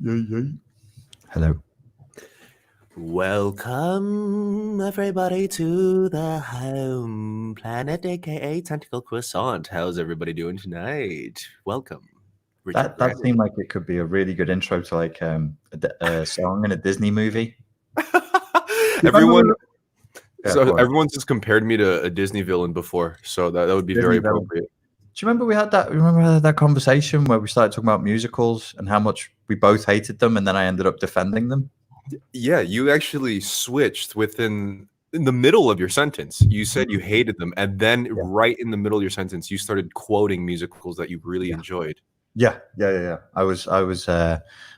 Yay, yay. Hello. Welcome, everybody, to the home planet, aka Tentacle Croissant. How's everybody doing tonight? Welcome, Richard That Brandon. seemed like it could be a really good intro to like a song in a Disney movie. Everyone, Yeah, go on. everyone's just compared me to a Disney villain before, so that would be Disney very villain. appropriate. Do you remember we had that? Remember we had that conversation where we started talking about musicals and how much we both hated them, and then I ended up defending them. Yeah, you actually switched in the middle of your sentence. You said you hated them, and then Yeah. right in the middle of your sentence, you started quoting musicals that you really enjoyed. Yeah.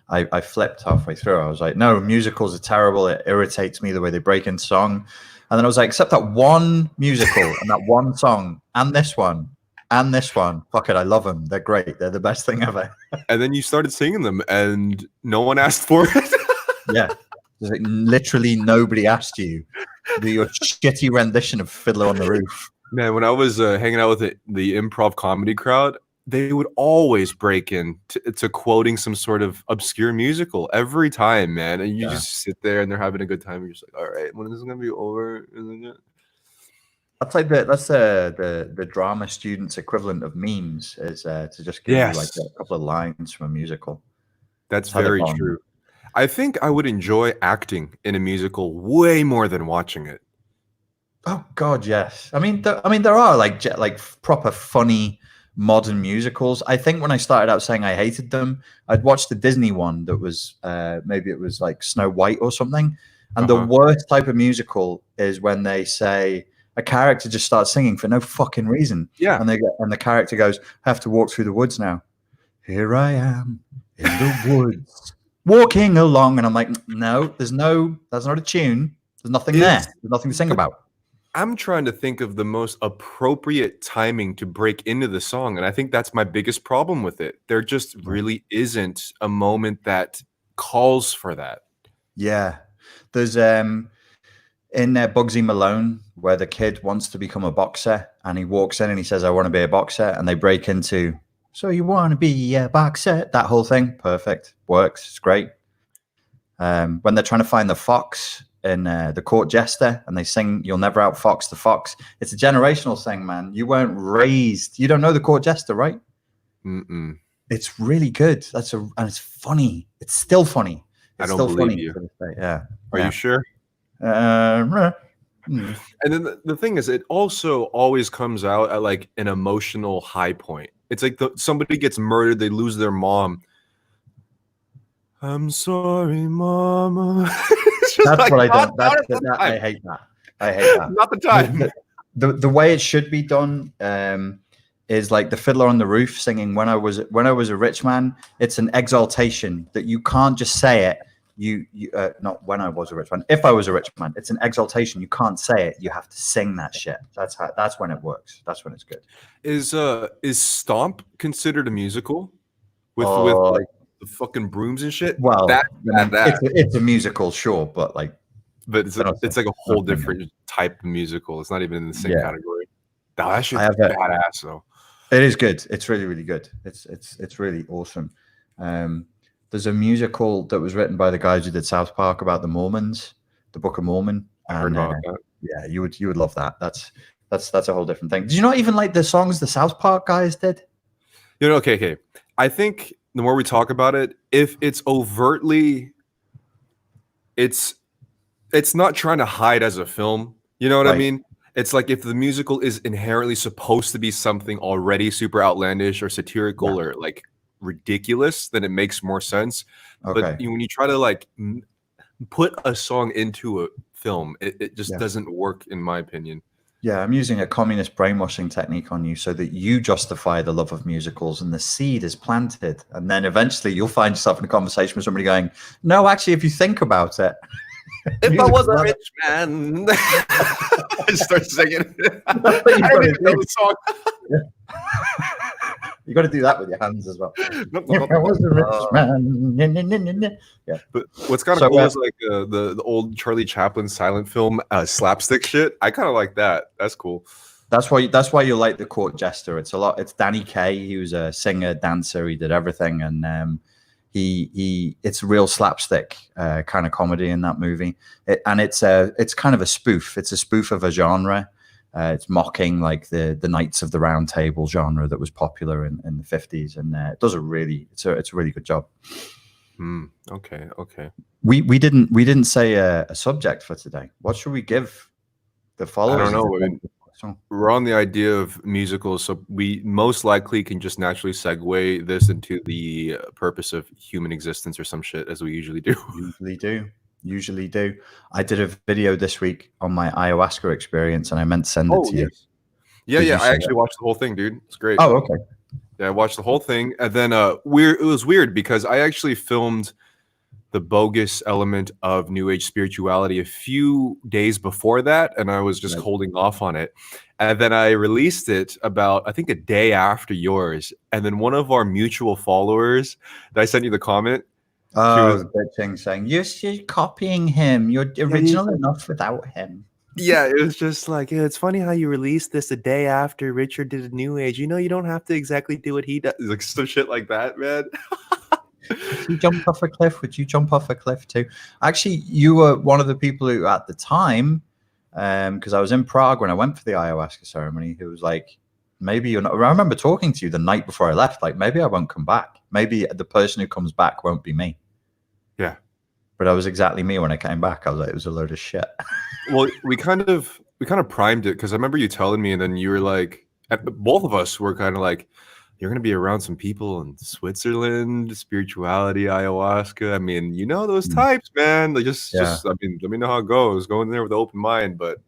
I flipped halfway through. I was like, no, musicals are terrible. It irritates me the way they break in song. And then I was like, except that one musical and that one song and this one and this one. Fuck it, I love them. They're great. They're the best thing ever. And then you started singing them, and no one asked for it. Yeah. Just like, literally nobody asked you to do your shitty rendition of Fiddler on the Roof. Man, when I was hanging out with the improv comedy crowd, they would always break in to quoting some sort of obscure musical every time, man. And you just sit there and they're having a good time. You're just like, all right, when is this gonna be over? Isn't it? That's like the drama students equivalent of memes is to just give you like a couple of lines from a musical. That's very true. I think I would enjoy acting in a musical way more than watching it. Oh God, yes. I mean, there are like proper funny modern musicals. I think when I started out saying I hated them, I'd watched the Disney one that was maybe it was like Snow White or something. And the worst type of musical is when they say a character just starts singing for no fucking reason. Yeah. And the character goes, I have to walk through the woods now. Here I am in the woods, walking along. And I'm like, no, that's not a tune. There's nothing there. There's nothing to sing about. I'm trying to think of the most appropriate timing to break into the song, and I think that's my biggest problem with it. There just really isn't a moment that calls for that. Yeah. There's in Bugsy Malone where the kid wants to become a boxer and he walks in and he says, I want to be a boxer, and they break into, so you want to be a boxer? That whole thing. Perfect. Works. It's great. When they're trying to find the fox in the Court Jester and they sing You'll Never Outfox the Fox. It's a generational thing, man. You weren't raised. You don't know the Court Jester, right? Mm-mm. It's really good. And it's funny. It's still funny. It's I don't still believe funny. you. Yeah. Are you sure? And then the thing is, it also always comes out at like an emotional high point. It's like somebody gets murdered, they lose their mom. I'm sorry, Mama. That's like, what I don't. I hate that. I hate that. Not the time. The way it should be done is like the Fiddler on the Roof singing when I was a rich man. It's an exaltation that you can't just say it. You not when I was a rich man. If I was a rich man, it's an exaltation. You can't say it. You have to sing that shit. That's when it works. That's when it's good. Is Stomp considered a musical with like the fucking brooms and shit? Well, it's a musical, sure, but it's like a whole different type of musical. It's not even in the same category. That shit's badass though. It is good. It's really, really good. It's really awesome. There's a musical that was written by the guys who did South Park about the Mormons, the Book of Mormon. I heard about that. Yeah, you would love that. That's a whole different thing. Did you not even like the songs the South Park guys did? Okay. I think the more we talk about it, if it's overtly, it's not trying to hide as a film. You know what I mean? It's like if the musical is inherently supposed to be something already super outlandish or satirical or like ridiculous, then it makes more sense. Okay. But when you try to like put a song into a film, it just doesn't work, in my opinion. Yeah, I'm using a communist brainwashing technique on you so that you justify the love of musicals and the seed is planted. And then eventually you'll find yourself in a conversation with somebody going, no, actually, if you think about it. If I was a rich man, I start singing. I don't even know the song. You got to do that with your hands as well. If I was a rich man. Yeah. But what's kind of cool is like the old Charlie Chaplin silent film slapstick shit. I kind of like that. That's cool. That's why you like the Court Jester. It's Danny Kaye. He was a singer, dancer. He did everything, and It's real slapstick kind of comedy in that movie, it's kind of a spoof. It's a spoof of a genre. It's mocking like the Knights of the Round Table genre that was popular in the 50s, and it does it's a really good job. Okay. We didn't say a subject for today. What should we give the followers? I don't know. I mean, we're on the idea of musicals, so we most likely can just naturally segue this into the purpose of human existence or some shit, as we usually do. Usually do. I did a video this week on my ayahuasca experience, and I meant to send it to you. Yeah. I actually watched the whole thing, dude. It's great. Oh, okay. Yeah, I watched the whole thing, and then it was weird because I actually filmed the bogus element of New Age spirituality a few days before that, and I was just holding off on it. And then I released it about, I think, a day after yours. And then one of our mutual followers that I sent you the comment, she was bitching, saying, you're copying him. You're original enough without him. Yeah, it was just like, it's funny how you released this a day after Richard did a New Age. You know, you don't have to exactly do what he does. Like some shit like that, man. If you jumped off a cliff, would you jump off a cliff too? Actually, you were one of the people who, at the time, because I was in Prague when I went for the ayahuasca ceremony, who was like, maybe you're not. I remember talking to you the night before I left, like, maybe I won't come back. Maybe the person who comes back won't be me. Yeah. But I was exactly me when I came back. I was like, it was a load of shit. Well, we kind of primed it, because I remember you telling me, and then you were like, both of us were kind of like, you're going to be around some people in Switzerland, spirituality, ayahuasca. I mean, you know those types, man. They just, I mean, let me know how it goes. Go in there with an open mind, but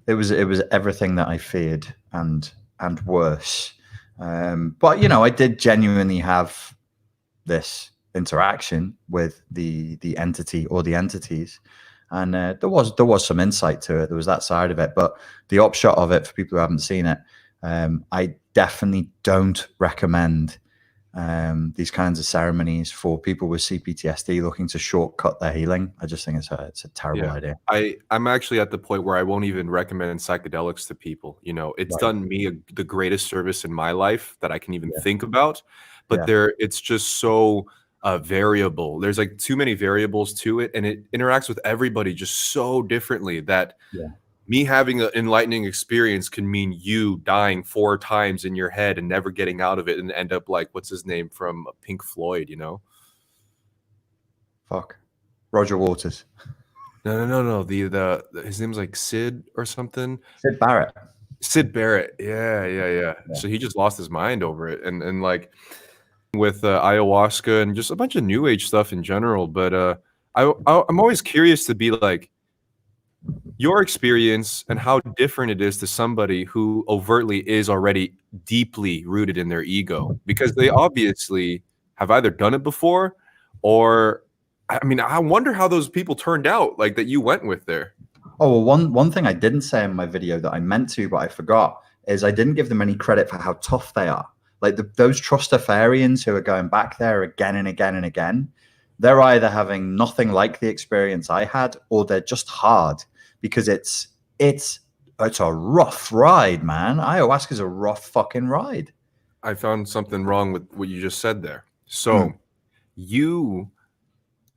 it was everything that I feared and worse. But you know, I did genuinely have this interaction with the entity or the entities, and there was some insight to it. There was that side of it, but the upshot of it, for people who haven't seen it, I definitely don't recommend these kinds of ceremonies for people with CPTSD looking to shortcut their healing. I just think it's a terrible idea. I'm actually at the point where I won't even recommend psychedelics to people. You know, it's done me the greatest service in my life that I can even think about, but it's just so variable. There's like too many variables to it, and it interacts with everybody just so differently that me having an enlightening experience can mean you dying 4 times in your head and never getting out of it, and end up like, what's his name from Pink Floyd, you know? Fuck. Roger Waters. No. The his name's like Sid or something. Sid Barrett. Sid Barrett. Yeah. So he just lost his mind over it, and like with ayahuasca and just a bunch of New Age stuff in general. But I'm always curious to be like, your experience and how different it is to somebody who overtly is already deeply rooted in their ego, because they obviously have either done it before, or I mean, I wonder how those people turned out, like, that you went with there. Oh, well, one thing I didn't say in my video that I meant to, but I forgot, is I didn't give them any credit for how tough they are. Like those Trustafarians who are going back there again and again and again, they're either having nothing like the experience I had, or they're just hard, because it's a rough ride, man. Ayahuasca is a rough fucking ride. I found something wrong with what you just said there. So you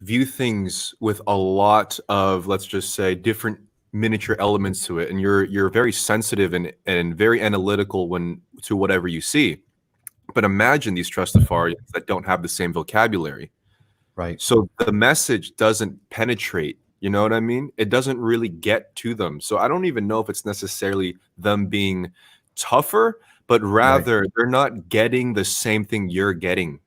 view things with a lot of, let's just say, different miniature elements to it, and you're very sensitive and very analytical to whatever you see. But imagine these Trustafarians that don't have the same vocabulary. Right. So the message doesn't penetrate. You know what I mean? It doesn't really get to them. So I don't even know if it's necessarily them being tougher, but rather they're not getting the same thing you're getting.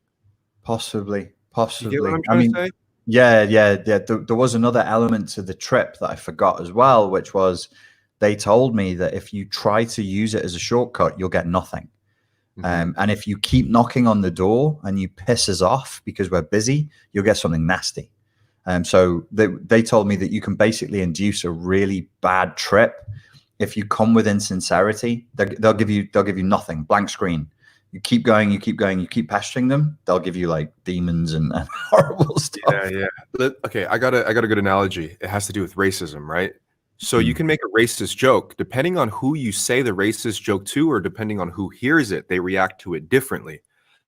Possibly. You get what I'm trying to say? Yeah. There was another element to the trip that I forgot as well, which was they told me that if you try to use it as a shortcut, you'll get nothing. And if you keep knocking on the door and you piss us off because we're busy, you'll get something nasty. So they told me that you can basically induce a really bad trip if you come with insincerity. They'll give you nothing, blank screen. You keep going, you keep pestering them, they'll give you like demons and horrible stuff. Yeah. Okay, I got a good analogy. It has to do with racism, right? So you can make a racist joke. Depending on who you say the racist joke to, or depending on who hears it, they react to it differently.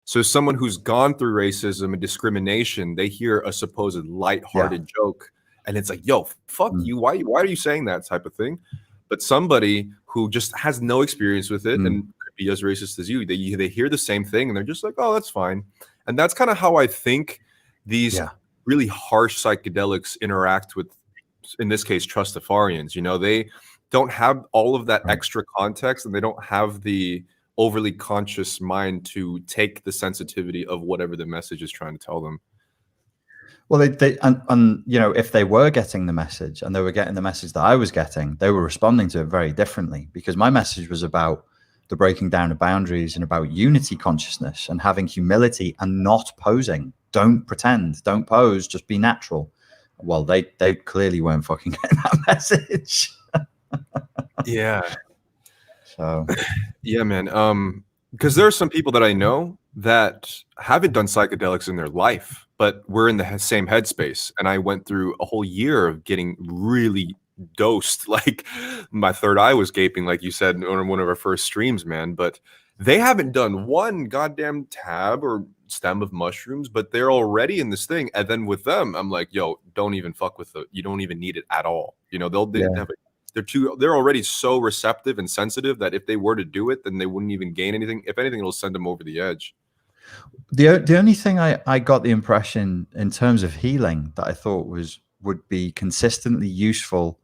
So someone who's gone through racism and discrimination, they hear a supposed lighthearted joke, and it's like, "Yo, fuck you! Why are you saying that?" type of thing. But somebody who just has no experience with it and could be as racist as you, they hear the same thing and they're just like, "Oh, that's fine." And that's kind of how I think these really harsh psychedelics interact with, in this case, Trustafarians. You know, they don't have all of that extra context, and they don't have the overly conscious mind to take the sensitivity of whatever the message is trying to tell them. Well, and you know, if they were getting the message and they were getting the message that I was getting, they were responding to it very differently, because my message was about the breaking down of boundaries and about unity consciousness and having humility and not posing. Don't pretend, don't pose, just be natural. Well, they clearly weren't fucking getting that message. Yeah. So yeah, man. Because there are some people that I know that haven't done psychedelics in their life, but we're in the same headspace. And I went through a whole year of getting really dosed. Like my third eye was gaping, like you said on one of our first streams, man. But they haven't done one goddamn tab or stem of mushrooms, but they're already in this thing. And then with them, I'm like, yo, don't even fuck with it. You don't even need it at all. You know, they have it. They're already so receptive and sensitive that if they were to do it, then they wouldn't even gain anything. If anything, it'll send them over the edge. The only thing I got the impression in terms of healing that I thought would be consistently useful,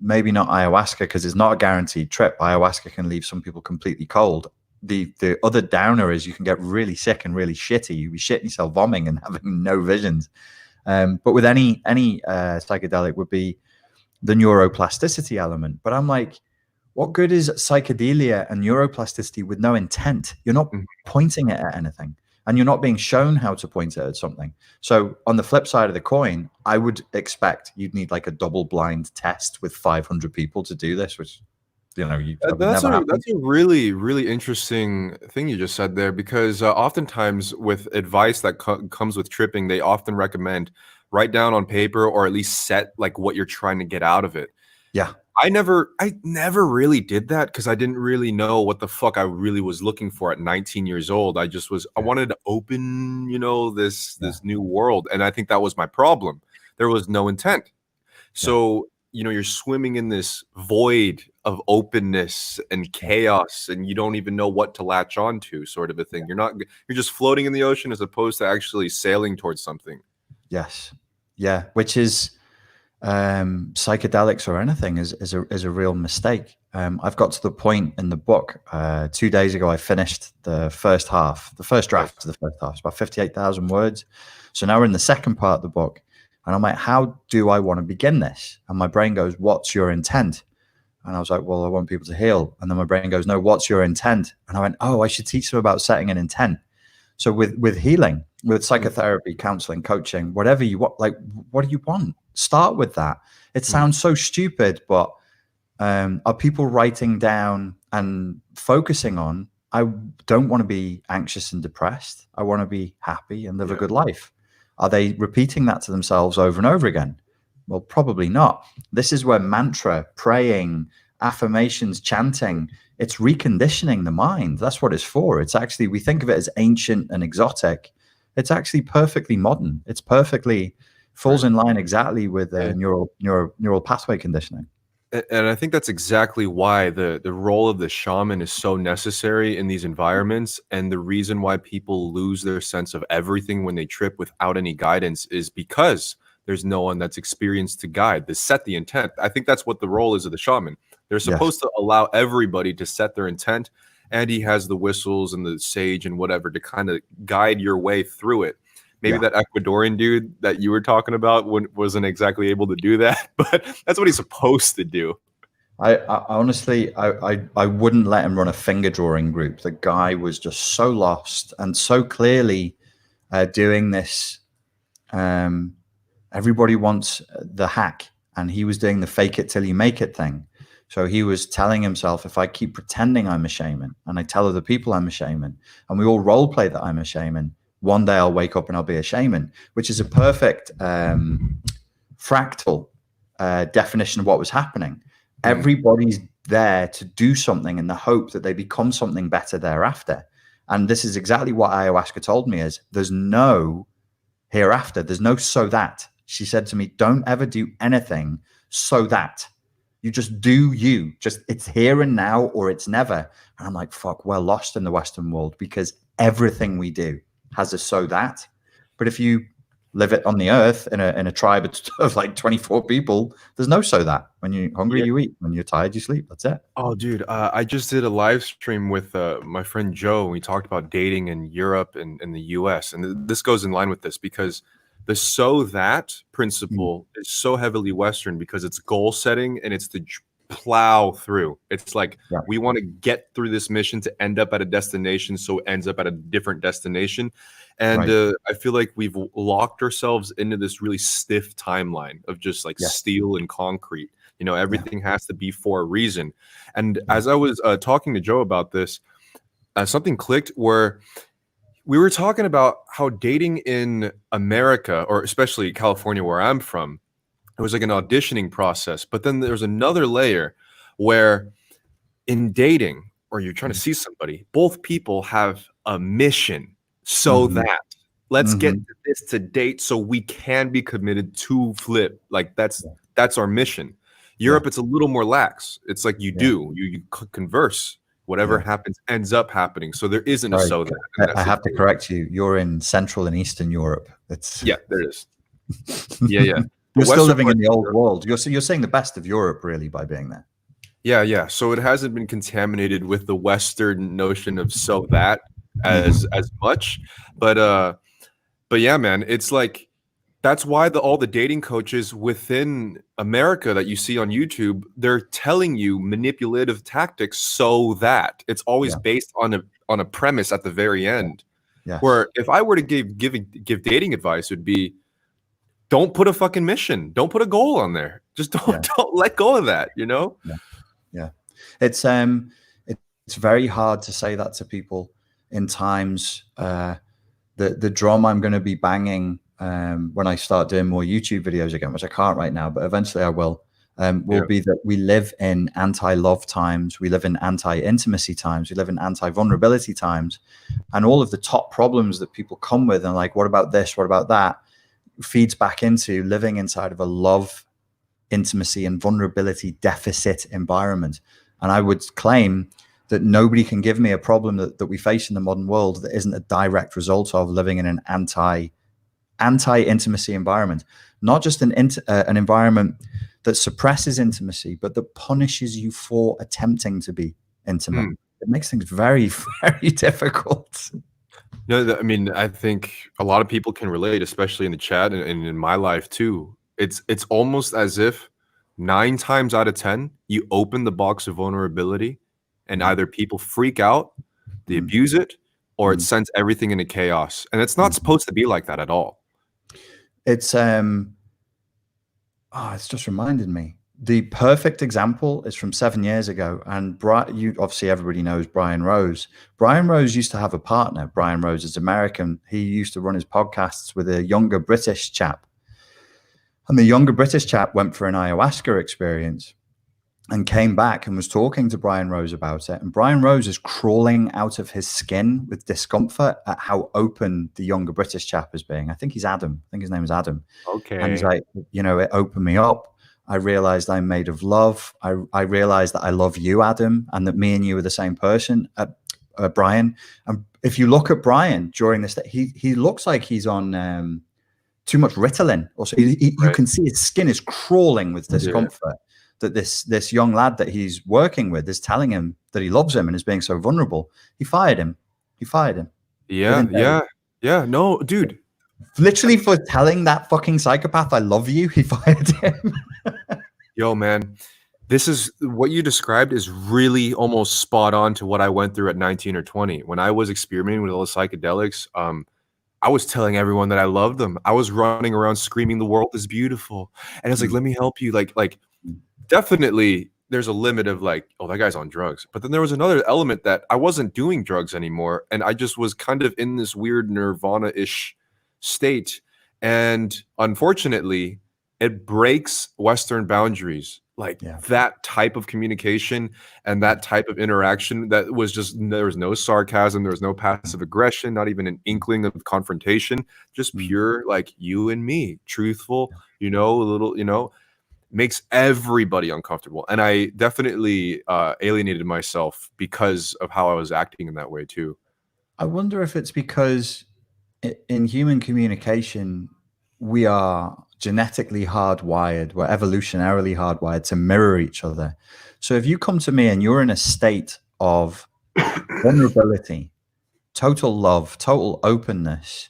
maybe not ayahuasca, because it's not a guaranteed trip. Ayahuasca can leave some people completely cold. The other downer is you can get really sick and really shitty. You'll be shitting yourself, vomiting and having no visions. But with any psychedelic would be the neuroplasticity element. But I'm like, what good is psychedelia and neuroplasticity with no intent? You're not pointing it at anything, and you're not being shown how to point it at something. So on the flip side of the coin, I would expect you'd need like a double-blind test with 500 people to do this, which, you know, that's a really, really interesting thing you just said there, because oftentimes with advice that comes with tripping, they often recommend write down on paper or at least set like what you're trying to get out of it. Yeah. I never really did that because I didn't really know what the fuck I really was looking for at 19 years old. I wanted to open, you know, this new world. And I think that was my problem. There was no intent. So, you know, you're swimming in this void of openness and chaos, and you don't even know what to latch onto, sort of a thing. You're just floating in the ocean as opposed to actually sailing towards something. Yes. Yeah. Which is, psychedelics or anything is a real mistake. I've got to the point in the book 2 days ago. I finished the first draft of the first half. It's about 58,000 words. So now we're in the second part of the book, and I'm like, how do I want to begin this? And my brain goes, what's your intent? And I was like, well, I want people to heal. And then my brain goes, no, what's your intent? And I went, oh, I should teach them about setting an intent. So with healing, with psychotherapy, counseling, coaching, whatever you want, like, what do you want? Start with that. It sounds so stupid, but are people writing down and focusing on, I don't want to be anxious and depressed. I want to be happy and live a good life. Are they repeating that to themselves over and over again? Well, probably not. This is where mantra, praying, affirmations, chanting, it's reconditioning the mind. That's what it's for. It's actually, we think of it as ancient and exotic. It's actually perfectly modern. It's perfectly falls in line exactly with neural pathway conditioning. And I think that's exactly why the role of the shaman is so necessary in these environments. And the reason why people lose their sense of everything when they trip without any guidance is because there's no one that's experienced to guide, to set the intent. I think that's what the role is of the shaman. They're supposed to allow everybody to set their intent, and he has the whistles and the sage and whatever to kind of guide your way through it. Maybe that Ecuadorian dude that you were talking about wasn't exactly able to do that, but that's what he's supposed to do. I honestly, I wouldn't let him run a finger drawing group. The guy was just so lost and so clearly doing this. Everybody wants the hack, and he was doing the fake it till you make it thing. So he was telling himself, if I keep pretending I'm a shaman and I tell other people I'm a shaman and we all role play that I'm a shaman, one day I'll wake up and I'll be a shaman, which is a perfect fractal definition of what was happening. Everybody's there to do something in the hope that they become something better thereafter. And this is exactly what ayahuasca told me: is there's no hereafter. There's no so that. She said to me, don't ever do anything so that. You just do you. Just it's here and now or it's never. And I'm like, fuck, we're lost in the Western world because everything we do has a so that. But if you live it on the earth in a tribe of like 24 people, there's no so that. When you're hungry, you eat. When you're tired, you sleep. That's it. Oh, dude, I just did a live stream with my friend Joe, and we talked about dating in Europe and in the US. And this goes in line with this because the so that principle is so heavily Western because it's goal setting and it's the plow through. It's like we want to get through this mission to end up at a destination, so it ends up at a different destination. And I feel like we've locked ourselves into this really stiff timeline of just like steel and concrete. You know, everything has to be for a reason. And as I was talking to Joe about this, something clicked where we were talking about how dating in America, or especially California, where I'm from, it was like an auditioning process. But then there's another layer where in dating, or you're trying to see somebody, both people have a mission so that let's get to this to date so we can be committed to flip. Like that's our mission. Europe, it's a little more lax. It's like you converse. Whatever happens ends up happening. So there isn't a so that. I have to correct you. You're in Central and Eastern Europe. It's there it is. Yeah. You're still living in the old world. You're seeing the best of Europe really by being there. Yeah. So it hasn't been contaminated with the Western notion of so that as much. But yeah, man, it's like that's why all the dating coaches within America that you see on YouTube, they're telling you manipulative tactics so that it's always based on a premise at the very end. Where if I were to give dating advice, it would be don't put a fucking mission, don't put a goal on there. Just don't let go of that, you know? Yeah. It's very hard to say that to people in times the drum I'm going to be banging when I start doing more YouTube videos again, which I can't right now, but eventually I will be that we live in anti-love times, we live in anti-intimacy times, we live in anti-vulnerability times, and all of the top problems that people come with and like, what about this, what about that, feeds back into living inside of a love, intimacy, and vulnerability deficit environment. And I would claim that nobody can give me a problem that we face in the modern world that isn't a direct result of living in an anti-intimacy environment, not just an environment that suppresses intimacy, but that punishes you for attempting to be intimate. It makes things very, very difficult. No, I mean, I think a lot of people can relate, especially in the chat and in my life too. It's almost as if 9 times out of 10, you open the box of vulnerability and either people freak out, they abuse it, or it sends everything into chaos. And it's not supposed to be like that at all. It's just reminded me. The perfect example is from 7 years ago. And obviously everybody knows Brian Rose. Brian Rose used to have a partner. Brian Rose is American. He used to run his podcasts with a younger British chap. And the younger British chap went for an ayahuasca experience and came back and was talking to Brian Rose about it. And Brian Rose is crawling out of his skin with discomfort at how open the younger British chap is being. I think he's Adam. I think his name is Adam. Okay. And he's like, it opened me up. I realized I'm made of love. I realized that I love you, Adam, and that me and you are the same person, Brian. And if you look at Brian during this, he looks like he's on too much Ritalin. Also, you can see his skin is crawling with discomfort. That this young lad that he's working with is telling him that he loves him and is being so vulnerable. He fired him. Yeah. No, dude. Literally for telling that fucking psychopath I love you, he fired him. Yo, man, this is what you described is really almost spot on to what I went through at 19 or 20. When I was experimenting with all the psychedelics, I was telling everyone that I loved them. I was running around screaming, the world is beautiful. And I was like, let me help you. Like definitely there's a limit of like, oh, that guy's on drugs. But then there was another element that I wasn't doing drugs anymore. And I just was kind of in this weird nirvana-ish state. And unfortunately, it breaks Western boundaries. like Yeah. that type of communication and that type of interaction that was just there was no sarcasm, there was no passive aggression, not even an inkling of confrontation, just Mm. pure like you and me, truthful, a little, makes everybody uncomfortable. And I definitely alienated myself because of how I was acting in that way too. I wonder if it's because in human communication, we are genetically hardwired, we're evolutionarily hardwired to mirror each other. So if you come to me and you're in a state of vulnerability, total love, total openness,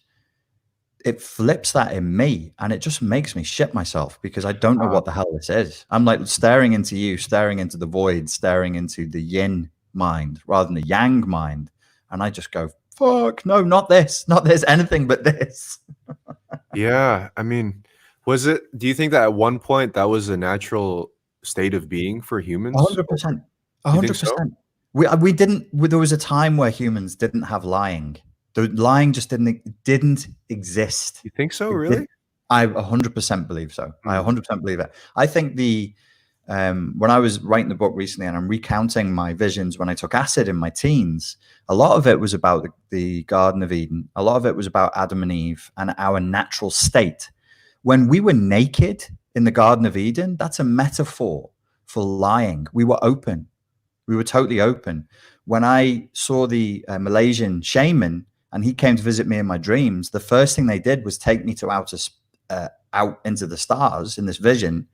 it flips that in me and it just makes me shit myself because I don't know what the hell this is. I'm like staring into you, staring into the void, staring into the yin mind rather than the yang mind. And I just go, fuck, no, not this, not this, anything but this. Yeah, I mean, do you think that at one point that was a natural state of being for humans? Or 100%. you think so? 100%. We didn't, there was a time where humans didn't have lying. The lying just didn't exist. You think so, It really? didn't. I 100% believe so. I Mm. 100% believe it. I think when I was writing the book recently and I'm recounting my visions when I took acid in my teens, a lot of it was about the Garden of Eden. A lot of it was about Adam and Eve and our natural state. When we were naked in the Garden of Eden, that's a metaphor for lying. We were open. We were totally open. When I saw the Malaysian shaman and he came to visit me in my dreams, the first thing they did was take me to out into the stars in this vision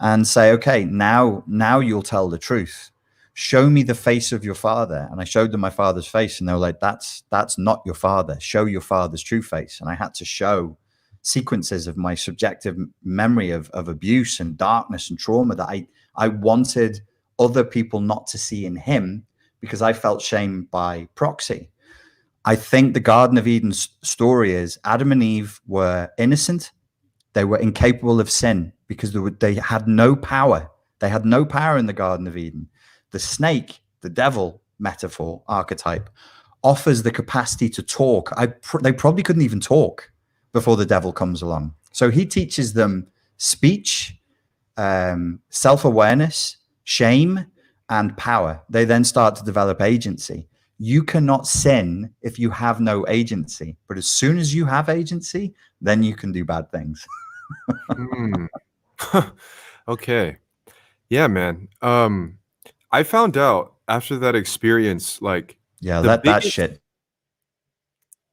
and say, okay, now you'll tell the truth. Show me the face of your father. And I showed them my father's face and they were like, that's not your father. Show your father's true face. And I had to show sequences of my subjective memory of abuse and darkness and trauma that I wanted other people not to see in him because I felt shame by proxy. I think the Garden of Eden's story is Adam and Eve were innocent. They were incapable of sin because they had no power. They had no power in the Garden of Eden. The snake, the devil metaphor, archetype, offers the capacity to talk. They probably couldn't even talk before the devil comes along. So he teaches them speech, self-awareness, shame, and power. They then start to develop agency. You cannot sin if you have no agency. But as soon as you have agency, then you can do bad things. Mm. Okay. Yeah, man. I found out after that experience, like Yeah, the let that biggest. shit.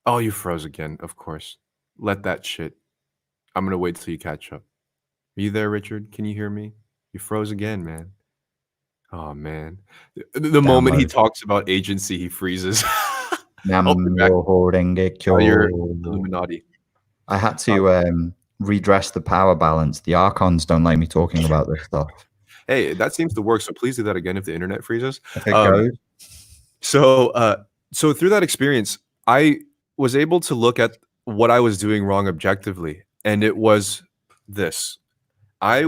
Oh, you froze again. Of course. Let that shit. I'm gonna wait till you catch up. Are you there, Richard? Can you hear me? You froze again, man. Oh man. The moment he Download. talks about agency, he freezes. I'll be back. Namyo Renge Kyo. You're Illuminati. I had to redress the power balance. The Archons don't like me talking about this stuff. Hey, that seems to work. So please do that again if the internet freezes. If it goes. So through that experience, I was able to look at what I was doing wrong objectively, and it was this. I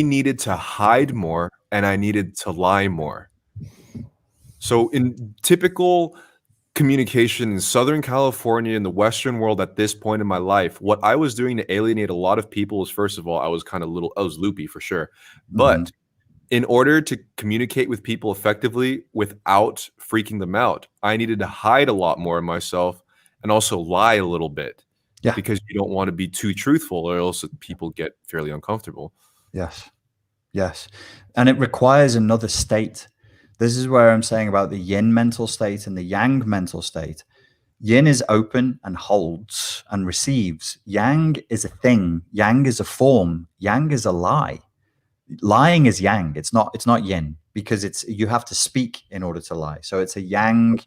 needed to hide more and I needed to lie more. So in typical communication in Southern California in the Western world at this point in my life, what I was doing to alienate a lot of people was, first of all, I was loopy for sure. But in order to communicate with people effectively without freaking them out, I needed to hide a lot more of myself and also lie a little bit. Yeah. Because you don't want to be too truthful or else people get fairly uncomfortable. Yes. Yes. And it requires another state. This is where I'm saying about the yin mental state and the yang mental state. Yin is open and holds and receives. Yang is a thing. Yang is a form. Yang is a lie. Lying is yang. It's not yin because you have to speak in order to lie. So it's a yang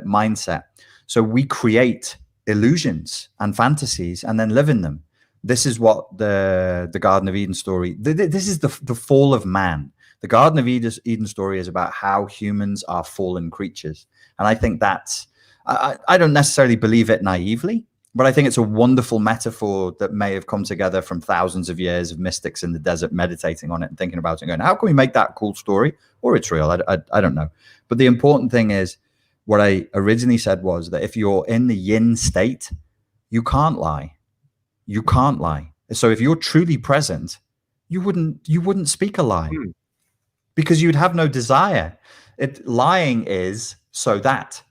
mindset. So we create illusions and fantasies and then live in them. This is what the Garden of Eden story. This is the fall of man. The Garden of Eden story is about how humans are fallen creatures, and I think that's. I don't necessarily believe it naively, but I think it's a wonderful metaphor that may have come together from thousands of years of mystics in the desert meditating on it and thinking about it and going, how can we make that a cool story? Or it's real. I don't know. But the important thing is, what I originally said was that if you're in the yin state, you can't lie. You can't lie. So if you're truly present, you wouldn't speak a lie Hmm. because you'd have no desire. Lying is so that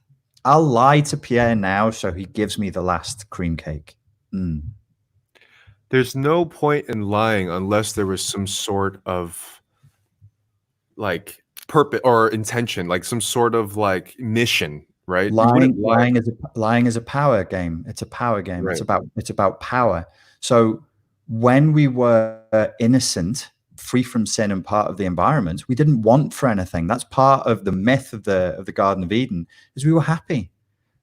I'll lie to Pierre now so he gives me the last cream cake. Mm. There's no point in lying unless there was some sort of like purpose or intention, like some sort of like mission, right? You wouldn't lie. Lying is a power game. It's a power game. Right. It's about power. So when we were innocent, free from sin and part of the environment, we didn't want for anything. That's part of the myth of the Garden of Eden, is we were happy.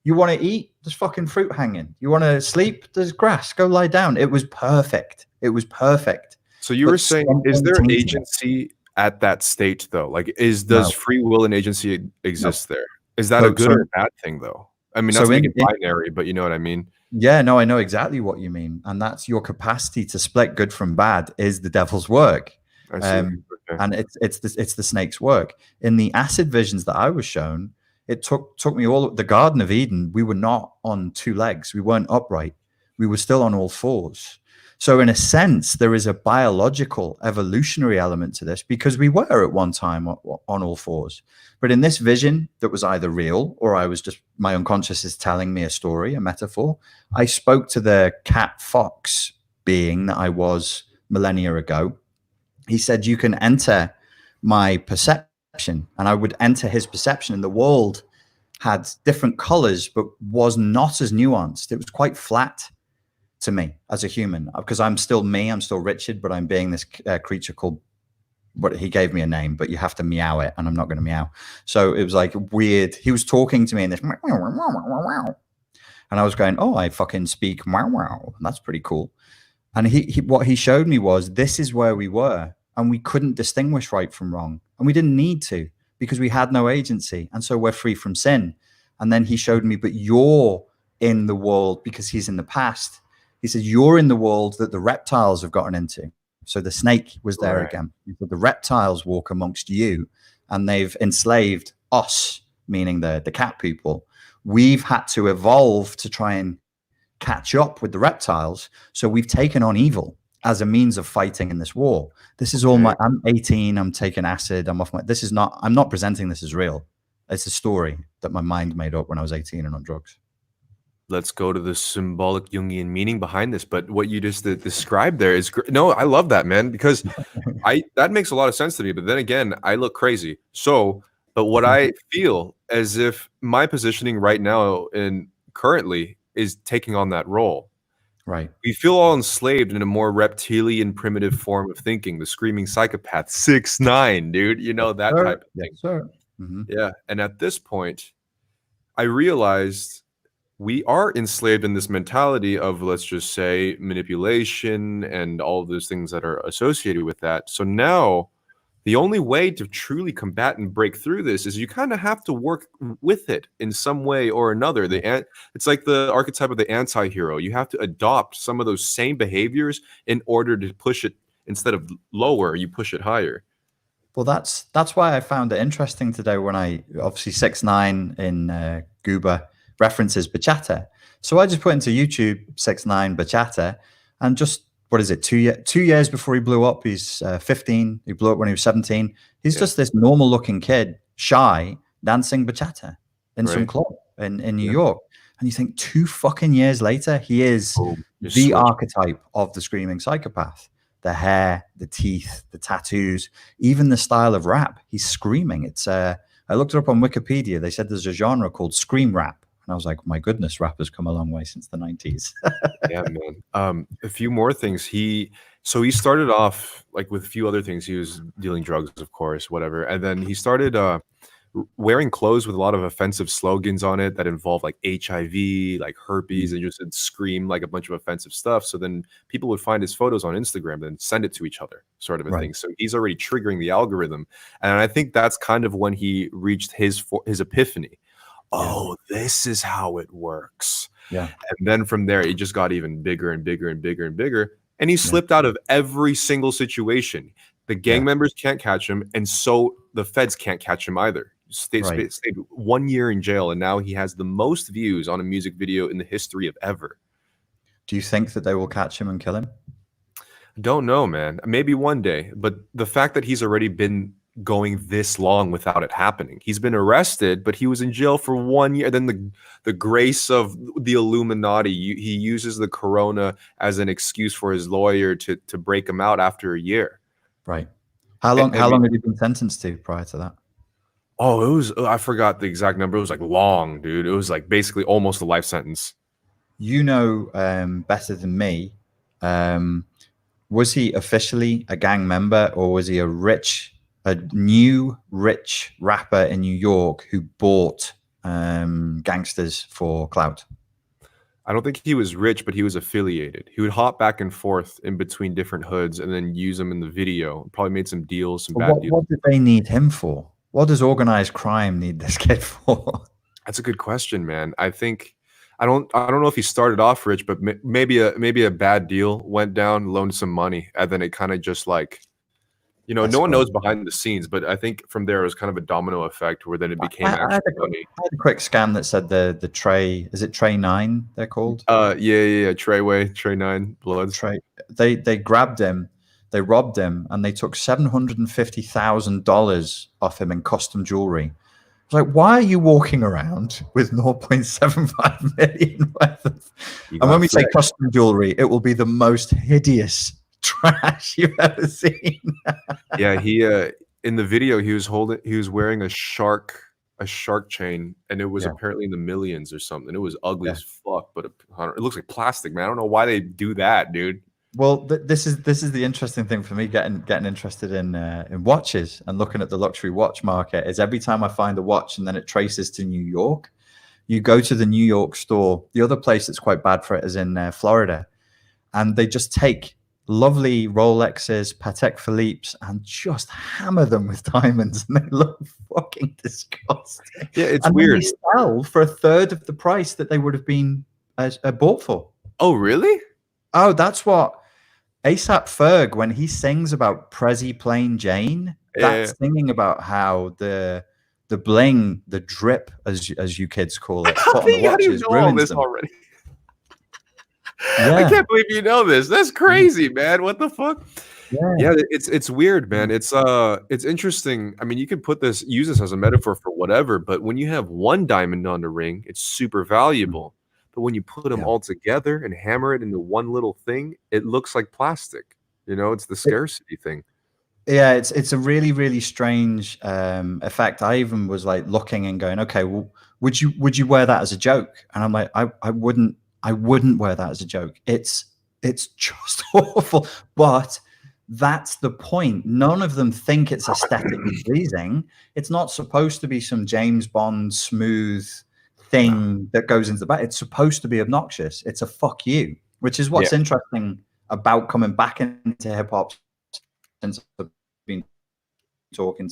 You want to eat? There's fucking fruit hanging. You want to sleep? There's grass. Go lie down. It was perfect. It was perfect. So you were But saying, is something there tainted it. agency at that state though? Like, does No, free will and agency no. exist there? Is that a So good so or a bad thing though? I mean, not so to make in, it binary, but you know what I mean. yeah, no, I know exactly what you mean, and that's your capacity to split good from bad is the devil's work, I see. um, Okay. and it's the snake's work. In the acid visions that I was shown, it took me all the Garden of Eden. We were not on two legs. We weren't upright. We were still on all fours. So, in a sense, there is a biological evolutionary element to this because we were at one time on all fours. But in this vision that was either real or I was just my unconscious is telling me a story, a metaphor, I spoke to the cat fox being that I was millennia ago. He said, you can enter my perception, and I would enter his perception, and the world had different colors, but was not as nuanced. It was quite flat to me as a human because I'm still me. I'm still Richard, but I'm being this creature called what he gave me a name, but you have to meow it, and I'm not going to meow. So it was like weird. He was talking to me in this, and I was going, "Oh, I fucking speak wow wow." That's pretty cool. And he what he showed me was this is where we were, and we couldn't distinguish right from wrong, and we didn't need to because we had no agency, and so we're free from sin. And then he showed me, but you're in the world because he's in the past. He said you're in the world that the reptiles have gotten into. So the snake was there Right. again. He said the reptiles walk amongst you, and they've enslaved us, meaning the cat people. We've had to evolve to try and catch up with the reptiles. So we've taken on evil as a means of fighting in this war. This is all Okay. I'm 18, I'm taking acid, I'm off this is not, I'm not presenting this as real. It's a story that my mind made up when I was 18 and on drugs. Let's go to the symbolic Jungian meaning behind this. But what you just described there is no, I love that, man, because that makes a lot of sense to me. But then again, I look crazy. So, but what I feel as if my positioning right now and currently is taking on that role. Right. We feel all enslaved in a more reptilian, primitive form of thinking. The screaming psychopath, 6ix9ine, dude. You know, that Sir. type of Yes, thing. sir. Mm-hmm. Yeah. And at this point, I realized we are enslaved in this mentality of, let's just say, manipulation and all of those things that are associated with that. So now the only way to truly combat and break through this is you kind of have to work with it in some way or another. It's like the archetype of the anti-hero. You have to adopt some of those same behaviors in order to push it. Instead of lower, you push it higher. Well, that's why I found it interesting today when I obviously 6ix9ine in Gooba references bachata. So I just put into YouTube 6ix9ine bachata, and just what is it 2 years before he blew up? He's 15. He blew up when he was 17. He's just this normal looking kid, shy, dancing bachata in some Right. club in New Yeah. York. And you think 2 fucking years later, he is Boom. Just the switch. archetype of the screaming psychopath. The hair, the teeth, the tattoos, even the style of rap. He's screaming. It's I looked it up on Wikipedia. They said there's a genre called scream rap. And I was like, my goodness, rap has come a long way since the 90s. Yeah, man. A few more things. He started off like with a few other things. He was dealing drugs, of course, whatever. And then he started wearing clothes with a lot of offensive slogans on it that involved like HIV, like herpes, and just would scream like a bunch of offensive stuff. So then people would find his photos on Instagram and send it to each other, sort of a thing. So he's already triggering the algorithm. And I think that's kind of when he reached his epiphany. Oh, this is how it works. Yeah. And then from there, it just got even bigger and bigger and bigger and bigger. And he slipped out of every single situation. The gang members can't catch him, and so the feds can't catch him either. Stayed 1 year in jail, and now he has the most views on a music video in the history of ever. Do you think that they will catch him and kill him? Don't know, man. Maybe one day. But the fact that he's already been going this long without it happening. He's been arrested, but he was in jail for 1 year. Then the grace of the Illuminati, he uses the corona as an excuse for his lawyer to break him out after a year. Right. How long had he been sentenced to prior to that? Oh, it was, I forgot the exact number. It was like long, dude. It was like basically almost a life sentence. You know better than me. Was he officially a gang member, or was he a new rich rapper in New York who bought gangsters for clout? I don't think he was rich, but he was affiliated. He would hop back and forth in between different hoods and then use them in the video. Probably made some deals, some bad deals. What did they need him for? What does organized crime need this kid for? That's a good question, man. I think I don't know if he started off rich, but maybe a bad deal went down, loaned some money, and then it kind of just like, no one knows behind the scenes, but I think from there it was kind of a domino effect where then it became actually money. I had a quick scan that said the Trey, is it Trey 9 they're called? Yeah. Trey 9 Bloods. They grabbed him, they robbed him, and they took $750,000 off him in custom jewelry. It's like, why are you walking around with 0.75 million worth of? And when we say custom jewelry, it will be the most hideous trash you've ever seen. Yeah, he in the video he was wearing a shark chain, and it was apparently in the millions or something. It was ugly as fuck, but it looks like plastic, man. I don't know why they do that, dude. Well, this is the interesting thing for me getting interested in watches and looking at the luxury watch market is every time I find a watch and then it traces to New York, you go to the New York store. The other place that's quite bad for it is in Florida, and they just take lovely Rolexes, Patek Philippe's, and just hammer them with diamonds, and they look fucking disgusting. Yeah, it's weird. They sell for a third of the price that they would have been bought for. Oh, really? Oh, that's what A$AP Ferg, when he sings about Prezi Plain Jane, that's singing about how the bling, the drip, as you kids call it, put on the watches ruins them. Already? Yeah. I can't believe you know this. That's crazy, man. What the fuck? Yeah, it's weird, man. It's interesting. I mean, you can use this as a metaphor for whatever, but when you have one diamond on the ring, it's super valuable. But when you put them all together and hammer it into one little thing, it looks like plastic. It's the scarcity thing. Yeah, it's a really, really strange effect. I even was like looking and going, okay, well, would you wear that as a joke? And I'm like, I wouldn't wear that as a joke. It's just awful. But that's the point. None of them think it's aesthetically pleasing. It's not supposed to be some James Bond smooth thing that goes into the back. It's supposed to be obnoxious. It's a fuck you, which is what's interesting about coming back into hip hop since I've been talking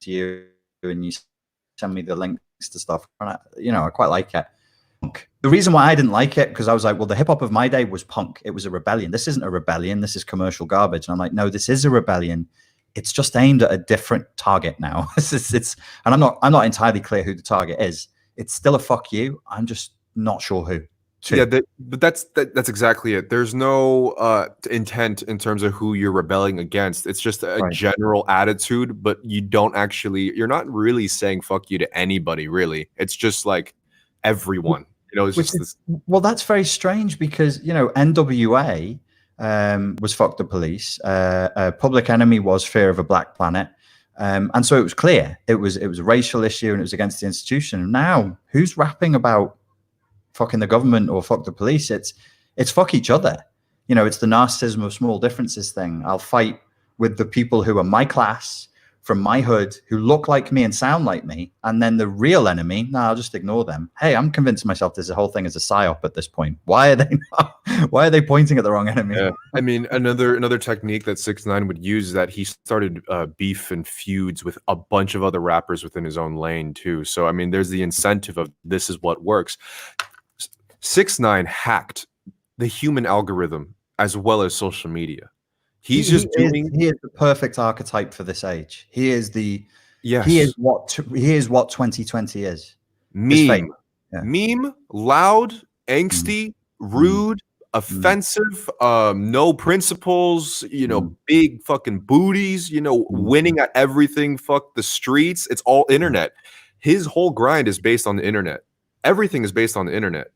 to you and you send me the links to stuff. And I quite like it. The reason why I didn't like it, because I was like, well, the hip hop of my day was punk. It was a rebellion. This isn't a rebellion. This is commercial garbage. And I'm like, no, this is a rebellion. It's just aimed at a different target now. And I'm not entirely clear who the target is. It's still a fuck you. I'm just not sure who. Yeah, but that's exactly it. There's no intent in terms of who you're rebelling against. It's just a general attitude, but you're not really saying fuck you to anybody, really. It's just like everyone. Well, that's very strange because NWA was fuck the police. Public Enemy was Fear of a Black Planet. And so it was clear it was a racial issue and it was against the institution. Now, who's rapping about fucking the government or fuck the police? It's fuck each other. It's the narcissism of small differences thing. I'll fight with the people who are my class, from my hood, who look like me and sound like me. And then the real enemy, I'll just ignore them. Hey, I'm convincing myself this whole thing is a psyop at this point. Why are they pointing at the wrong enemy? Yeah. I mean, another technique that 6ix9ine would use is that he started beef and feuds with a bunch of other rappers within his own lane too. So, I mean, there's the incentive of this is what works. 6ix9ine hacked the human algorithm as well as social media. He is the perfect archetype for this age. He is what 2020 is. Meme, loud, angsty, rude, offensive, no principles, big fucking booties, winning at everything, fuck the streets. It's all internet. His whole grind is based on the internet. Everything is based on the internet.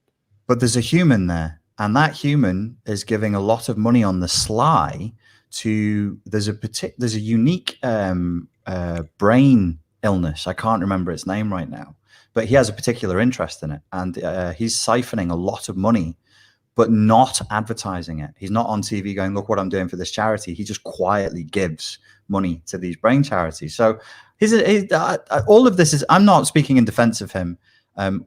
But there's a human there, and that human is giving a lot of money on the sly to. There's a unique brain illness. I can't remember its name right now, but he has a particular interest in it, and he's siphoning a lot of money, but not advertising it. He's not on TV going, "Look what I'm doing for this charity." He just quietly gives money to these brain charities. So all of this is. I'm not speaking in defense of him.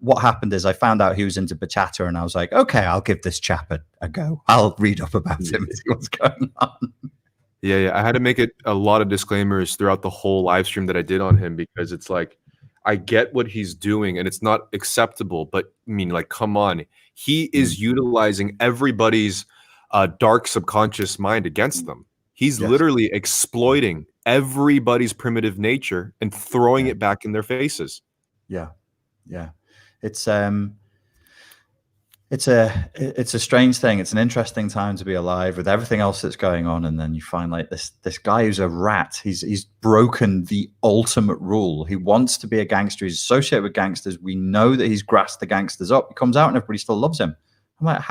What happened is I found out he was into bachata, and I was like, okay, I'll give this chap a go. I'll read up about him and see what's going on. Yeah. I had to make it a lot of disclaimers throughout the whole live stream that I did on him, because it's like, I get what he's doing and it's not acceptable, but I mean, like, come on. He is utilizing everybody's dark subconscious mind against them. He's literally exploiting everybody's primitive nature and throwing it back in their faces. Yeah. It's a strange thing. It's an interesting time to be alive with everything else that's going on, and then you find like this guy who's a rat. He's broken the ultimate rule. He wants to be a gangster. He's associated with gangsters. We know that he's grassed the gangsters up. He comes out and everybody still loves him. I'm like,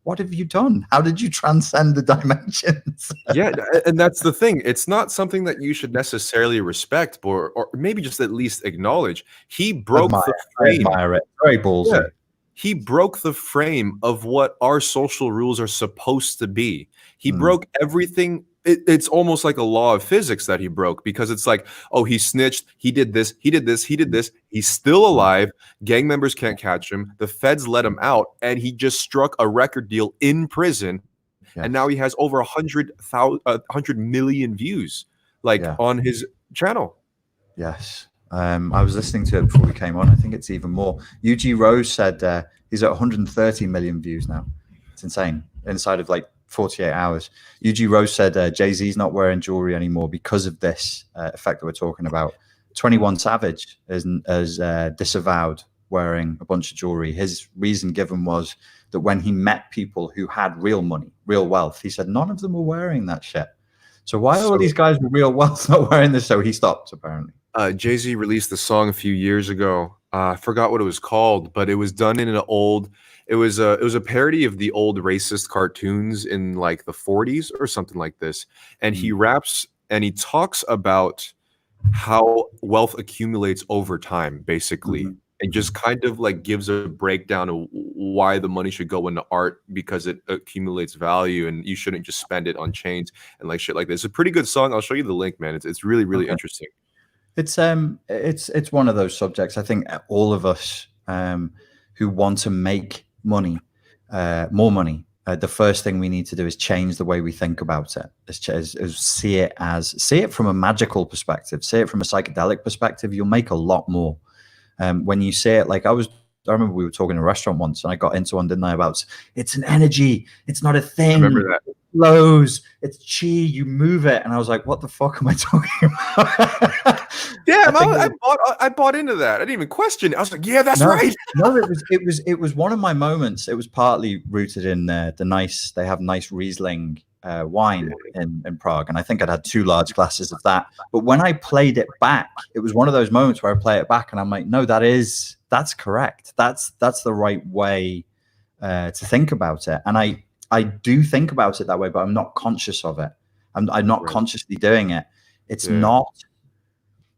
what have you done? How did you transcend the dimensions? Yeah, and that's the thing. It's not something that you should necessarily respect, or maybe just at least acknowledge. He broke the frame. I admire it. Very ballsy. Yeah. He broke the frame of what our social rules are supposed to be. He broke everything. It's almost like a law of physics that he broke, because it's like, oh, he snitched, he did this, he did this, he did this. He's still alive. Gang members can't catch him. The feds let him out, and he just struck a record deal in prison. And now he has over 100 million views, on his channel. Yes. I was listening to it before we came on. I think it's even more. UG Rose said he's at 130 million views now. It's insane. Inside of like 48 hours. UG Rose said Jay-Z's not wearing jewelry anymore because of this effect that we're talking about. 21 Savage has disavowed wearing a bunch of jewelry. His reason given was that when he met people who had real money, real wealth, he said none of them were wearing that shit. So why are all these guys with real wealth not wearing this? So he stopped, apparently. Jay-Z released a song a few years ago. I forgot what it was called, but it was done in it was a parody of the old racist cartoons in like the 40s or something like this. And he raps and he talks about how wealth accumulates over time, basically. And just kind of like gives a breakdown of why the money should go into art, because it accumulates value and you shouldn't just spend it on chains and like shit like this. It's a pretty good song. I'll show you the link, man. It's really, really interesting. It's one of those subjects. I think all of us who want to make money, more money, the first thing we need to do is change the way we think about it. Is see it from a magical perspective, see it from a psychedelic perspective. You'll make a lot more when you see it. Like I remember we were talking in a restaurant once, and I got into one, didn't I? About it's an energy. It's not a thing. I remember that. It flows. It's chi. You move it, and I was like, "What the fuck am I talking about?" Damn, I bought into that. I didn't even question it. I was like, "Yeah, that's right." No, it was one of my moments. It was partly rooted in they have nice Riesling wine in Prague, and I think I'd had 2 large glasses of that. But when I played it back, it was one of those moments where I play it back and I'm like, no, that's correct. That's the right way to think about it. And I do think about it that way, but I'm not conscious of it. I'm not consciously doing it. It's not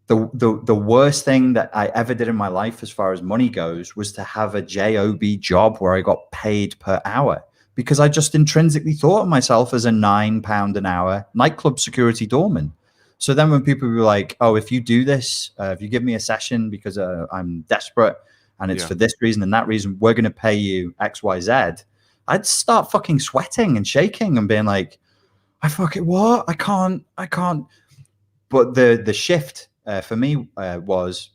the worst thing that I ever did in my life as far as money goes was to have a job job where I got paid per hour, because I just intrinsically thought of myself as a £9 an hour nightclub security doorman. So then when people were like, oh, if you do this, if you give me a session because I'm desperate and it's for this reason and that reason, we're going to pay you X, Y, Z. I'd start fucking sweating and shaking and being like, what? I can't. But the shift for me was,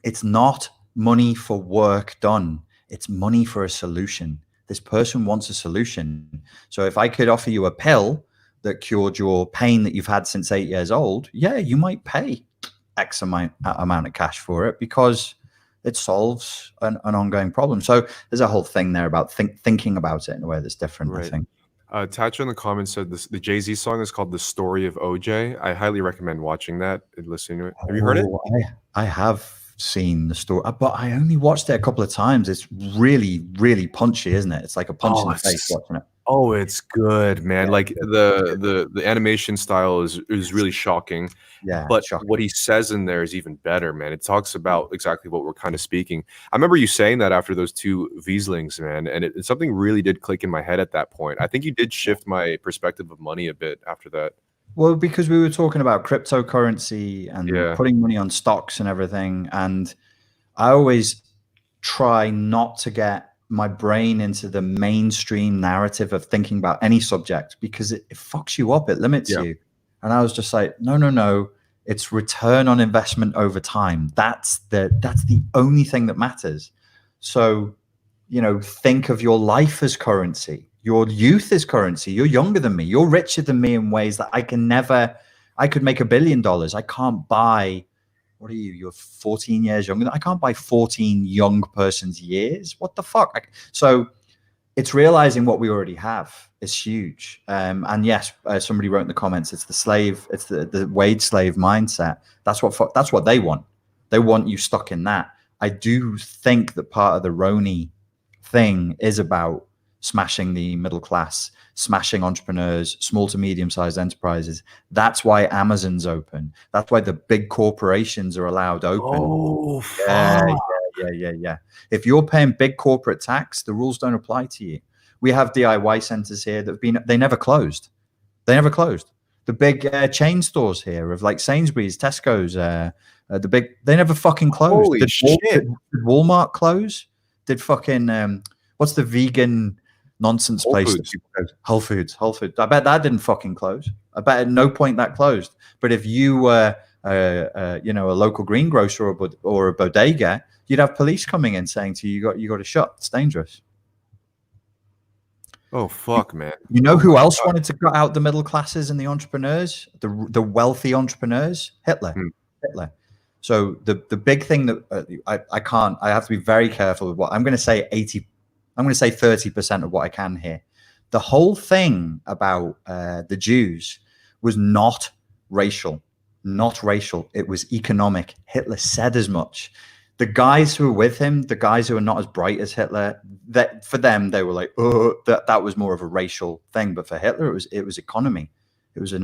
it's not money for work done. It's money for a solution. This person wants a solution. So if I could offer you a pill that cured your pain that you've had since 8 years old, yeah, you might pay X amount of cash for it, because it solves an ongoing problem. So there's a whole thing there about thinking about it in a way that's different, I Right. think. Tatcha in the comments said the Jay-Z song is called "The Story of OJ." I highly recommend watching that and listening to it. Have you heard it? Oh, I have seen the story, but I only watched it a couple of times. It's really, really punchy, isn't it? It's like a punch in Oh, the face watching it. it's good, man. Yeah, Like the animation style is really shocking, yeah, but shocking. what he says in there is even better, man. It talks about exactly what we're kind of speaking. I remember you saying that after those two Wieslings, man, and something really did click in my head at that point. I think you did shift my perspective of money a bit after that. Well, because we were talking about cryptocurrency and Yeah, putting money on stocks and everything, and I always try not to get my brain into the mainstream narrative of thinking about any subject because it fucks you up, it limits yeah. you. And I was just like, no, no, no. It's return on investment over time. That's the only thing that matters. So, think of your life as currency. Your youth is currency. You're younger than me. You're richer than me in ways that I could make $1 billion. I can't buy, what are you? You're 14 years younger. I can't buy 14 young person's years. What the fuck? So it's realizing what we already have is huge. And yes, somebody wrote in the comments, it's the wage slave mindset. That's what they want. They want you stuck in that. I do think that part of the Roni thing is about smashing the middle class, smashing entrepreneurs, small to medium sized enterprises. That's why Amazon's open. That's why the big corporations are allowed open. Oh, Yeah, fuck. yeah. If you're paying big corporate tax, the rules don't apply to you. We have DIY centers here they never closed. They never closed. The big chain stores here of like Sainsbury's, Tesco's, they never fucking closed. Holy Did, shit. did Walmart close? Did fucking what's the vegan nonsense Whole place that Foods. people go to? Whole Foods. Whole Foods. I bet that didn't fucking close. I bet at no point that closed. But if you were a local greengrocer or a bodega, you'd have police coming in saying to you, you got to shut. It's dangerous. Oh, fuck, man. You know Oh who my else God. wanted to cut out the middle classes and the entrepreneurs, the wealthy entrepreneurs? Hitler. Hmm. Hitler. So the big thing that I have to be very careful with what I'm going to say. I'm going to say 30% of what I can here. The whole thing about the Jews was not racial. It was economic. Hitler said as much. The guys who were with him, the guys who are not as bright as Hitler, that for them they were like, oh, that was more of a racial thing. But for Hitler, it was economy. It was an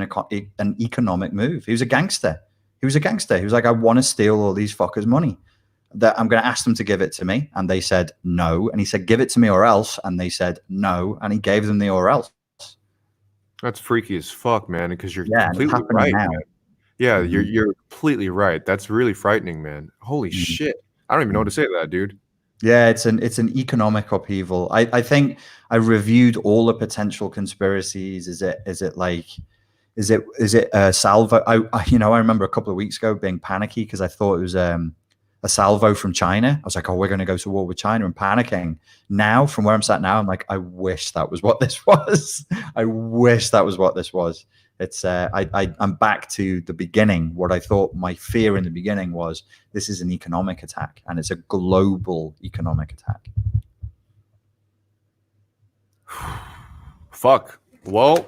economic move. He was a gangster. He was like, I want to steal all these fuckers' money. That I'm going to ask them to give it to me, and they said no. And he said, give it to me or else. And they said no, and he gave them the or else. That's freaky as fuck, man, because you're Yeah, and it's completely happening right, now. man. Yeah, Mhm. you're completely right. That's really frightening, man. Holy shit. I don't even know what to say to that, dude. Yeah, it's an economic upheaval. I think I reviewed all the potential conspiracies. Is it salvo? I remember a couple of weeks ago being panicky because I thought it was a salvo from China. I was like, oh, we're going to go to war with China and panicking. Now, from where I'm sat now, I'm like, I wish that was what this was. I wish that was what this was. It's I'm back to the beginning. What I thought my fear in the beginning was this is an economic attack, and it's a global economic attack. Fuck. Well,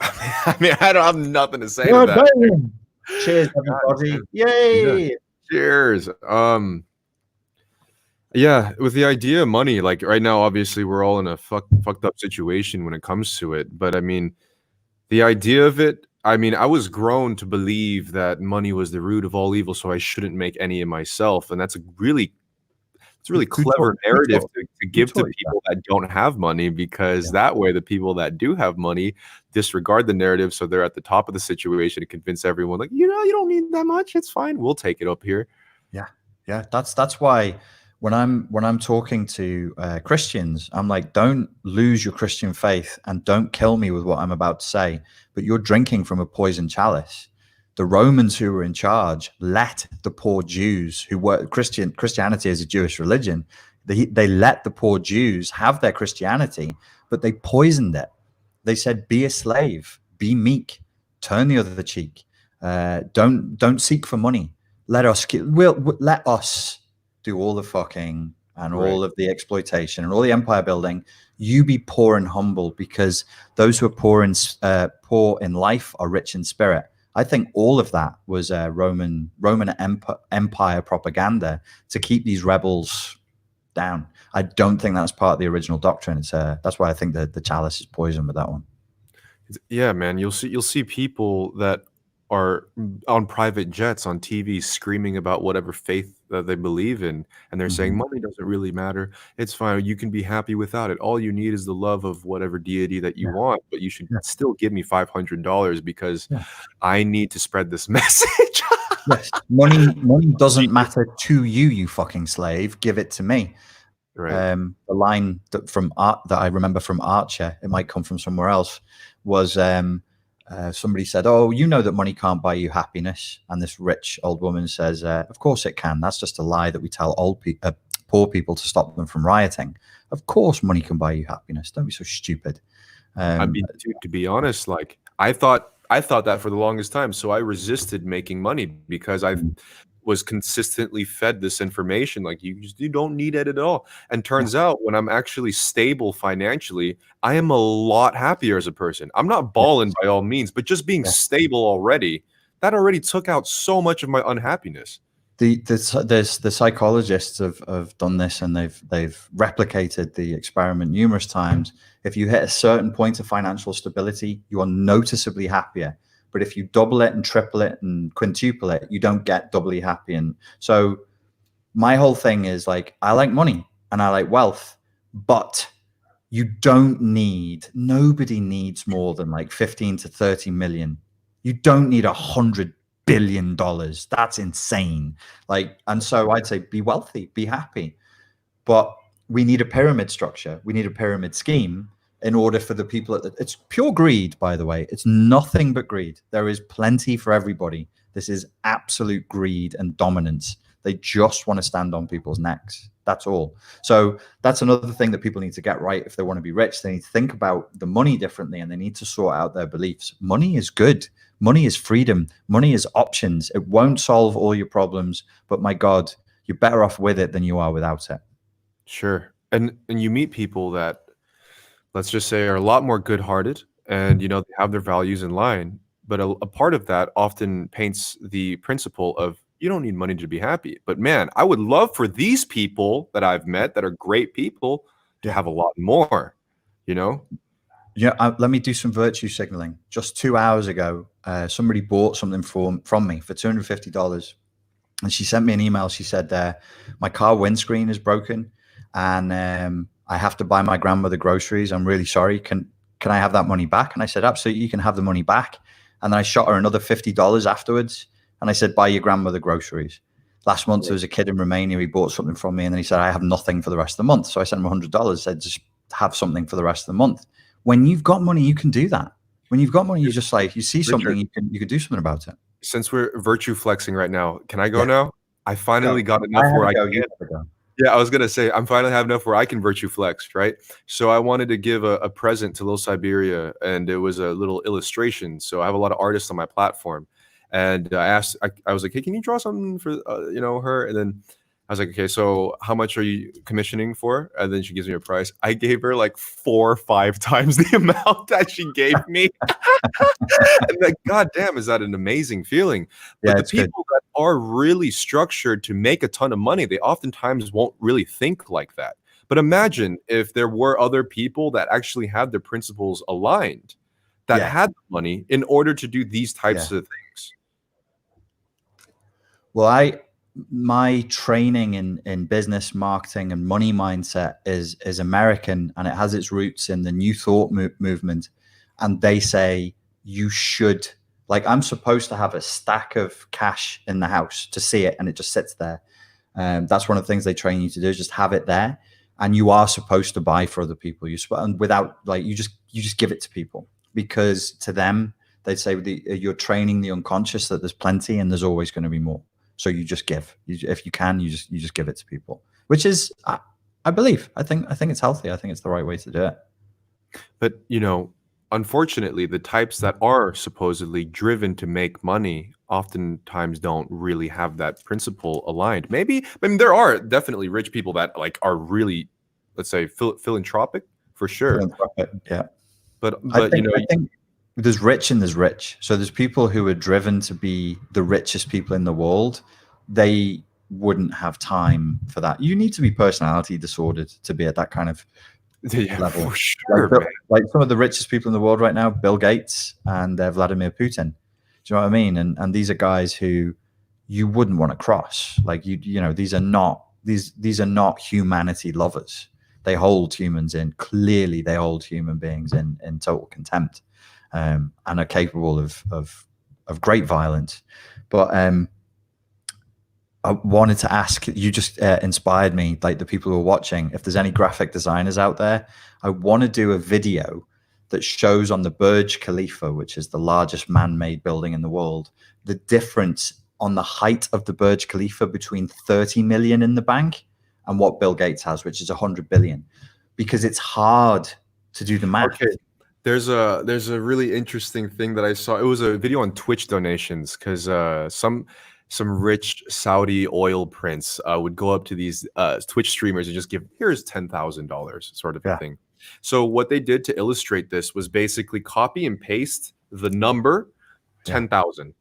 I mean, I don't have nothing to say to that. Cheers, everybody! Yay! Yeah. Cheers. Yeah, with the idea of money, like right now, obviously we're all in a fucked up situation when it comes to it. But I mean, the idea of it, I mean, I was grown to believe that money was the root of all evil, so I shouldn't make any of myself. And it's a really clever narrative to give to people that don't have money, because that way the people that do have money disregard the narrative, so they're at the top of the situation to convince everyone, like, you don't need that much, it's fine, we'll take it up here. Yeah. That's why when I'm talking to Christians, I'm like, don't lose your Christian faith and don't kill me with what I'm about to say. But you're drinking from a poisoned chalice. The Romans who were in charge let the poor Jews who were Christianity is a Jewish religion. They let the poor Jews have their Christianity, but they poisoned it. They said, be a slave, be meek, turn the other cheek. Don't seek for money. Let us do all the fucking and Right. all of the exploitation and all the empire building. You be poor and humble, because those who are poor in life are rich in spirit. I think all of that was Roman Empire propaganda to keep these rebels down. I don't think that's part of the original doctrine. That's why I think that the chalice is poison with that one. Yeah, man, you'll see people that are on private jets on TV screaming about whatever faith that they believe in, and they're saying Mhm. money doesn't really matter. It's fine. You can be happy without it. All you need is the love of whatever deity that you Yeah, want, but you should yeah, still give me $500 because yeah. I need to spread this message. Yes, money doesn't Genius. matter to you, you fucking slave. Give it to me. Right. The line from Art that I remember from Archer, it might come from somewhere else, was somebody said, "Oh, you know that money can't buy you happiness," and this rich old woman says, "Of course it can. That's just a lie that we tell poor people to stop them from rioting. Of course, money can buy you happiness. Don't be so stupid." I Um, mean, to be honest, like I thought that for the longest time, so I resisted making money because I was consistently fed this information like you don't need it at all. And yeah, turns out when I'm actually stable financially, I am a lot happier as a person. I'm not yeah, balling by all means, but just being yeah. stable already, that already took out so much of my unhappiness. The psychologists have done this, and they've replicated the experiment numerous times. If you hit a certain point of financial stability, you are noticeably happier. But if you double it and triple it and quintuple it, you don't get doubly happy. And so my whole thing is like, I like money and I like wealth, but nobody needs more than like 15 to 30 million. You don't need $100 billion. That's insane. Like, and so I'd say be wealthy, be happy. But we need a pyramid structure. We need a pyramid scheme in order for the people. It's pure greed, by the way. It's nothing but greed. There is plenty for everybody. This is absolute greed and dominance. They just want to stand on people's necks. That's all. So that's another thing that people need to get right if they want to be rich. They need to think about the money differently, and they need to sort out their beliefs. Money is good. Money is freedom. Money is options. It won't solve all your problems, but my God, you're better off with it than you are without it. Sure. And you meet people that, let's just say, are a lot more good-hearted and, they have their values in line, but a part of that often paints the principle of you don't need money to be happy. But man, I would love for these people that I've met that are great people to Yeah. have a lot more, you know? Yeah, let me do some virtue signaling. Just 2 hours ago, somebody bought something from me for $250, and she sent me an email. She said, "My car windscreen is broken, and I have to buy my grandmother groceries. I'm really sorry. Can I have that money back?" And I said, "Absolutely, you can have the money back." And then I shot her another $50 afterwards, and I said, "Buy your grandmother groceries." Last month, there was a kid in Romania. He bought something from me, and then he said, "I have nothing for the rest of the month." So I sent him $100. Said, "Just have something for the rest of the month." When you've got money, you can do that. When you've got money, you just like you see something, Richard, you can do something about it. since we're virtue flexing right now, can I go Yeah, now? I go. finally got I enough had where to I go. You can. had to go. Yeah, I was gonna say I'm finally have enough where I can virtue flex, right? So I wanted to give a present to Little Siberia, and it was a little illustration. So I have a lot of artists on my platform, and I was like, hey, can you draw something for her? And then I was like, okay, so how much are you commissioning for? And then she gives me a price. I gave her like 4 or 5 times the amount that she gave me. And like, God damn, is that an amazing feeling? But Yeah, the it's good. people that are really structured to make a ton of money, they oftentimes won't really think like that. But imagine if there were other people that actually had their principles aligned, that Yeah, had the money in order to do these types yeah. of things. Well, my training in business marketing and money mindset is American, and it has its roots in the New Thought movement. And they say you should, like, I'm supposed to have a stack of cash in the house to see it, and it just sits there. That's one of the things they train you to do, is just have it there, and you are supposed to buy for other people. And without, like, you just give it to people, because to them they'd say you're training the unconscious that there's plenty and there's always going to be more. So you just give. If you can, you just give it to people, which is, I believe. I think it's healthy. I think it's the right way to do it. But, unfortunately, the types that are supposedly driven to make money oftentimes don't really have that principle aligned. Maybe, I mean, there are definitely rich people that like are really, let's say, philanthropic for sure. Philanthropic, yeah. But I think there's rich and there's rich. So there's people who are driven to be the richest people in the world. They wouldn't have time for that. You need to be personality disordered to be at that kind of yeah, level. for sure, like, man. like some of the richest people in the world right now, Bill Gates and Vladimir Putin. Do you know what I mean? And these are guys who you wouldn't want to cross. Like you know, these are not humanity lovers. They hold humans in clearly. They hold human beings in total contempt, and are capable of great violence. But I wanted to ask you, just inspired me, like the people who are watching, if there's any graphic designers out there. I want to do a video that shows on the Burj Khalifa, which is the largest man-made building in the world, the difference on the height of the Burj Khalifa between 30 million in the bank and what Bill Gates has, which is 100 billion, because it's hard to do the math. Okay. There's a really interesting thing that I saw. It was a video on Twitch donations because some rich Saudi oil prince would go up to these Twitch streamers and just give, here's $10,000 sort of a thing. So what they did to illustrate this was basically copy and paste the number 10,000.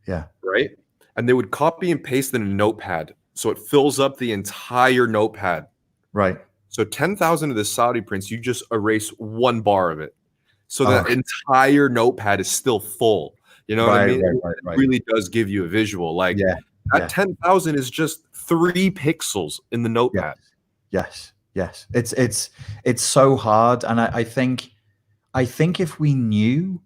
Yeah. Right. And they would copy and paste in a notepad. So it fills up the entire notepad. Right. So 10,000 of the Saudi prince, you just erase one bar of it. So the entire notepad is still full. You know what I mean? It really does give you a visual. Like that 10,000 is just 3 pixels in the notepad. Yes. It's so hard. And I think if we knew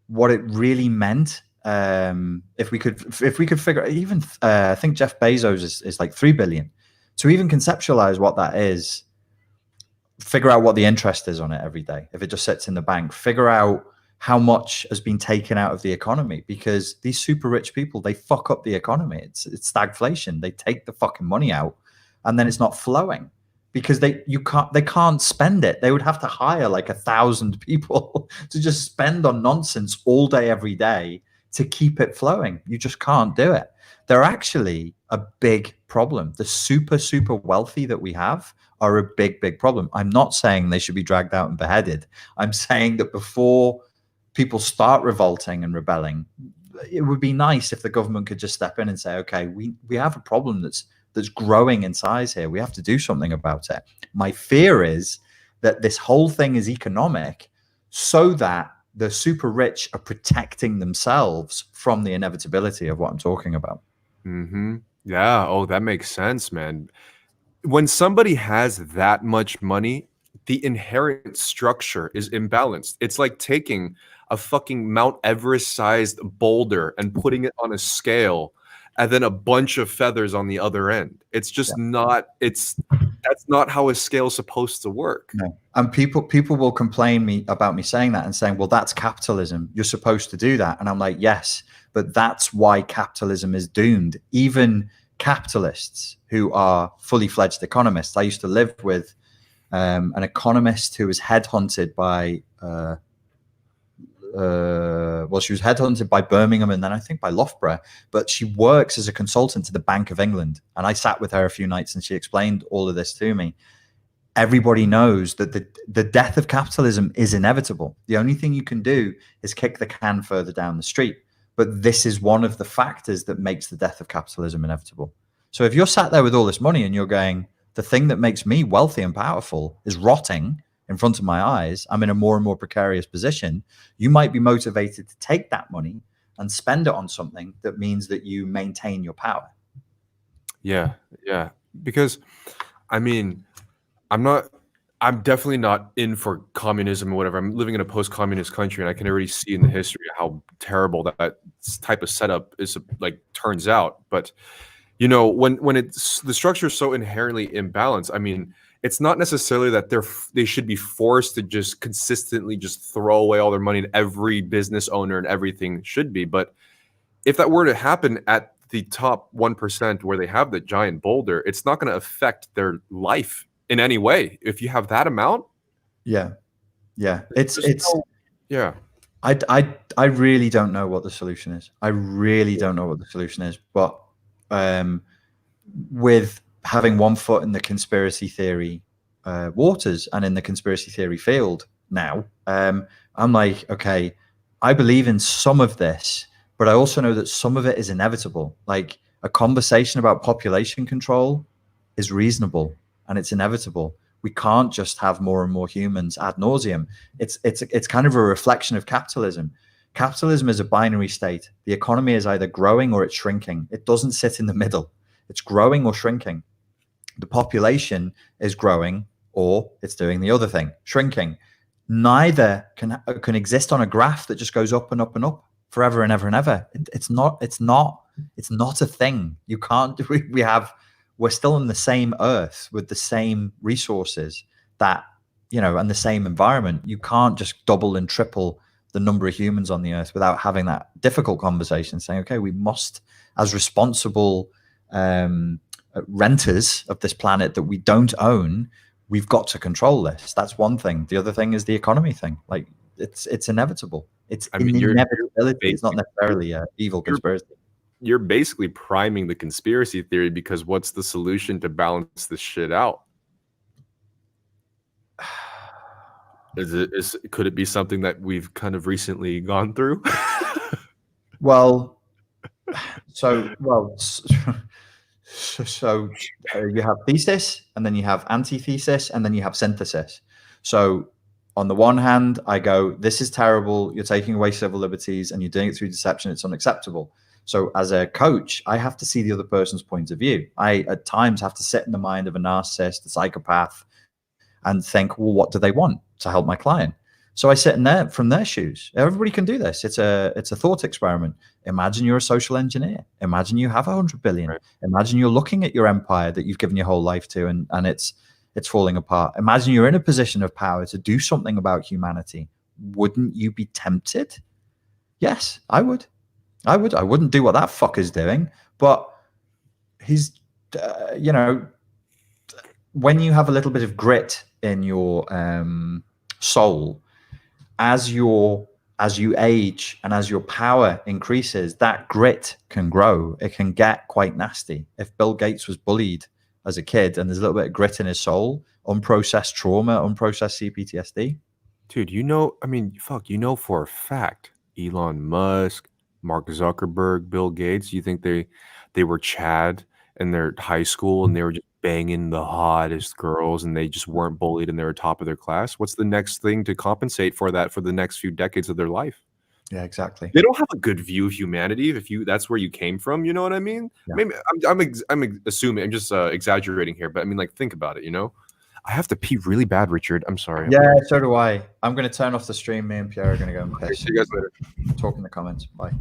what it really meant, if we could figure, even I think Jeff Bezos is like 3 billion. To even conceptualize what that is, figure out what the interest is on it every day. If it just sits in the bank, figure out how much has been taken out of the economy, because these super rich people, they fuck up the economy. It's stagflation. They take the fucking money out and then it's not flowing because they can't spend it. They would have to hire like 1,000 people to just spend on nonsense all day, every day to keep it flowing. You just can't do it. They're actually a big problem. The super, super wealthy that we have are a big, big problem. I'm not saying they should be dragged out and beheaded. I'm saying that before people start revolting and rebelling, it would be nice if the government could just step in and say, okay, we have a problem that's growing in size here. We have to do something about it. My fear is that this whole thing is economic so that the super rich are protecting themselves from the inevitability of what I'm talking about. Mm-hmm. Yeah. Oh, that makes sense, man. When somebody has that much money, the inherent structure is imbalanced. It's like taking a fucking Mount Everest-sized boulder and putting it on a scale and then a bunch of feathers on the other end. It's just not, that's not how a scale is supposed to work. No. And people will complain about me saying that and saying, well, that's capitalism. You're supposed to do that. And I'm like, yes, but that's why capitalism is doomed. Even capitalists who are fully fledged economists. I used to live with an economist who was headhunted by, she was headhunted by Birmingham and then I think by Loughborough, but she works as a consultant to the Bank of England. And I sat with her a few nights and she explained all of this to me. Everybody knows that the death of capitalism is inevitable. The only thing you can do is kick the can further down the street. But this is one of the factors that makes the death of capitalism inevitable. So if you're sat there with all this money and you're going, the thing that makes me wealthy and powerful is rotting in front of my eyes, I'm in a more and more precarious position, you might be motivated to take that money and spend it on something that means that you maintain your power. Yeah. Because, I mean, I'm definitely not in for communism or whatever. I'm living in a post-communist country, and I can already see in the history how terrible that type of setup is, like, turns out. But, you know, when it's the structure is so inherently imbalanced, I mean, it's not necessarily that they should be forced to just consistently just throw away all their money, and every business owner and everything should be. But if that were to happen at the top 1% where they have the giant boulder, it's not going to affect their life in any way. If you have that amount, yeah, I really don't know what the solution is. I really don't know what the solution is. But um, with having one foot in the conspiracy theory waters and in the conspiracy theory field now, I'm like, okay, I believe in some of this, but I also know that some of it is inevitable. Like a conversation about population control is reasonable and it's inevitable. We can't just have more and more humans ad nauseum. It's kind of a reflection of capitalism. Capitalism is a binary state. The economy is either growing or it's shrinking. It doesn't sit in the middle. It's growing or shrinking. The population is growing or it's doing the other thing, shrinking. Neither can exist on a graph that just goes up and up and up forever and ever and ever. It's not a thing. You can't. We're still on the same Earth with the same resources that and the same environment. You can't just double and triple the number of humans on the Earth without having that difficult conversation, saying, okay, we must, as responsible renters of this planet that we don't own, we've got to control this. That's one thing. The other thing is the economy thing. Like it's inevitable. It's I an mean, inevitability. It's not basically necessarily a evil you're conspiracy. you're basically priming the conspiracy theory because what's the solution to balance this shit out? Could it be something that we've kind of recently gone through? Well, so you have thesis, and then you have antithesis, and then you have synthesis. So on the one hand, I go, this is terrible. You're taking away civil liberties and you're doing it through deception. It's unacceptable. So as a coach, I have to see the other person's point of view. I at times have to sit in the mind of a narcissist, a psychopath, and think, well, what do they want to help my client? So I sit in there from their shoes. Everybody can do this. It's a thought experiment. Imagine you're a social engineer. Imagine you have 100 billion. Right. Imagine you're looking at your empire that you've given your whole life to, and it's falling apart. Imagine you're in a position of power to do something about humanity. Wouldn't you be tempted? Yes, I would. I would. I wouldn't do what that fucker's doing, but he's, when you have a little bit of grit in your soul, as you age and as your power increases, that grit can grow. It can get quite nasty. If Bill Gates was bullied as a kid and there's a little bit of grit in his soul, unprocessed trauma, unprocessed CPTSD. Dude, I mean, fuck, for a fact, Elon Musk, Mark Zuckerberg, Bill Gates, you think they were Chad in their high school and they were just banging the hottest girls and they just weren't bullied and they were top of their class? What's the next thing to compensate for that for the next few decades of their life? Yeah, exactly. They don't have a good view of humanity if that's where you came from, you know what I mean? Yeah. Maybe I'm assuming, I'm just exaggerating here, but I mean, like, think about it, I have to pee really bad, Richard. I'm sorry. Yeah, so do I. I'm going to turn off the stream. Me and Pierre are going to go and Okay, piss. see you guys later. Talk in the comments. Bye.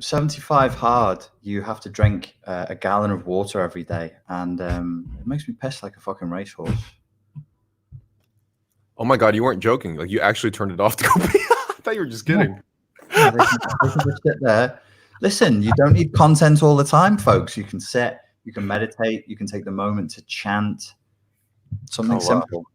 75 hard, you have to drink a gallon of water every day, and it makes me piss like a fucking racehorse. Oh my god, you weren't joking. Like you actually turned it off to go pee. I thought you were just kidding. Yeah, they can just sit there. Listen, you don't need content all the time, folks. You can sit, you can meditate, you can take the moment to chant. Something simple.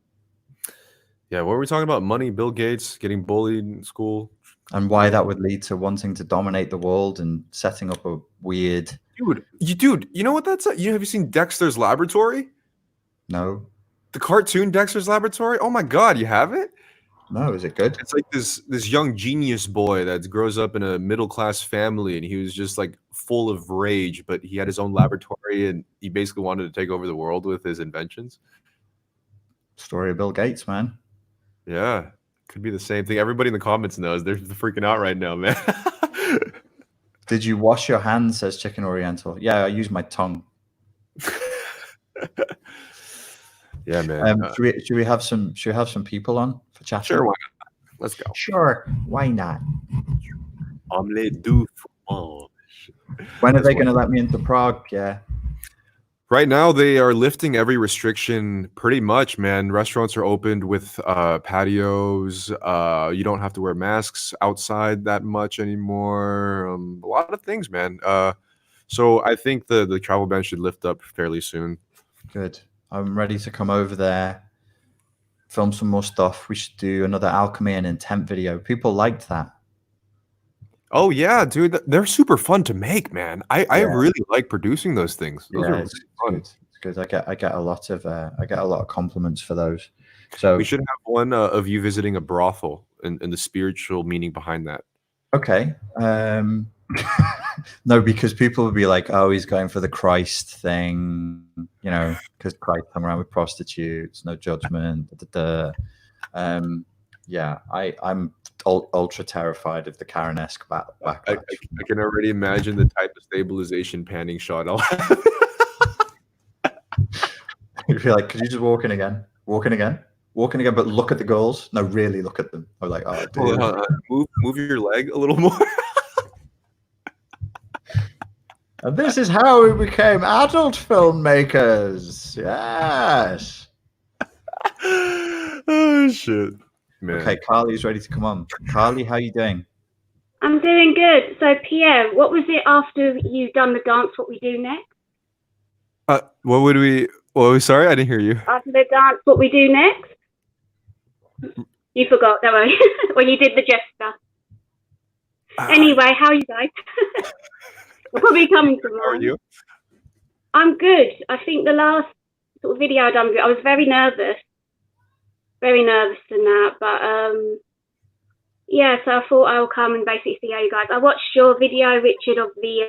Yeah, what were we talking about? Money, Bill Gates, getting bullied in school. And why that would lead to wanting to dominate the world and setting up a weird... Dude, you know what that's like? Have you seen Dexter's Laboratory? No. The cartoon Dexter's Laboratory? Oh my god, you haven't? No, is it good? It's like this young genius boy that grows up in a middle-class family, and he was just like full of rage, but he had his own laboratory, and he basically wanted to take over the world with his inventions. Story of Bill Gates, man. Yeah, could be the same thing. Everybody in the comments knows. They're freaking out right now, man. Did you wash your hands, says Chicken Oriental. Yeah, I use my tongue. Yeah, man. Should we have some people on for chatting? Sure, why not? Let's go. Sure, why not? Omelette du fromage. When are they going to let me into Prague? Yeah. Right now, they are lifting every restriction pretty much, man. Restaurants are opened with patios. You don't have to wear masks outside that much anymore. A lot of things, man. So I think the travel ban should lift up fairly soon. Good. I'm ready to come over there, film some more stuff. We should do another alchemy and intent video. People liked that. Oh yeah, dude, they're super fun to make, man. I really like producing those things. Those are really fun. It's good. I get a lot of compliments for those. So we should have one of you visiting a brothel and the spiritual meaning behind that. Okay. No, because people would be like, "Oh, he's going for the Christ thing," you know, because Christ hung around with prostitutes, no judgment. Yeah, I'm ultra terrified of the Karen-esque backlash. I can already imagine the type of stabilization panning shot I'll have. You'd be like, could you just walk in again, but look at the goals. No, really look at them. I'm like, oh, dude. Move your leg a little more. And this is how we became adult filmmakers. Yes. Oh shit. Man. Okay, Carly's ready to come on. Carly, how are you doing? I'm doing good. So, Pierre, what was it after you done the dance? What we do next? What would we? Oh, sorry, I didn't hear you. After the dance, what we do next? You forgot, don't worry. When you did the gesture. Anyway, how are you guys? We're probably coming tomorrow. How are you? I'm good. I think the last sort of video I done, I was very nervous and that, but yeah, so I thought I would come and basically see how you guys. I watched your video, Richard, of the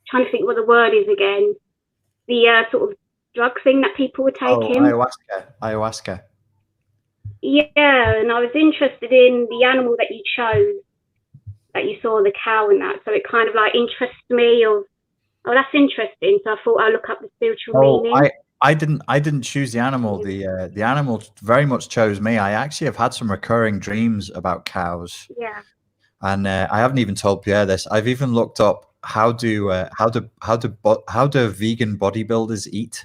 trying to think what the word is again, the sort of drug thing that people were taking. Oh, ayahuasca. Yeah, and I was interested in the animal that you chose, that you saw, the cow and that, so it kind of like interests me of, oh, that's interesting. So I thought I'd look up the spiritual meaning. I didn't choose the animal. The animal very much chose me. I actually have had some recurring dreams about cows. Yeah. And I haven't even told Pierre this. I've even looked up how do vegan bodybuilders eat?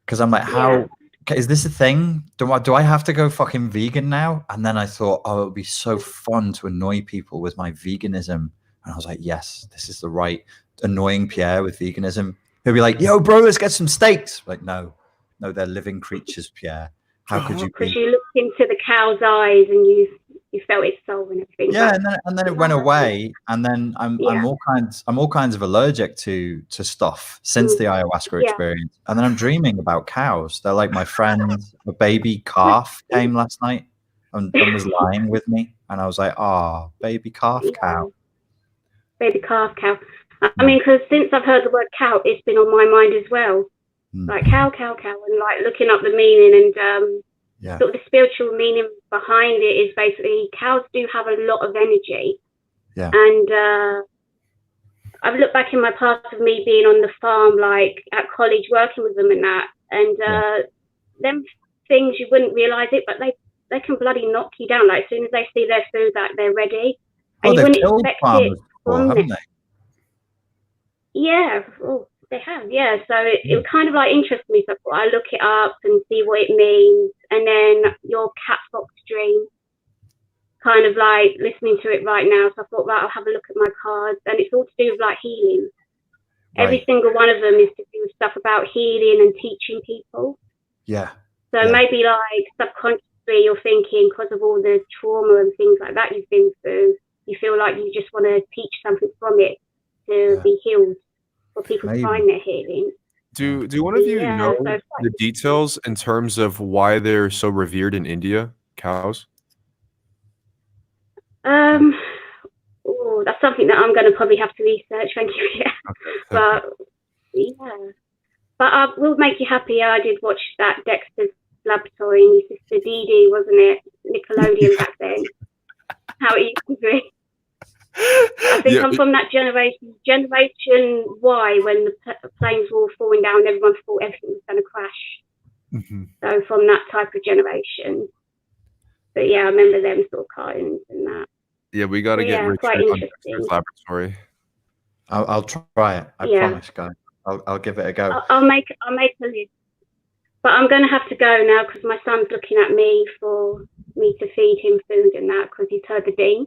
Because I'm like, how is this a thing? Do I have to go fucking vegan now? And then I thought, oh, it would be so fun to annoy people with my veganism. And I was like, yes, this is the right annoying Pierre with veganism. He'll be like, yo, bro, let's get some steaks. Like, no, they're living creatures, Pierre. How could you? Because you looked into the cow's eyes and you felt its soul and everything. Yeah, and then it went away, and then I'm all kinds of allergic to stuff since the ayahuasca experience, and then I'm dreaming about cows. They're like my friends. A baby calf came last night and was lying with me, and I was like, oh, baby calf cow. Baby calf cow. I mean, because since I've heard the word cow, it's been on my mind as well. Like cow, and like looking up the meaning and sort of the spiritual meaning behind it is basically cows do have a lot of energy. Yeah. And I've looked back in my past of me being on the farm, like at college, working with them and that, and them things you wouldn't realise it, but they can bloody knock you down. Like as soon as they see their food, that they're ready, and you wouldn't expect it. before, haven't they? Yeah, they have. Yeah, so it kind of like interests me. So I look it up and see what it means, and then your cat fox dream. Kind of like listening to it right now. So I thought, right, I'll have a look at my cards, and it's all to do with like healing. Right. Every single one of them is to do with stuff about healing and teaching people. Yeah. So maybe like subconsciously you're thinking, because of all the trauma and things like that you've been through, you feel like you just want to teach something from it to be healed, for people to find their healing. Do one of you know the details in terms of why they're so revered in India, cows? That's something that I'm going to probably have to research. Thank you. Yeah. But I will make you happy. I did watch that Dexter's Laboratory and his sister Dee Dee, wasn't it? Nickelodeon back then. How it used to be. I think I'm from that generation Y, when the planes were all falling down, everyone thought everything was going to crash. So from that type of generation. But yeah, I remember them sort of cartoons and that. Yeah, we got to get Richard on Dexter's Laboratory. I'll try it. I promise, guys. I'll give it a go. I'll make a list. But I'm going to have to go now because my son's looking at me for me to feed him food and that, because he's heard the ding.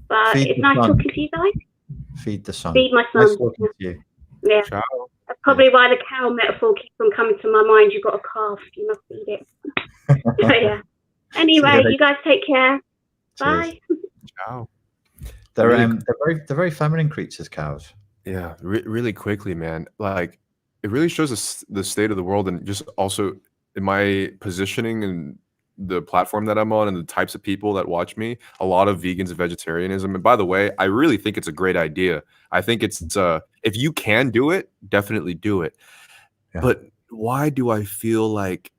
But it's nice talking to you guys. Feed the son. Feed my son. Nice talking to you. Yeah. Ciao. That's probably why the cow metaphor keeps on coming to my mind. You've got a calf. You must feed it. But yeah. Anyway, you guys take care. Bye. Ciao. They're very feminine creatures, cows. Yeah, really quickly, man. Like, it really shows us the state of the world, and just also in my positioning and the platform that I'm on and the types of people that watch me, a lot of vegans and vegetarianism. And by the way, I really think it's a great idea. I think it's if you can do it, definitely do it. Yeah. But why do I feel like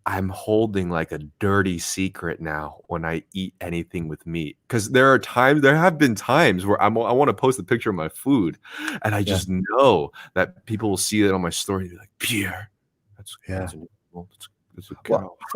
I'm holding like a dirty secret now when I eat anything with meat? Because there have been times where I want to post a picture of my food, and I just know that people will see it on my story and be like, Pierre, that's well,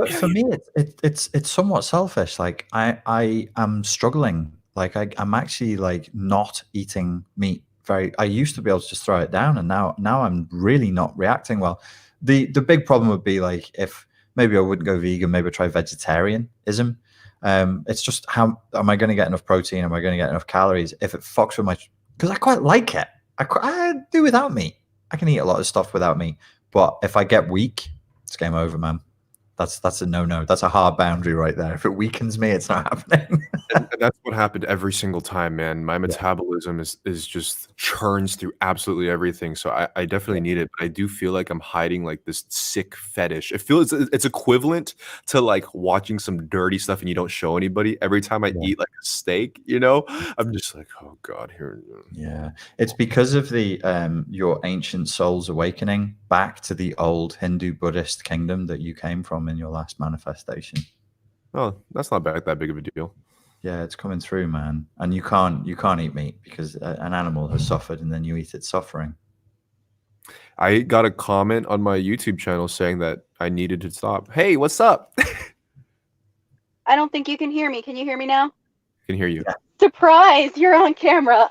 for me, it's somewhat selfish. Like I am struggling. Like I'm actually like not eating meat. I used to be able to just throw it down, and now I'm really not reacting well. The big problem would be like if maybe I wouldn't go vegan, maybe I'd try vegetarianism. It's just, how am I going to get enough protein? Am I going to get enough calories? If it fucks with because I quite like it. I do without meat. I can eat a lot of stuff without meat. But if I get weak, it's game over, man. That's a no-no. That's a hard boundary right there. If it weakens me, it's not happening. and that's what happened every single time, man. My metabolism is just churns through absolutely everything. So I definitely need it, but I do feel like I'm hiding like this sick fetish. It's equivalent to like watching some dirty stuff and you don't show anybody. Every time I eat like a steak, I'm just like, oh God, here. Yeah, it's because of the your ancient soul's awakening back to the old Hindu Buddhist kingdom that you came from in your last manifestation. Oh, that's not that big of a deal. Yeah, it's coming through, man. And you can't eat meat because an animal has suffered, and then you eat its suffering. I got a comment on my YouTube channel saying that I needed to stop. Hey, what's up? I don't think you can hear me. Can you hear me now? I can hear you. Yeah. Surprise! You're on camera.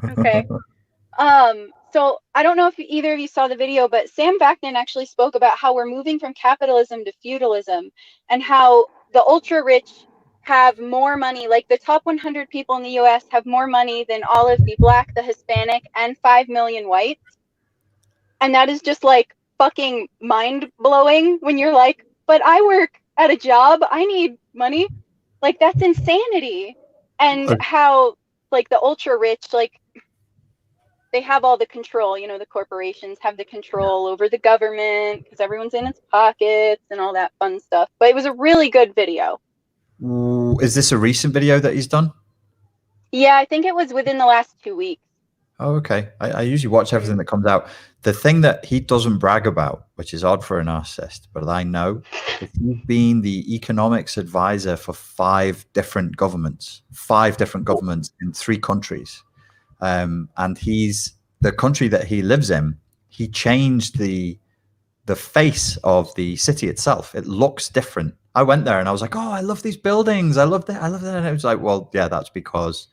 Okay. So I don't know if either of you saw the video, but Sam Vaknin actually spoke about how we're moving from capitalism to feudalism, and how the ultra rich have more money. Like the top 100 people in the US have more money than all of the Black, the Hispanic, and 5 million whites. And that is just like fucking mind blowing when you're like, but I work at a job, I need money. Like that's insanity. And how like the ultra rich, like they have all the control, the corporations have the control over the government because everyone's in its pockets and all that fun stuff. But it was a really good video. Ooh, is this a recent video that he's done? Yeah, I think it was within the last 2 weeks. Oh, okay. I usually watch everything that comes out. The thing that he doesn't brag about, which is odd for a narcissist, but I know, is he's been the economics advisor for 5 different governments in 3 countries. And the country that he lives in, he changed the face of the city itself. It looks different. I went there and I was like, oh, I love these buildings. I love that. And it was like, well, yeah, that's because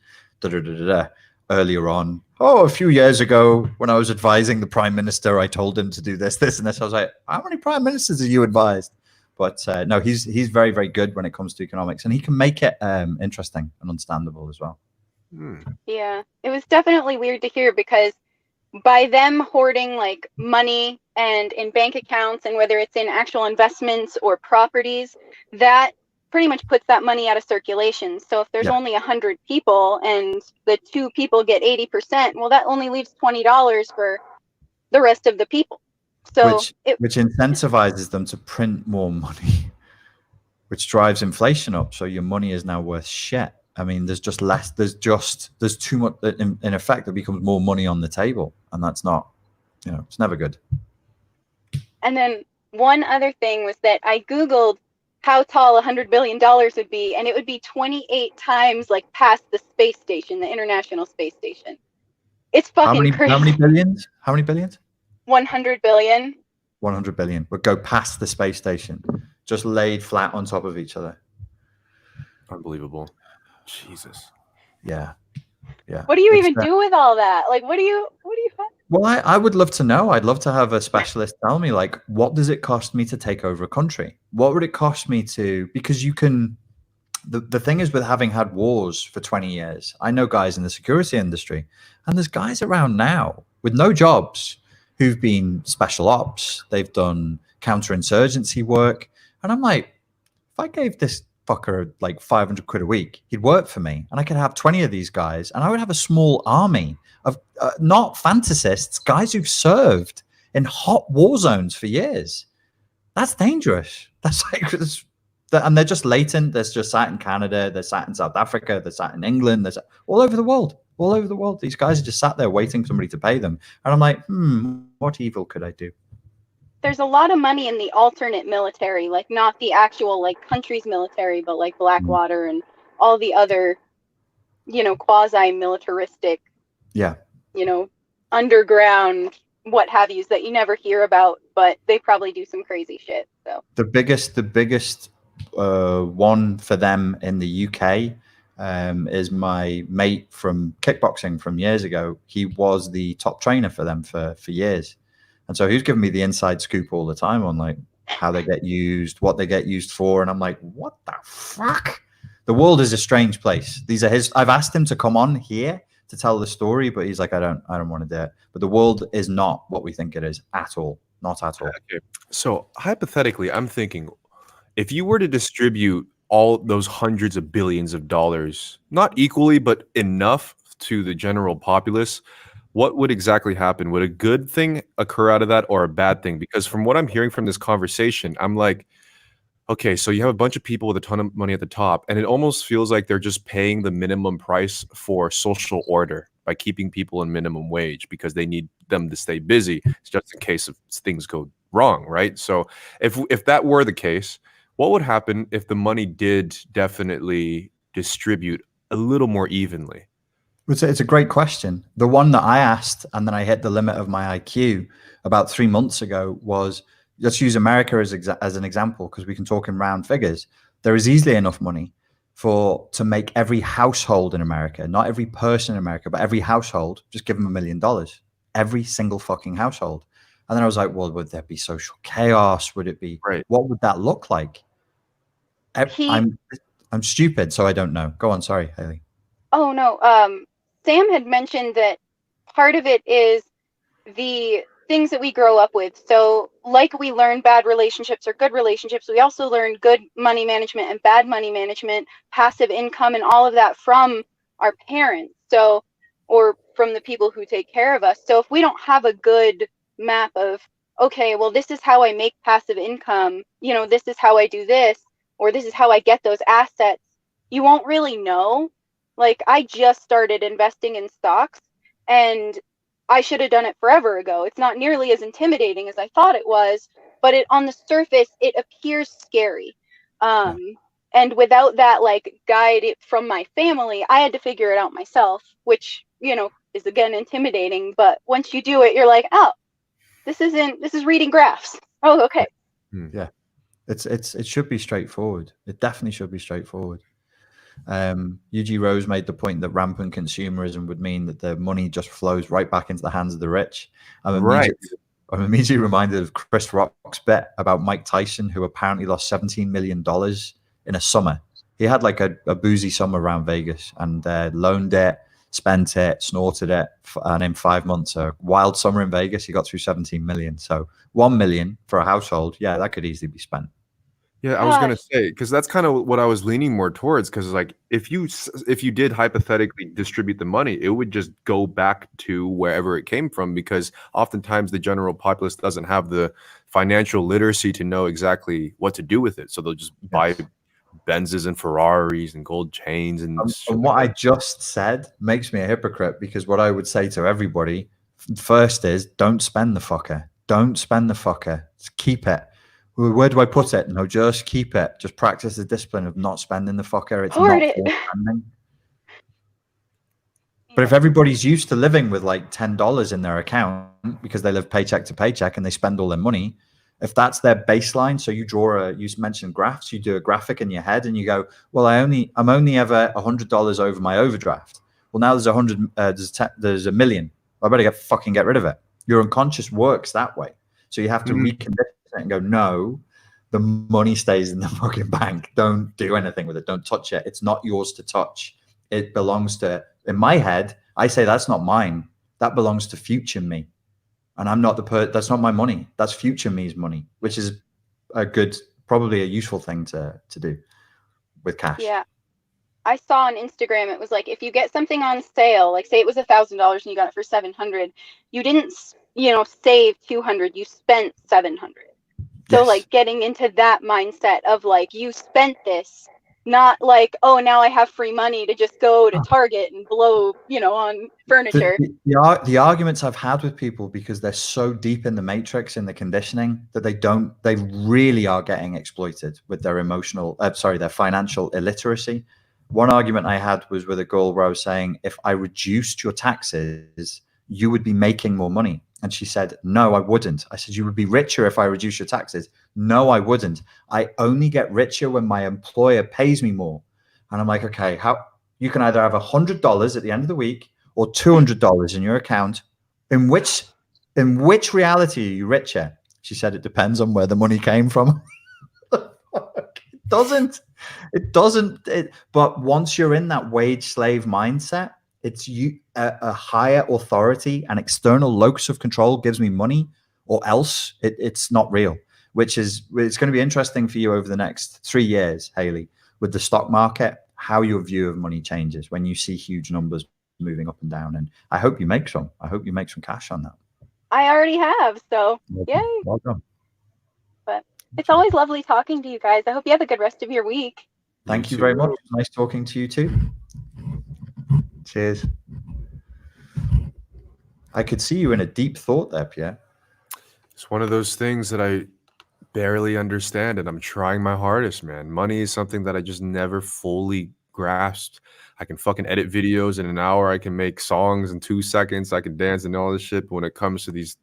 earlier on. Oh, a few years ago when I was advising the prime minister, I told him to do this, this, and this. I was like, how many prime ministers have you advised? But no, he's very, very good when it comes to economics, and he can make it interesting and understandable as well. Yeah, it was definitely weird to hear, because by them hoarding like money and in bank accounts, and whether it's in actual investments or properties, that pretty much puts that money out of circulation. So if there's only 100 people and the 2 people get 80%, well, that only leaves $20 for the rest of the people. So which incentivizes them to print more money, which drives inflation up. So your money is now worth shit. I mean, there's just less. There's too much. In effect, there becomes more money on the table, and that's not, it's never good. And then one other thing was that I Googled how tall $100 billion would be, and it would be 28 times like past the space station, the International Space Station. It's fucking crazy. How many billions? How many billions? 100 billion. 100 billion would go past the space station, just laid flat on top of each other. Unbelievable. Jesus. Yeah. What do you even do with all that? Like, what do you have? Well, I would love to know. I'd love to have a specialist tell me, like, what does it cost me to take over a country? What would it cost me to, because you can, the thing is with having had wars for 20 years, I know guys in the security industry, and there's guys around now with no jobs who've been special ops. They've done counterinsurgency work. And I'm like, if I gave this fucker like 500 quid a week, he'd work for me, and I could have 20 of these guys, and I would have a small army of not fantasists, guys who've served in hot war zones for years. That's dangerous. That's like, and they're just latent. They're just sat in Canada. They're sat in South Africa. They're sat in England. They're all over the world. All over the world. These guys are just sat there waiting for somebody to pay them. And I'm like, what evil could I do? There's a lot of money in the alternate military, like not the actual like country's military, but like Blackwater and all the other, quasi-militaristic, underground, what have yous that you never hear about, but they probably do some crazy shit. So the biggest one for them in the UK is my mate from kickboxing from years ago. He was the top trainer for them for years. And so he was giving me the inside scoop all the time on like how they get used, what they get used for. And I'm like, what the fuck? The world is a strange place. These are his. I've asked him to come on here to tell the story, but he's like, I don't want to do it. But the world is not what we think it is at all. Not at all. Okay. So hypothetically, I'm thinking, if you were to distribute all those hundreds of billions of dollars, not equally, but enough to the general populace, what would exactly happen? Would a good thing occur out of that, or a bad thing? Because from what I'm hearing from this conversation, I'm like, okay, so you have a bunch of people with a ton of money at the top, and it almost feels like they're just paying the minimum price for social order by keeping people in minimum wage because they need them to stay busy. It's just in case of things go wrong, right? So if that were the case, what would happen if the money did definitely distribute a little more evenly? It's a great question. The one that I asked, and then I hit the limit of my IQ about 3 months ago, was, let's use America as an example, because we can talk in round figures. There is easily enough money to make every household in America, not every person in America, but every household, just give them $1 million. Every single fucking household. And then I was like, well, would there be social chaos? Would it be, right? What would that look like? I'm stupid, so I don't know. Go on. Sorry, Haley. Oh, no. Sam had mentioned that part of it is the things that we grow up with. So like we learn bad relationships or good relationships, we also learn good money management and bad money management, passive income, and all of that from our parents. So, or from the people who take care of us. So if we don't have a good map of, okay, well, this is how I make passive income, this is how I do this, or this is how I get those assets, you won't really know. Like, I just started investing in stocks, and I should have done it forever ago. It's not nearly as intimidating as I thought it was, but on the surface, it appears scary. And without that, like, guide from my family, I had to figure it out myself, which, is again intimidating. But once you do it, you're like, oh, this is reading graphs. Oh, okay. Yeah. It should be straightforward. It definitely should be straightforward. Eugene Rose made the point that rampant consumerism would mean that the money just flows right back into the hands of the rich. I'm immediately reminded of Chris Rock's bit about Mike Tyson, who apparently lost $17 million in a summer. He had like a boozy summer around Vegas and loaned it, spent it, snorted it, and in 5 months, a wild summer in Vegas, he got through 17 million. So 1 million for a household, yeah, that could easily be spent. Yeah, I was gonna say, because that's kind of what I was leaning more towards. Because like, if you did hypothetically distribute the money, it would just go back to wherever it came from. Because oftentimes the general populace doesn't have the financial literacy to know exactly what to do with it, so they'll just buy Benzes and Ferraris and gold chains and what I just said makes me a hypocrite, because what I would say to everybody first is don't spend the fucker. Don't spend the fucker. Just keep it. Where do I put it? No, just keep it. Just practice the discipline of not spending the fucker. It's Hoard not it. spending. But if everybody's used to living with like $10 in their account because they live paycheck to paycheck and they spend all their money, if that's their baseline, so you mentioned graphs, you do a graphic in your head and you go, well, I'm only ever $100 over my overdraft. Well, now there's there's $1 million. I better fucking get rid of it. Your unconscious works that way. So you have to recondition it and go, no, the money stays in the fucking bank. Don't do anything with it. Don't touch it. It's not yours to touch. It belongs to, in my head, I say that's not mine. That belongs to future me. And I'm not that's not my money. That's future me's money, which is probably a useful thing to do with cash. Yeah. I saw on Instagram, it was like, if you get something on sale, like say it was $1,000 and you got it for 700, you didn't, save 200, you spent 700. So like getting into that mindset of like, you spent this, not like, oh, now I have free money to just go to Target and blow, on furniture. The arguments I've had with people, because they're so deep in the matrix, in the conditioning, that they really are getting exploited with their their financial illiteracy. One argument I had was with a girl where I was saying, if I reduced your taxes, you would be making more money. And she said, no, I wouldn't. I said, you would be richer if I reduce your taxes. No, I wouldn't. I only get richer when my employer pays me more. And I'm like, okay, you can either have $100 at the end of the week or $200 in your account. In which reality are you richer? She said, it depends on where the money came from. It doesn't. But once you're in that wage slave mindset, it's a higher authority, an external locus of control gives me money, or else it's not real. It's going to be interesting for you over the next 3 years, Haley, with the stock market, how your view of money changes when you see huge numbers moving up and down. And I hope you make some. I hope you make some cash on that. I already have, so yay. Well done. But it's always lovely talking to you guys. I hope you have a good rest of your week. Thank you very much. Nice talking to you too. Cheers. I could see you in a deep thought there, Pierre. It's one of those things that I barely understand, and I'm trying my hardest, man. Money is something that I just never fully grasped. I can fucking edit videos in an hour. I can make songs in 2 seconds. I can dance and all this shit. But when it comes to these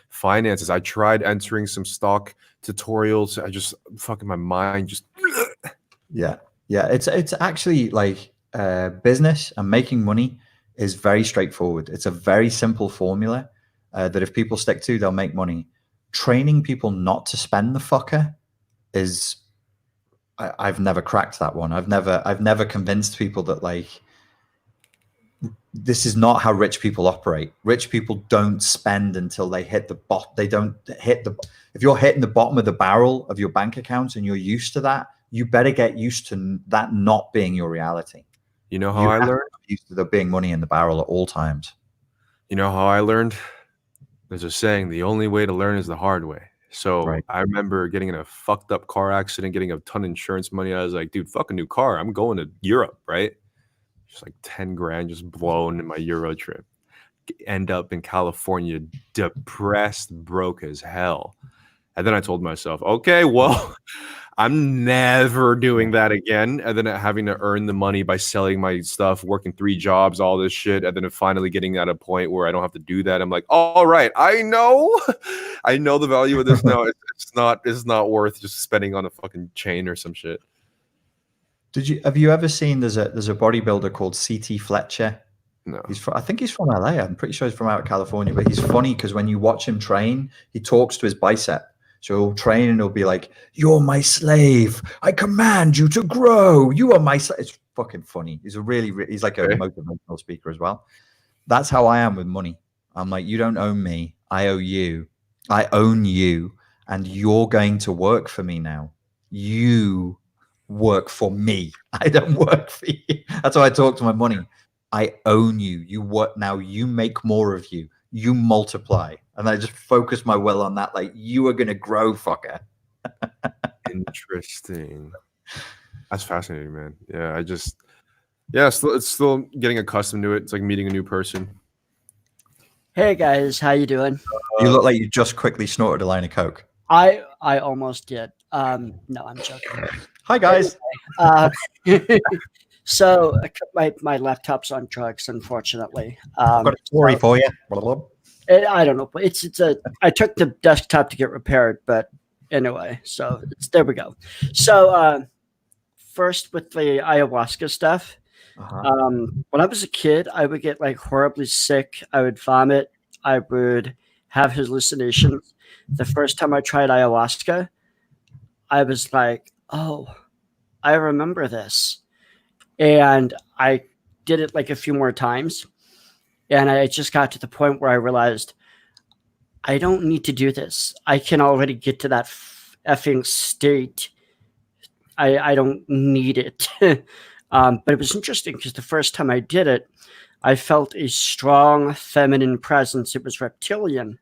finances, I tried entering some stock tutorials. I just fucking, my mind just. Yeah. It's actually like business and making money is very straightforward. It's a very simple formula that if people stick to, they'll make money. Training people not to spend the fucker is, I've never cracked that one. I've never convinced people that like, this is not how rich people operate. Rich people don't spend until they hit the bottom. They don't hit if you're hitting the bottom of the barrel of your bank account and you're used to that, you better get used to that not being your reality. You know how I learned? Used to there being money in the barrel at all times. You know how I learned? There's a saying, the only way to learn is the hard way. So right. I remember getting in a fucked up car accident, getting a ton of insurance money. I was like, dude, fuck a new car. I'm going to Europe, right? Just like 10 grand just blown in my Euro trip. End up in California, depressed, broke as hell. And then I told myself, okay, well, I'm never doing that again. And then having to earn the money by selling my stuff, working 3 jobs, all this shit. And then finally getting at a point where I don't have to do that. I'm like, all right, I know the value of this now. It's not worth just spending on a fucking chain or some shit. Have you ever seen there's a bodybuilder called CT Fletcher? No. I think he's from LA. I'm pretty sure he's from out of California, but he's funny because when you watch him train, he talks to his bicep. So he'll train and he'll be like, "You're my slave. I command you to grow. You are my slave." It's fucking funny. He's he's like a motivational speaker as well. That's how I am with money. I'm like, you don't own me. I owe you. I own you, and you're going to work for me now. You work for me. I don't work for you. That's how I talk to my money. I own you. You work now. You make more of you. You multiply, and I just focus my will on that. Like, you are going to grow, fucker. Interesting. That's fascinating, man. Yeah, it's still getting accustomed to it. It's like meeting a new person. Hey guys, how you doing? You look like you just quickly snorted a line of coke. I almost did. No, I'm joking. Hi guys. So my laptop's on drugs, unfortunately. I've got a story for you. I don't know. I took the desktop to get repaired, but anyway, so there we go. So first with the ayahuasca stuff. When I was a kid, I would get like horribly sick. I would vomit. I would have hallucinations. The first time I tried ayahuasca, I was like, oh, I remember this. And I did it like a few more times. And I just got to the point where I realized I don't need to do this. I can already get to that effing state. I don't need it. But it was interesting because the first time I did it, I felt a strong feminine presence. It was reptilian.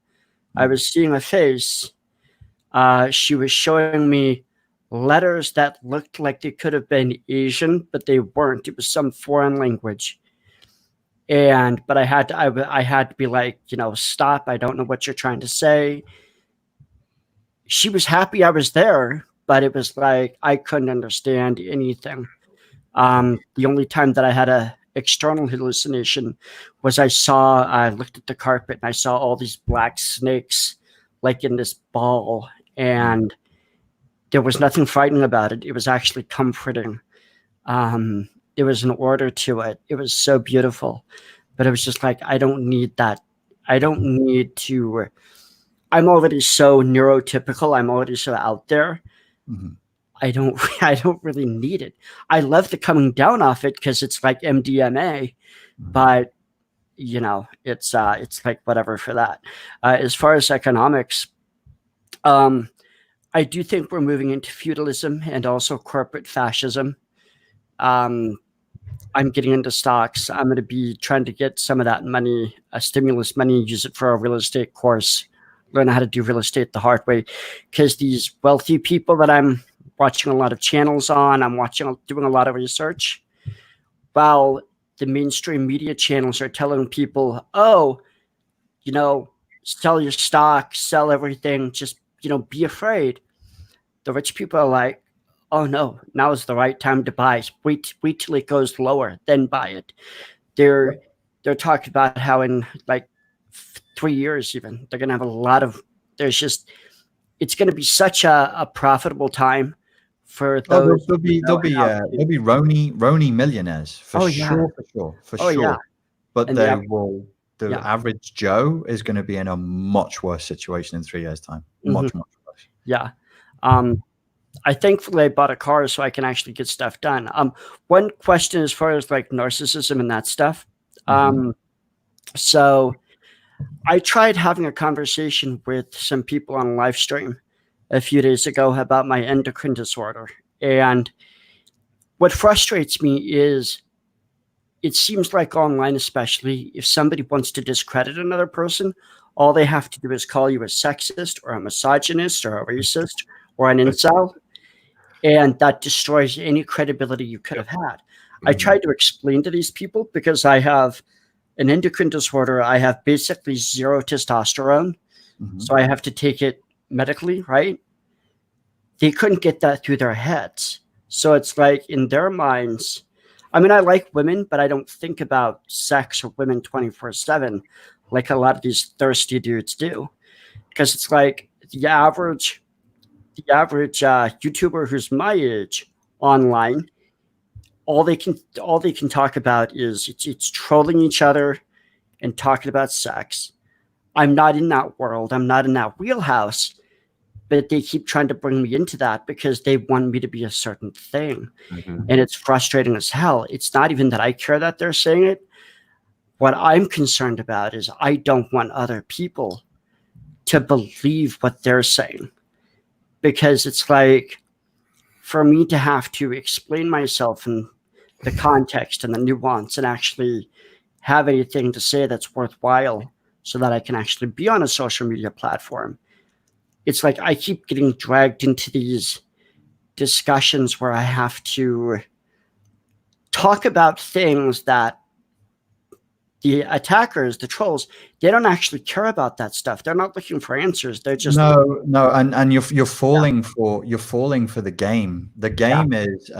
I was seeing a face. She was showing me letters that looked like they could have been Asian, but they weren't. It was some foreign language. But I had to be like, stop. I don't know what you're trying to say. She was happy I was there, but it was like I couldn't understand anything. The only time that I had a external hallucination was I looked at the carpet and I saw all these black snakes like in this ball, and there was nothing frightening about it. It was actually comforting. There was an order to it. It was so beautiful, but it was just like, I don't need that. I don't need to. I'm already so neurotypical. I'm already so out there. Mm-hmm. I don't really need it. I love the coming down off it because it's like MDMA, but it's like whatever for that. As far as economics, I do think we're moving into feudalism and also corporate fascism. I'm getting into stocks. I'm going to be trying to get some of that money, stimulus money, use it for a real estate course, learn how to do real estate the hard way, because these wealthy people that I'm watching a lot of channels on, doing a lot of research, while the mainstream media channels are telling people, oh, sell your stock, sell everything, just, be afraid. The rich people are like, oh no, now is the right time to buy. Wait till it goes lower, then buy it. They're talking about how in like 3 years even, they're going to have it's going to be such a profitable time for those. There'll be Roni millionaires for sure. Yeah. But the average Joe is going to be in a much worse situation in 3 years' time. Much worse. Yeah. I thankfully bought a car so I can actually get stuff done. One question as far as like narcissism and that stuff. So I tried having a conversation with some people on a live stream a few days ago about my endocrine disorder. And what frustrates me is it seems like online, especially, if somebody wants to discredit another person, all they have to do is call you a sexist or a misogynist or a racist or an incel. And that destroys any credibility you could have had. I tried to explain to these people because I have an endocrine disorder. I have basically zero testosterone. So I have to take it medically, right? They couldn't get that through their heads. So it's like in their minds, I mean, I like women, but I don't think about sex or women 24/7 like a lot of these thirsty dudes do. Because it's like the average YouTuber who's my age online, all they can talk about is it's trolling each other and talking about sex. I'm not in that world. I'm not in that wheelhouse, but they keep trying to bring me into that because they want me to be a certain thing. Mm-hmm. And it's frustrating as hell. It's not even that I care that they're saying it. What I'm concerned about is I don't want other people to believe what they're saying, because it's like, for me to have to explain myself and the context and the nuance and actually have anything to say that's worthwhile so that I can actually be on a social media platform. It's like I keep getting dragged into these discussions where I have to talk about things that the attackers, the trolls, they don't actually care about that stuff. They're not looking for answers. They're just no, and you're falling for the game. The game is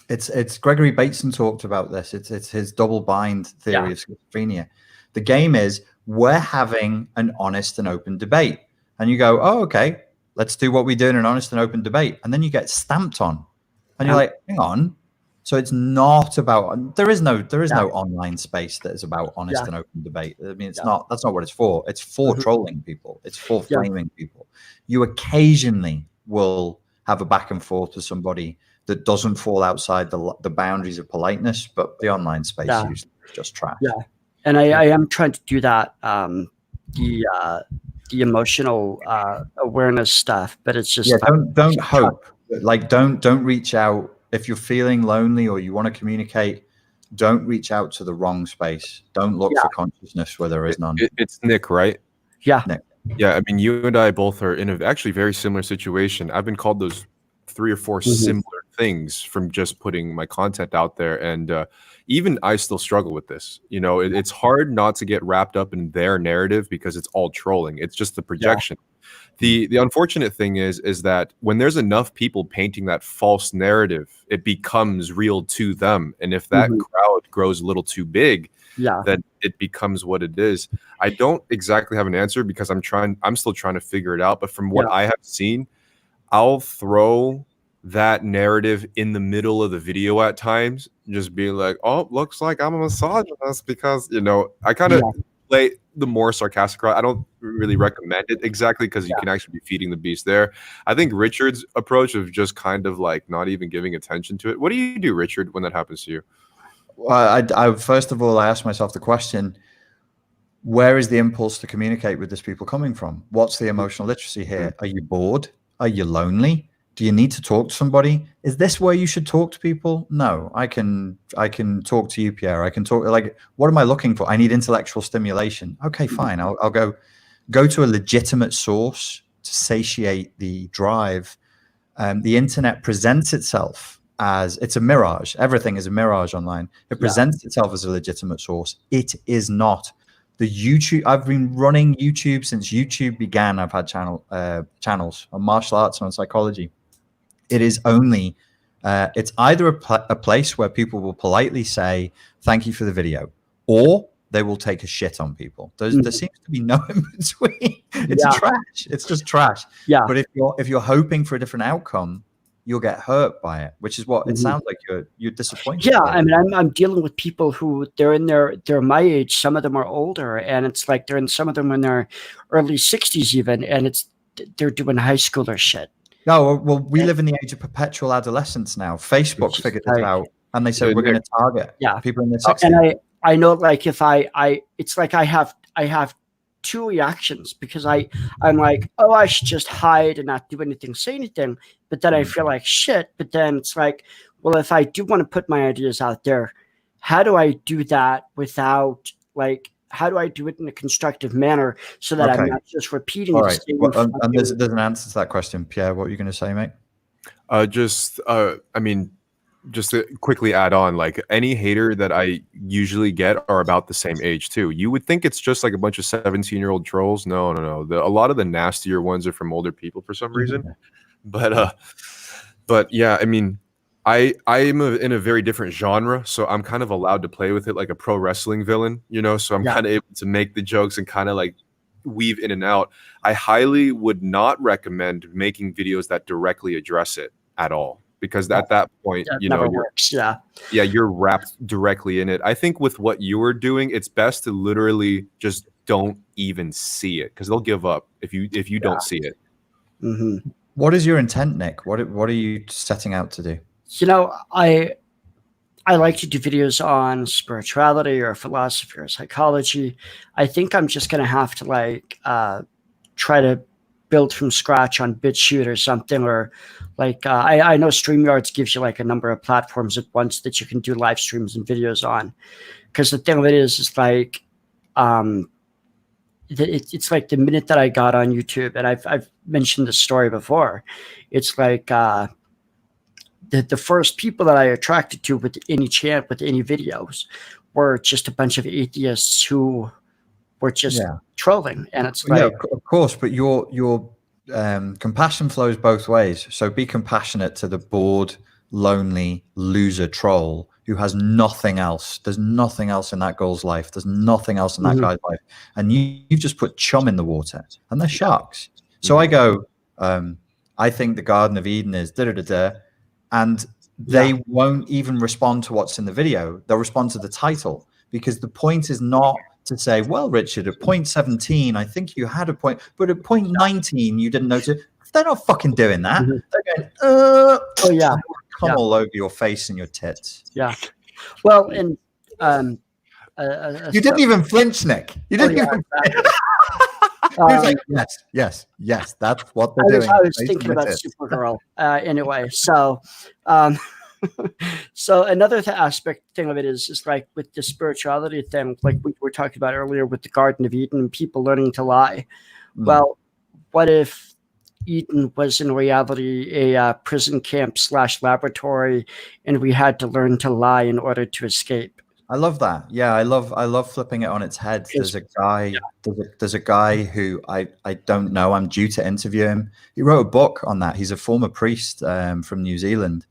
it's Gregory Bateson talked about this. It's his double bind theory of schizophrenia. The game is we're having an honest and open debate, and you go, oh, okay, let's do what we do in an honest and open debate, and then you get stamped on, and you're like, hang on. So it's not about, there is no online space that is about honest and open debate. I mean, that's not what it's for. It's for trolling people. It's for flaming people. You occasionally will have a back and forth with somebody that doesn't fall outside the boundaries of politeness, but the online space usually is just trash. Yeah. And I am trying to do that, the emotional awareness stuff, but it's just don't hope. Like don't reach out. If you're feeling lonely or you want to communicate, don't reach out to the wrong space. Don't look for consciousness where there is none. It's Nick, right? Yeah. Nick. Yeah, I mean, you and I both are in a actually very similar situation. I've been called those 3 or 4 similar things from just putting my content out there. And even I still struggle with this. You know, it's hard not to get wrapped up in their narrative because it's all trolling. It's just the projection. The unfortunate thing is that when there's enough people painting that false narrative, it becomes real to them. And if that crowd grows a little too big, then it becomes what it is. I don't exactly have an answer because I'm still trying to figure it out. But from what I have seen, I'll throw that narrative in the middle of the video at times, just being like, oh, looks like I'm a misogynist because, you know, I kind of play the more sarcastic route. I don't really recommend it exactly because you can actually be feeding the beast there. I think Richard's approach of just kind of like not even giving attention to it. What do you do, Richard, when that happens to you? Well, I first of all, I asked myself the question, where is the impulse to communicate with these people coming from? What's the emotional literacy here? Are you bored? Are you lonely? Do you need to talk to somebody? Is this where you should talk to people? No, I can talk to you, Pierre. I can talk, like, what am I looking for? I need intellectual stimulation. Okay, fine. I'll go to a legitimate source to satiate the drive. The internet presents itself as it's a mirage. Everything is a mirage online. It presents itself as a legitimate source. It is not. The YouTube, I've been running YouTube since YouTube began. I've had channels on martial arts and on psychology. It is only, it's either a place where people will politely say, thank you for the video, or they will take a shit on people. There seems to be no in between. It's trash. It's just trash. Yeah. But if you're hoping for a different outcome, you'll get hurt by it, which is what it sounds like you're disappointed. Yeah, I mean, I'm dealing with people who they're my age. Some of them are older, and it's like some of them in their early 60s even, and they're doing high schooler shit. No, well, we live in the age of perpetual adolescence now. Facebook figured it out, and they said we're going to target people in their 60s. And I know, like, if it's like I have 2 reactions because I'm like, oh, I should just hide and not do anything, say anything, but then I feel like shit. But then it's like, well, if I do want to put my ideas out there, how do I do that without, like, how do I do it in a constructive manner so that I'm not just repeating the same? Well, and there's an answer to that question, Pierre. What are you going to say, mate? I mean, just to quickly add on, like, any hater that I usually get are about the same age too. You would think it's just like a bunch of 17-year-old trolls. No. A lot of the nastier ones are from older people for some reason. But yeah, I mean, I am in a very different genre, so I'm kind of allowed to play with it like a pro wrestling villain, you know. So I'm kind of able to make the jokes and kind of like weave in and out. I highly would not recommend making videos that directly address it at all. because at that point, That you know, never works. Yeah. Yeah, you're wrapped directly in it. I think with what you were doing, it's best to literally just don't even see it, because they'll give up if you don't see it. Mm-hmm. What is your intent, Nick? What are you setting out to do? You know, I like to do videos on spirituality or philosophy or psychology. I think I'm just going to have to like try to build from scratch on BitChute or something, or like I know StreamYards gives you like a number of platforms at once that you can do live streams and videos on. Because the thing of it is like it's like the minute that I got on YouTube, and I've mentioned this story before, it's like the first people that I attracted to with any chant, with any videos, were just a bunch of atheists who were just trolling. And it's like, yeah, of course, but your compassion flows both ways. So be compassionate to the bored, lonely loser troll who has nothing else. There's nothing else in that girl's life. There's nothing else in that guy's life. And you've just put chum in the water, and they're sharks. So I go, I think the Garden of Eden is da-da-da-da, and they won't even respond to what's in the video. They'll respond to the title, because the point is not to say, well, Richard, at point 17, I think you had a point, but at point 19, you didn't notice. They're not fucking doing that. They're going, oh yeah, come all over your face and your tits. Yeah. Well, and you didn't even flinch, Nick. You didn't even. He was like, yes, that's what they're doing. I was thinking about Supergirl. Anyway, so so another aspect thing of it is like with the spirituality thing, like we were talking about earlier with the Garden of Eden and people learning to lie. Well, what if Eden was in reality a prison camp / laboratory, and we had to learn to lie in order to escape? I love that. Yeah, I love flipping it on its head. There's a guy. There's a guy who I don't know. I'm due to interview him. He wrote a book on that. He's a former priest from New Zealand,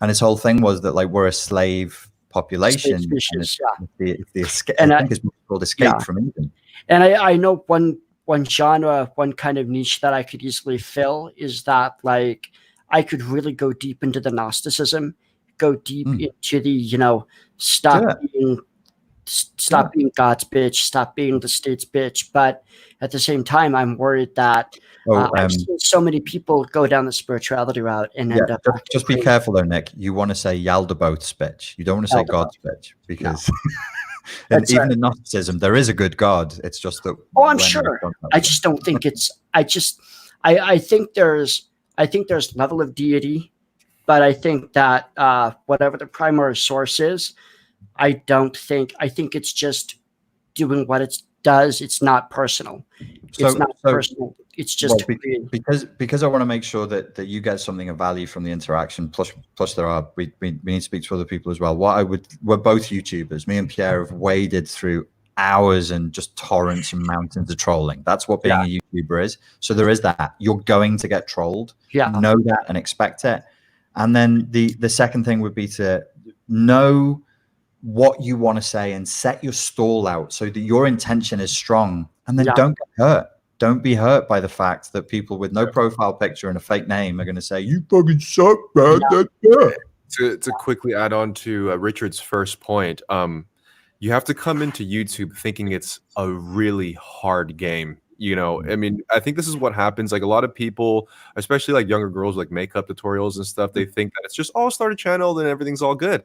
and his whole thing was that like we're a slave population. Species, the escape. I think it's called Escape from Eden. And I know one genre, one kind of niche that I could easily fill is that like I could really go deep into the Gnosticism, go deep into the stop being God's bitch, stop being the state's bitch. But at the same time, I'm worried that I've seen so many people go down the spirituality route and end up. Just be careful though, Nick. You want to say Yaldabaoth's bitch. You don't want to say God's bitch, because and even in Gnosticism, there is a good God. It's just that. Oh, I'm sure. I just don't think it's. I think there's level of deity, but I think that whatever the primary source is, I think it's just doing what it does. It's not personal. It's not personal. It's just because I want to make sure that you get something of value from the interaction. Plus we need to speak to other people as well. We're both YouTubers. Me and Pierre have waded through hours and just torrents and mountains of trolling. That's what being a YouTuber is. So there is that. You're going to get trolled. Yeah. Know that and expect it. And then the second thing would be to know what you want to say and set your stall out so that your intention is strong, and then don't get hurt. Don't be hurt by the fact that people with no profile picture and a fake name are going to say, you fucking suck, man. To quickly add on to Richard's first point, you have to come into YouTube thinking it's a really hard game. I mean, I think this is what happens. Like a lot of people, especially like younger girls, like makeup tutorials and stuff, they think that it's just, start a channel and everything's all good.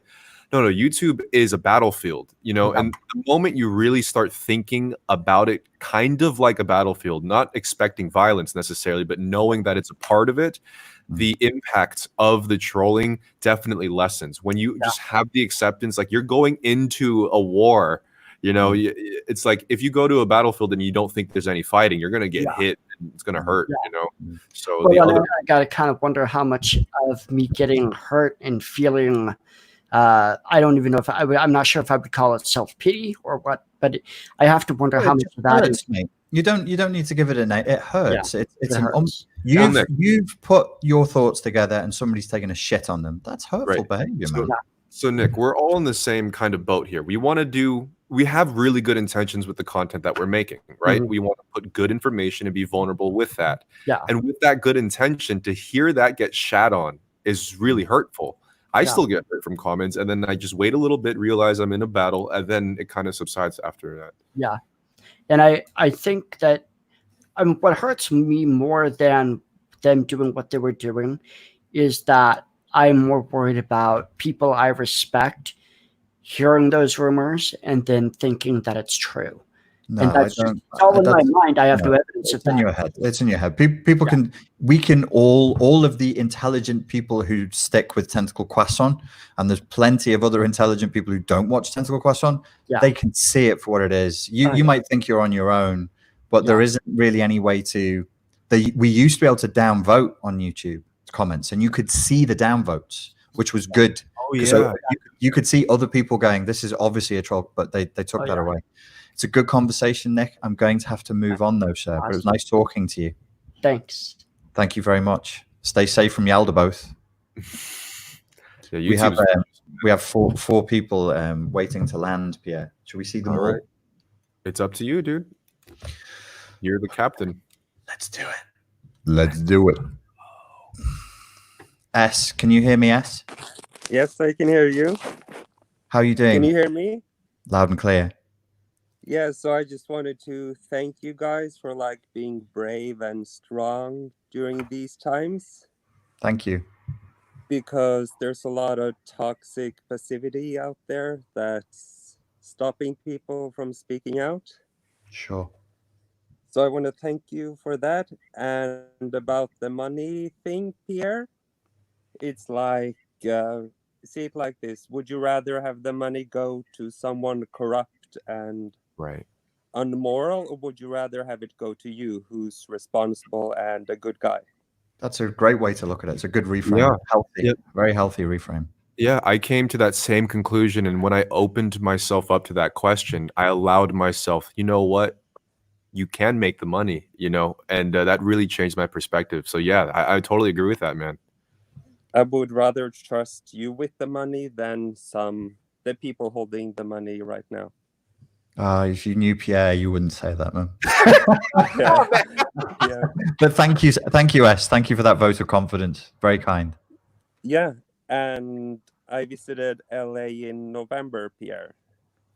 No, YouTube is a battlefield, and the moment you really start thinking about it kind of like a battlefield, not expecting violence necessarily, but knowing that it's a part of it, the impact of the trolling definitely lessens. When you just have the acceptance, like you're going into a war, it's like if you go to a battlefield and you don't think there's any fighting, you're going to get hit and it's going to hurt, So I got to kind of wonder how much of me getting hurt and feeling I don't even know if I'm not sure if I would call it self-pity or what, but I have to wonder how much of that is. You don't need to give it a name. It hurts. It hurts. You've put your thoughts together and somebody's taken a shit on them. That's hurtful behavior, man. So Nick, we're all in the same kind of boat here. We have really good intentions with the content that we're making, right? We want to put good information and be vulnerable with that. Yeah. And with that good intention, to hear that get shat on, is really hurtful. I still get hurt from comments, and then I just wait a little bit, realize I'm in a battle, and then it kind of subsides after that. Yeah. And I think that what hurts me more than them doing what they were doing is that I'm more worried about people I respect hearing those rumors and then thinking that it's true. No, and that's I don't. It's all in my That's, mind. I have no no, evidence of it's in that. your head. It's in your head. People can. We can all of the intelligent people who stick with Tentacle Cwoss, and there's plenty of other intelligent people who don't watch Tentacle Cwoss. Yeah. They can see it for what it is. You might think you're on your own, but there isn't really any way to. We used to be able to downvote on YouTube comments, and you could see the downvotes, which was good. Oh yeah. So you could see other people going, "This is obviously a troll," but they took that away. It's a good conversation, Nick. I'm going to have to move on though, sir. But it was nice talking to you. Thanks. Thank you very much. Stay safe from Yalda both. Yeah, we have four people waiting to land, Pierre. Should we see them all? Right. It's up to you, dude. You're the captain. Let's do it. Let's do it. S, can you hear me, S? Yes, I can hear you. How are you doing? Can you hear me? Loud and clear. Yeah, so I just wanted to thank you guys for like being brave and strong during these times. Thank you. Because there's a lot of toxic passivity out there that's stopping people from speaking out. Sure. So I want to thank you for that. And about the money thing, Pierre, it's like, see it like this. Would you rather have the money go to someone corrupt and unmoral, or would you rather have it go to you, who's responsible and a good guy? That's a great way to look at it. It's a good reframe. Yeah. Healthy, very healthy reframe. Yeah, I came to that same conclusion, and when I opened myself up to that question, I allowed myself, you know what? You can make the money, and that really changed my perspective. So yeah, I totally agree with that, man. I would rather trust you with the money than the people holding the money right now. If you knew Pierre, you wouldn't say that, man. Yeah. But thank you, S. Thank you for that vote of confidence. Very kind. Yeah, and I visited LA in November, Pierre.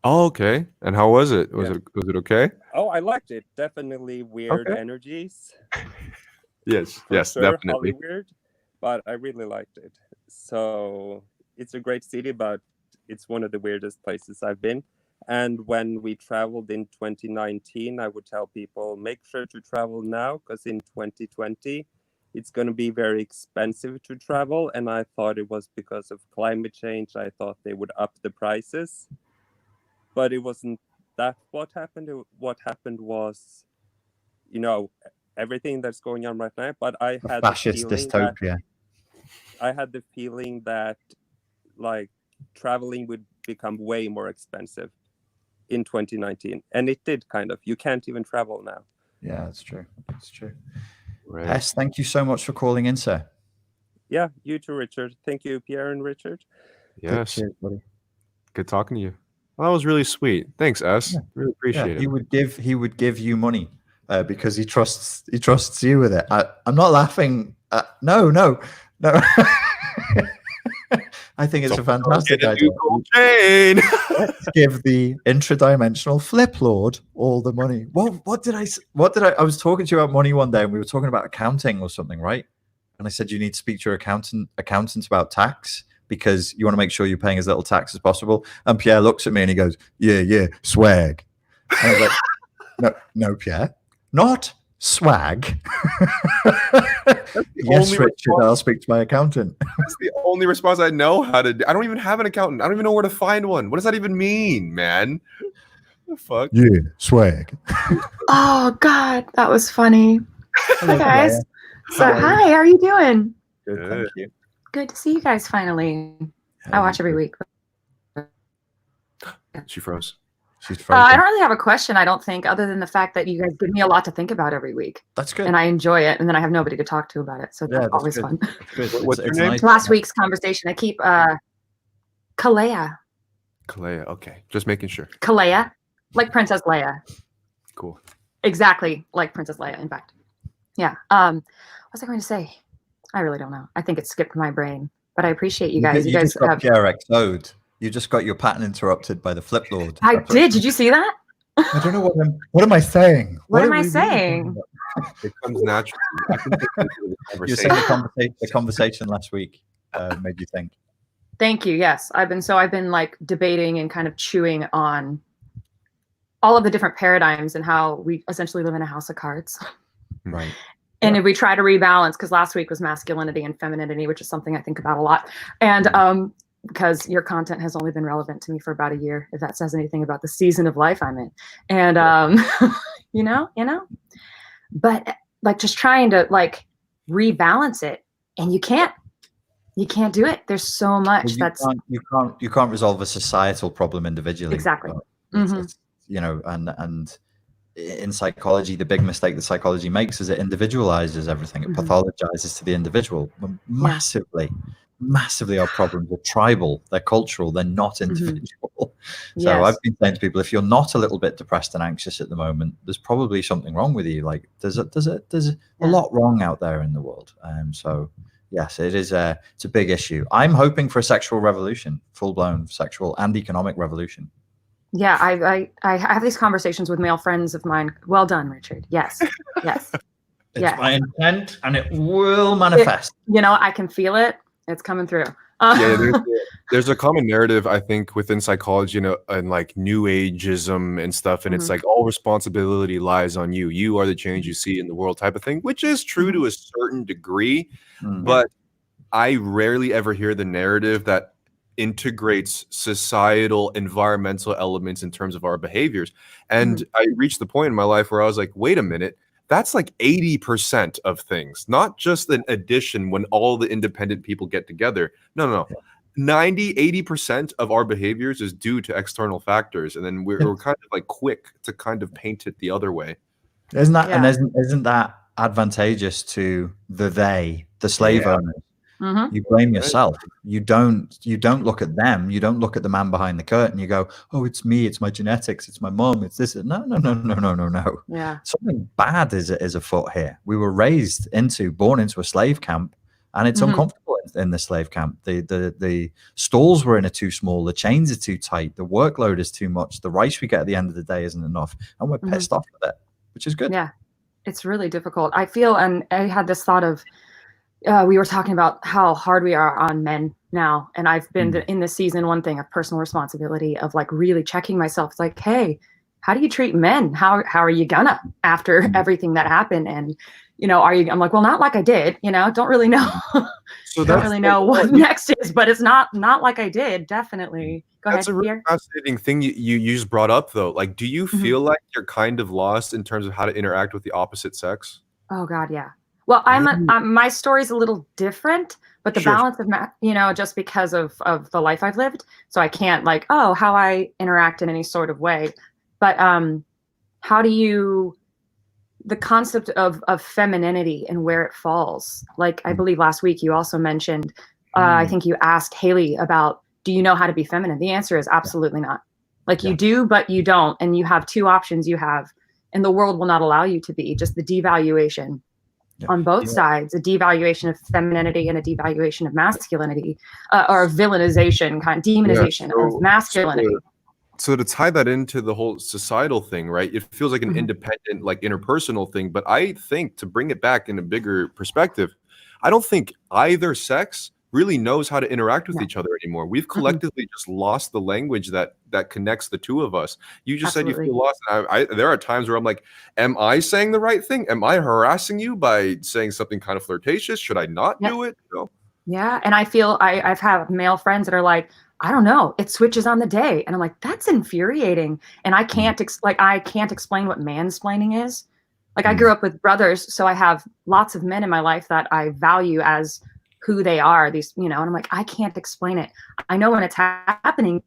Oh, okay. And how was it? Was it okay? Oh, I liked it. Definitely weird energies. Yes, Sure, definitely. Holly weird, but I really liked it. So it's a great city, but it's one of the weirdest places I've been. And when we traveled in 2019, I would tell people, make sure to travel now, because in 2020, it's going to be very expensive to travel. And I thought it was because of climate change. I thought they would up the prices. But it wasn't that what happened. What happened was, everything that's going on right now. But I had fascist dystopia. I had the feeling that, like, traveling would become way more expensive in 2019, and it did kind of. You can't even travel now. Yeah, that's true. That's true. Right. S, thank you so much for calling in, sir. Yeah, you too, Richard. Thank you, Pierre and Richard. Yes. Cheers, buddy. Good talking to you. Well, that was really sweet. Thanks, S. Really appreciate it. He would give you money because he trusts you with it. I'm not laughing. No. I think it's a fantastic idea. Let's give the intradimensional flip lord all the money. What did I? I was talking to you about money one day, and we were talking about accounting or something, right? And I said you need to speak to your accountant about tax because you want to make sure you're paying as little tax as possible. And Pierre looks at me and he goes, "Yeah, swag." And I was like, "No, Pierre, not swag." Yes, Richard, I'll speak to my accountant. That's the only response I know how to do. I don't even have an accountant. I don't even know where to find one. What does that even mean, man? What the fuck? Yeah, swag. Oh God, that was funny. Hi guys. Hi. Hi, how are you doing? Good, thank you. Good to see you guys finally. I watch every week. She froze. She's frozen. I don't really have a question, I don't think, other than the fact that you guys give me a lot to think about every week. That's good. And I enjoy it, and then I have nobody to talk to about it. So that's always good. fun. That's good. What's your name? Nice. Last week's conversation, I keep Kalea. Kalea, okay. Just making sure. Kalea, like Princess Leia. Cool. Exactly like Princess Leia, in fact. Yeah. What was I going to say? I really don't know. I think it skipped my brain, but I appreciate you guys. You guys just got have. PRXO'd. You just got your pattern interrupted by the Flip Lord. I did. Did you see that? I don't know what am I saying? What am I saying? It comes naturally. I can take this into the You're saying conversation. the conversation last week made you think. Thank you. Yes, I've been like debating and kind of chewing on all of the different paradigms and how we essentially live in a house of cards. Right. And if we try to rebalance, because last week was masculinity and femininity, which is something I think about a lot. And because your content has only been relevant to me for about a year, if that says anything about the season of life I'm in. And you know, but like just trying to like rebalance it, and you can't do it. There's so much you can't resolve a societal problem individually. Exactly. It's, you know, and in psychology, the big mistake that psychology makes is it individualizes everything. It pathologizes to the individual. Massively our problems are tribal, they're cultural, they're not individual. So I've been saying to people, if you're not a little bit depressed and anxious at the moment, there's probably something wrong with you. Like there's a lot wrong out there in the world. So yes, it's a big issue. I'm hoping for a sexual revolution, full-blown sexual and economic revolution. Yeah, I have these conversations with male friends of mine. Well done, Richard. Yes. It's my intent, and it will manifest. I can feel it. It's coming through. There's a common narrative, I think, within psychology, and like new ageism and stuff, and it's like all responsibility lies on you. You are the change you see in the world, type of thing, which is true to a certain degree. But I rarely ever hear the narrative that integrates societal, environmental elements in terms of our behaviors. And I reached the point in my life where I was like, wait a minute, that's like 80% of things, not just an addition when all the independent people get together. No. 80% of our behaviors is due to external factors. And then we're kind of like quick to kind of paint it the other way. Isn't that advantageous to the slave owners? You blame yourself. You don't look at them. You don't look at the man behind the curtain. You go, oh, it's me. It's my genetics. It's my mom. It's this. No. Yeah. Something bad is afoot here. We were born into a slave camp, and it's uncomfortable in the slave camp. The stalls were too small. The chains are too tight. The workload is too much. The rice we get at the end of the day isn't enough, and we're pissed off with it, which is good. Yeah, it's really difficult. I feel, and I had this thought of. We were talking about how hard we are on men now. And I've been in this season, one thing of personal responsibility of like really checking myself. It's like, hey, how do you treat men? How are you gonna after everything that happened? And, I'm like, well, not like I did, don't really know. So don't really know what next is, but it's not like I did. Definitely. Go ahead. That's a really fascinating thing you just brought up though. Like, do you feel like you're kind of lost in terms of how to interact with the opposite sex? Oh God. Yeah. Well, my story's a little different, but the balance of, just because of the life I've lived. So I can't how I interact in any sort of way. But how do the concept of femininity and where it falls? Like, I believe last week you also mentioned, I think you asked Haley about, do you know how to be feminine? The answer is absolutely not. Like you do, but you don't. And you have two options and the world will not allow you to be, just the devaluation. On both sides, a devaluation of femininity and a devaluation of masculinity, or a villainization, demonization of masculinity. So to tie that into the whole societal thing, right? It feels like an independent, like interpersonal thing. But I think to bring it back in a bigger perspective, I don't think either sex really knows how to interact with each other anymore. We've collectively just lost the language that connects the two of us. You just said you feel lost. There are times where I'm like, am I saying the right thing? Am I harassing you by saying something kind of flirtatious? Should I not do it? Yeah. And I feel I've had male friends that are like, I don't know, it switches on the day. And I'm like, that's infuriating. And I can't explain what mansplaining is. Like I grew up with brothers, so I have lots of men in my life that I value as who they are, and I'm like, I can't explain it. I know when it's happening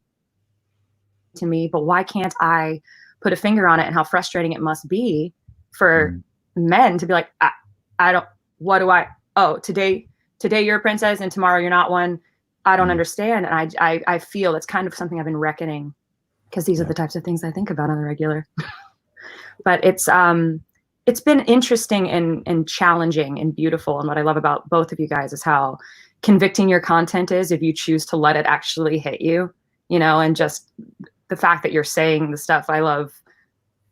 to me, but why can't I put a finger on it and how frustrating it must be for men to be like, today you're a princess and tomorrow you're not one. I don't understand. And I feel it's kind of something I've been reckoning, because these are the types of things I think about on the regular. But it's it's been interesting and challenging and beautiful. And what I love about both of you guys is how convicting your content is if you choose to let it actually hit you, you know, and just the fact that you're saying the stuff I love,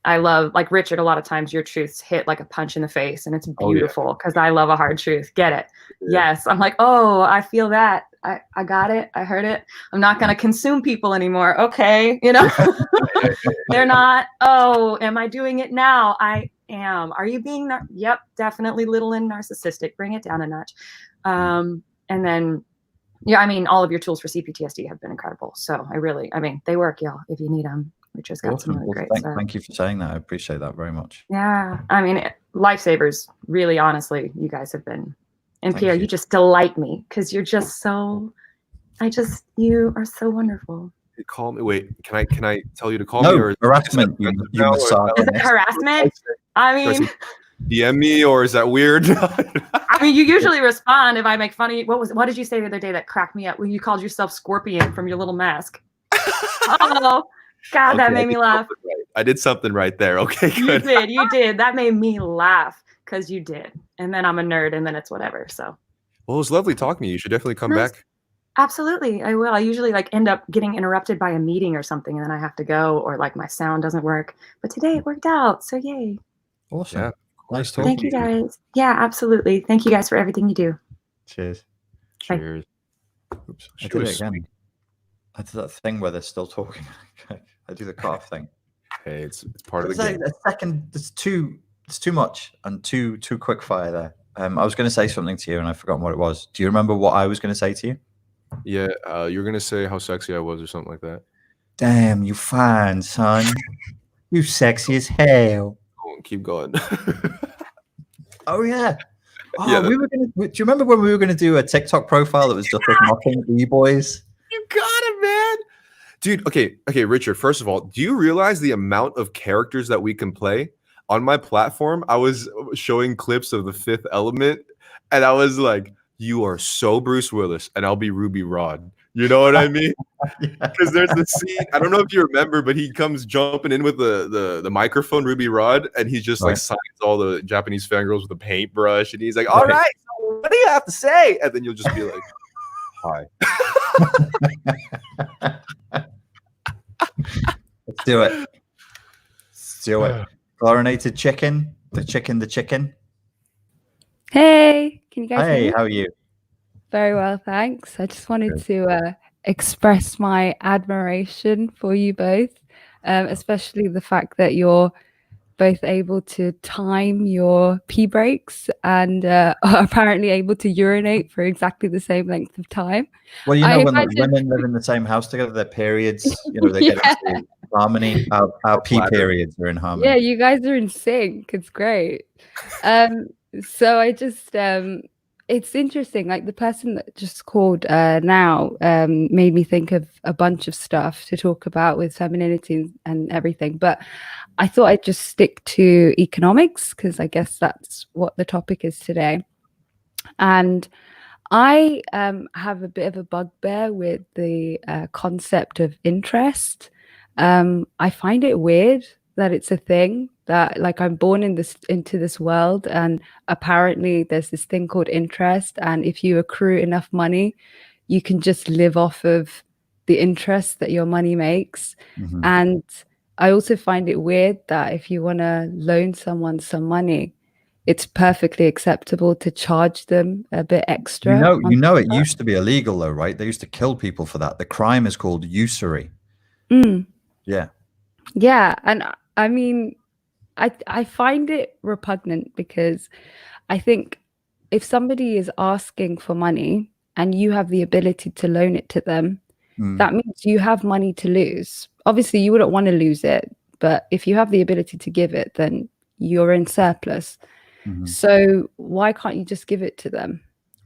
like Richard, a lot of times your truths hit like a punch in the face, and it's beautiful because I love a hard truth. Get it? Yeah. Yes. I'm like, oh, I feel that. I got it. I heard it. I'm not going to consume people anymore. Okay. You know, they're not. Oh, am I doing it now? I am. Are you being? Yep, definitely little and narcissistic. Bring it down a notch. And then, yeah, I mean, all of your tools for CPTSD have been incredible. So I mean, they work, y'all, if you need them. Richard's got some really great stuff. Thank you for saying that. I appreciate that very much. Yeah. I mean, lifesavers, really, honestly, you guys have been. And Pierre, you just delight me because you're just so, you are so wonderful. You call me. Wait, can I tell you to call me? Or harassment. Is it harassment? I mean, DM me, or is that weird? I mean, you usually respond if I make funny. What did you say the other day that cracked me up when you called yourself Scorpion from your little mask? Oh, God, okay, that made me laugh. I did something right there. Okay, good. You did. That made me laugh because you did. And then I'm a nerd, and then it's whatever. So. Well, it was lovely talking to you. You should definitely come back. Absolutely, I will. I usually like end up getting interrupted by a meeting or something, and then I have to go, or like my sound doesn't work. But today it worked out, so yay! Awesome. Yeah. Nice talking to you. Thank you guys. Yeah, absolutely. Thank you guys for everything you do. Cheers. Cheers. Oops, I did it again. I did that thing where they're still talking. I do the cough thing. Hey, it's part of the game. A second. It's too much and too quick fire there. I was going to say something to you and I've forgotten what it was. Do you remember what I was going to say to you? Yeah, you're going to say how sexy I was or something like that. Damn, you fine, son. You sexy as hell. Oh, keep going. Oh yeah. Oh, yeah, we were gonna. Do you remember when we were going to do a TikTok profile that was just like mocking the boys? You got it, man. Dude, okay, Richard, first of all, do you realize the amount of characters that we can play? On my platform, I was showing clips of The Fifth Element, and I was like, you are so Bruce Willis, and I'll be Ruby Rod. You know what I mean? Because there's the scene, I don't know if you remember, but he comes jumping in with the microphone, Ruby Rod, and he just like signs all the Japanese fangirls with a paintbrush, and he's like, all right, so what do you have to say? And then you'll just be like, hi. Let's do it. Let's do it. Chlorinated chicken. The chicken. Hey, can you guys hear me? Hey, how are you? Very well, thanks. I just wanted to express my admiration for you both, especially the fact that you're both able to time your pee breaks and are apparently able to urinate for exactly the same length of time. Well, you know, when women live in the same house together, their periods, you know, they get into harmony. Our pee periods are in harmony. Yeah, you guys are in sync. It's great. So I just, it's interesting. Like the person that just called now made me think of a bunch of stuff to talk about with femininity and everything. But I thought I'd just stick to economics because I guess that's what the topic is today. And I have a bit of a bugbear with the concept of interest. I find it weird that it's a thing that, like, I'm born into this world, and apparently there's this thing called interest, and if you accrue enough money, you can just live off of the interest that your money makes. Mm-hmm. And I also find it weird that if you want to loan someone some money, it's perfectly acceptable to charge them a bit extra. You know, it used to be illegal though, right? They used to kill people for that. The crime is called usury. Mm. Yeah. Yeah. And I mean, I find it repugnant because I think if somebody is asking for money and you have the ability to loan it to them, that means you have money to lose. Obviously, you wouldn't want to lose it, but if you have the ability to give it, then you're in surplus. Mm-hmm. So why can't you just give it to them?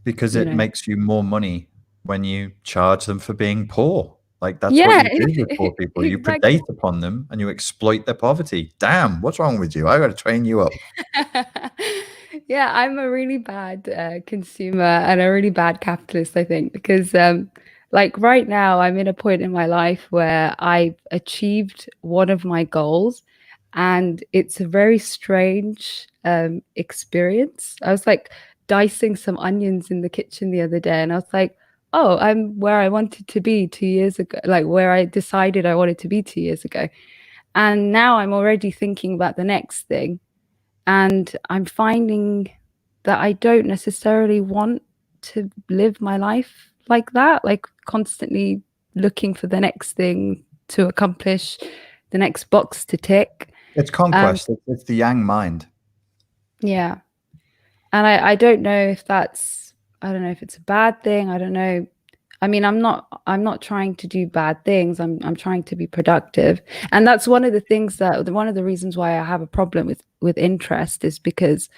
Because it makes you more money when you charge them for being poor. Like that's what you do with poor people. You predate upon them and you exploit their poverty. Damn, what's wrong with you? I got to train you up. Yeah, I'm a really bad consumer and a really bad capitalist, I think, because like right now I'm in a point in my life where I've achieved one of my goals and it's a very strange experience. I was like dicing some onions in the kitchen the other day, and I was like, oh, I'm where I wanted to be 2 years ago, like where I decided I wanted to be 2 years ago. And now I'm already thinking about the next thing. And I'm finding that I don't necessarily want to live my life like that, like constantly looking for the next thing to accomplish, the next box to tick. It's conquest. It's the yang mind. Yeah. And I don't know if that's, I don't know if it's a bad thing. I don't know. I mean, I'm not trying to do bad things. I'm trying to be productive. And that's one of the things one of the reasons why I have a problem with interest is because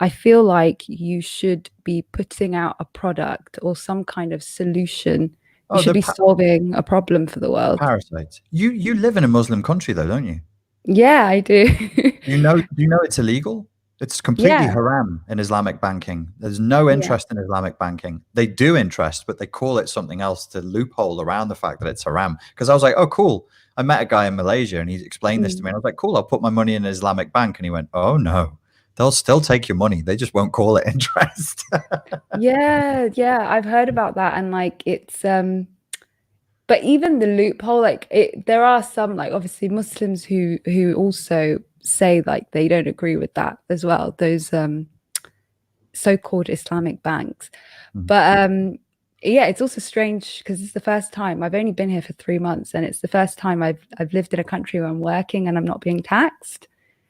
I feel like you should be putting out a product or some kind of solution. You should be solving a problem for the world. Parasites. You live in a Muslim country though, don't you? Yeah, I do. Do you know it's illegal? It's completely haram in Islamic banking. There's no interest in Islamic banking. They do interest, but they call it something else to loophole around the fact that it's haram. Because I was like, oh, cool. I met a guy in Malaysia and he explained this to me. And I was like, cool, I'll put my money in an Islamic bank. And he went, oh, no, they'll still take your money. They just won't call it interest. Yeah, I've heard about that. And like, it's, but even the loophole, like there are some, like obviously Muslims who also say like they don't agree with that as well, those so-called Islamic banks. But yeah, it's also strange because it's the first time I've only been here for 3 months, and it's the first time I've lived in a country where I'm working and I'm not being taxed.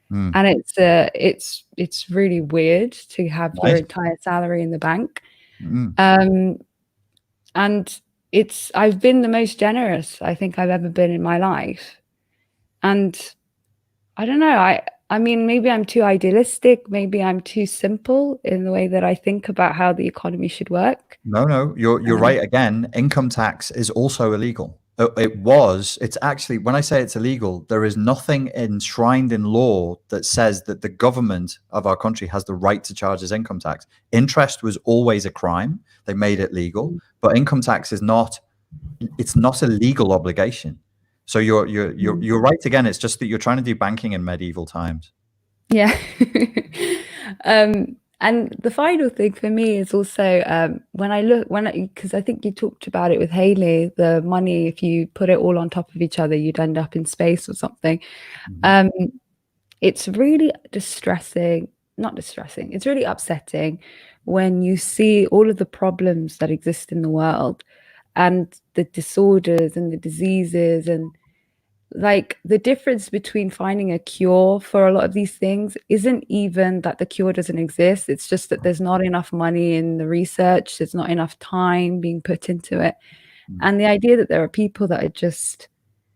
And it's really weird to have your entire salary in the bank. And I've been the most generous I think I've ever been in my life. And I don't know, I mean, maybe I'm too idealistic, maybe I'm too simple in the way that I think about how the economy should work. No, you're right again. Income tax is also illegal. It's actually, when I say it's illegal, there is nothing enshrined in law that says that the government of our country has the right to charge us income tax. Interest was always a crime. They made it legal, but income tax is not, it's not a legal obligation. So you're right again. It's just that you're trying to do banking in medieval times. Yeah. And the final thing for me is also because I think you talked about it with Haley, the money, if you put it all on top of each other, you'd end up in space or something. It's really it's really upsetting when you see all of the problems that exist in the world and the disorders and the diseases, and like the difference between finding a cure for a lot of these things isn't even that the cure doesn't exist. It's just that there's not enough money in the research. There's not enough time being put into it. And the idea that there are people that are just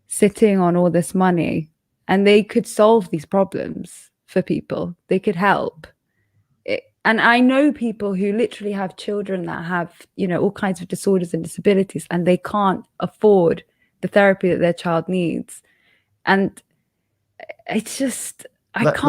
sitting on all this money and they could solve these problems for people, they could help. And I know people who literally have children that have, all kinds of disorders and disabilities, and they can't afford the therapy that their child needs. And it's just, let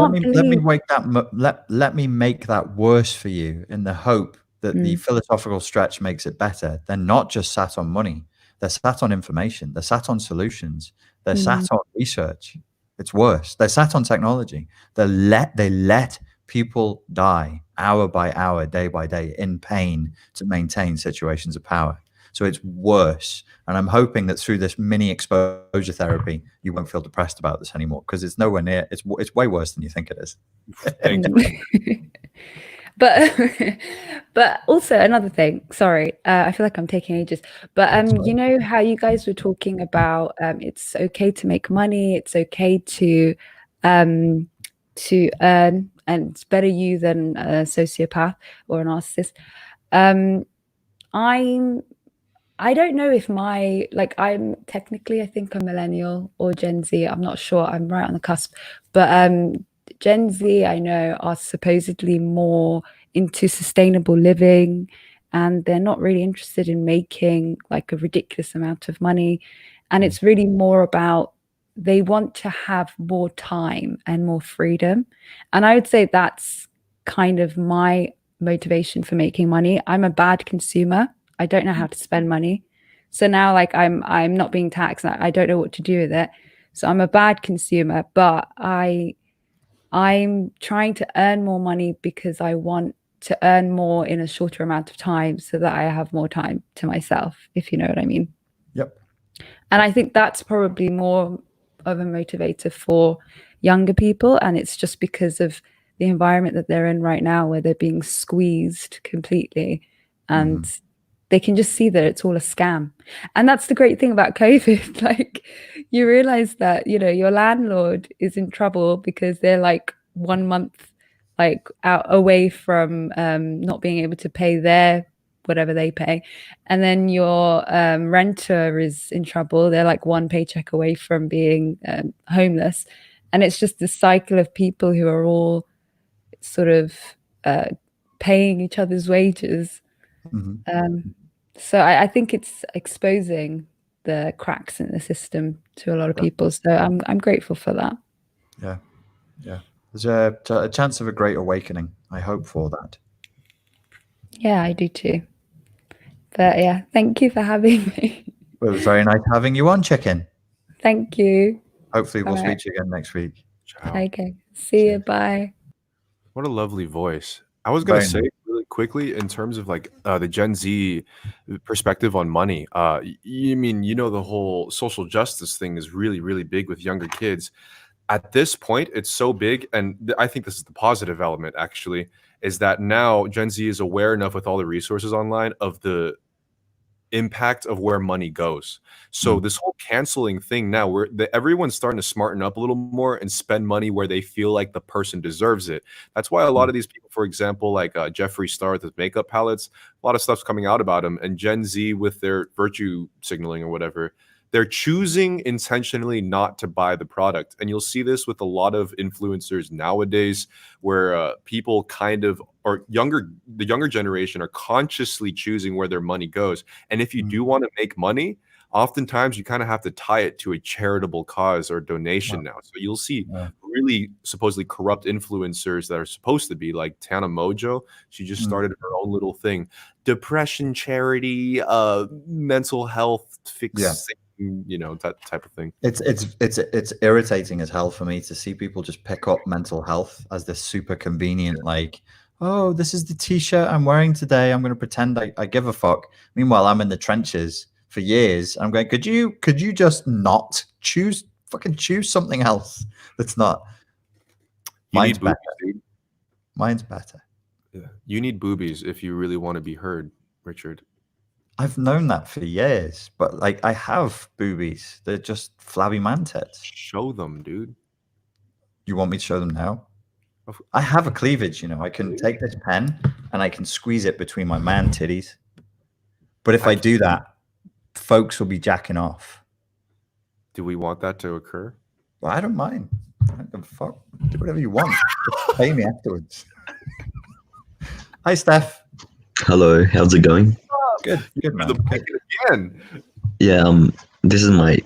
me make that worse for you in the hope that the philosophical stretch makes it better. They're not just sat on money. They're sat on information. They're sat on solutions. They're sat on research. It's worse. They're sat on technology. They let people die hour by hour, day by day in pain to maintain situations of power. So it's worse. And I'm hoping that through this mini exposure therapy, you won't feel depressed about this anymore, because it's nowhere near, it's way worse than you think it is. Thank you. But also another thing, sorry, I feel like I'm taking ages, but you know how you guys were talking about it's okay to make money, it's okay to earn, and it's better you than a sociopath or an narcissist. I don't know if I'm technically, I think a millennial or Gen Z. I'm not sure. I'm right on the cusp. But Gen Z, I know, are supposedly more into sustainable living, and they're not really interested in making like a ridiculous amount of money. And it's really more about, they want to have more time and more freedom. And I would say that's kind of my motivation for making money. I'm a bad consumer. I don't know how to spend money. So now like I'm not being taxed. I don't know what to do with it. So I'm a bad consumer, but I'm trying to earn more money because I want to earn more in a shorter amount of time so that I have more time to myself, if you know what I mean. Yep. And I think that's probably more of a motivator for younger people. And it's just because of the environment that they're in right now, where they're being squeezed completely. And they can just see that it's all a scam. And that's the great thing about COVID. Like, you realize that, you know, your landlord is in trouble because they're like 1 month like out away from not being able to pay their whatever they pay, and then your renter is in trouble. They're like 1 paycheck away from being homeless, and it's just this cycle of people who are all sort of paying each other's wages. So I think it's exposing the cracks in the system to a lot of people. So I'm grateful for that. Yeah. There's a chance of a great awakening. I hope for that. Yeah, I do too. But yeah, thank you for having me. Well, it was very nice having you on, Chicken. Thank you. Hopefully we'll speak to you again next week. Ciao. Okay. See you. Bye. What a lovely voice. I was going to say really quickly in terms of like the Gen Z perspective on money. You mean, you know, the whole social justice thing is really, really big with younger kids. At this point, it's so big, and I think this is the positive element, actually, is that now Gen Z is aware enough with all the resources online of the impact of where money goes. So this whole canceling thing now, everyone's starting to smarten up a little more and spend money where they feel like the person deserves it. That's why a lot of these people, for example, like Jeffree Star with his makeup palettes, a lot of stuff's coming out about him, and Gen Z with their virtue signaling or whatever, they're choosing intentionally not to buy the product. And you'll see this with a lot of influencers nowadays, where people kind of, or the younger generation are consciously choosing where their money goes. And if you do want to make money, oftentimes you kind of have to tie it to a charitable cause or donation now. So you'll see really supposedly corrupt influencers that are supposed to be like Tana Mojo. She just started her own little thing, depression charity, mental health fixing, you know, that type of thing. It's irritating as hell for me to see people just pick up mental health as this super convenient, like, oh, this is the t-shirt I'm wearing today, I'm going to pretend I give a fuck. Meanwhile, I'm in the trenches for years. I'm going, could you just not choose something else that's not mine's better. Mine's better. Yeah, you need boobies if you really want to be heard, Richard. I've known that for years, but like, I have boobies. They're just flabby man tits. Show them, dude. You want me to show them now? I have a cleavage, you know. I can take this pen and I can squeeze it between my man titties. But if I do that, folks will be jacking off. Do we want that to occur? Well, I don't mind. I don't give a fuck. Do whatever you want. Just pay me afterwards. Hi, Steph. Hello, how's it going? Good, man. Again. Yeah, this is my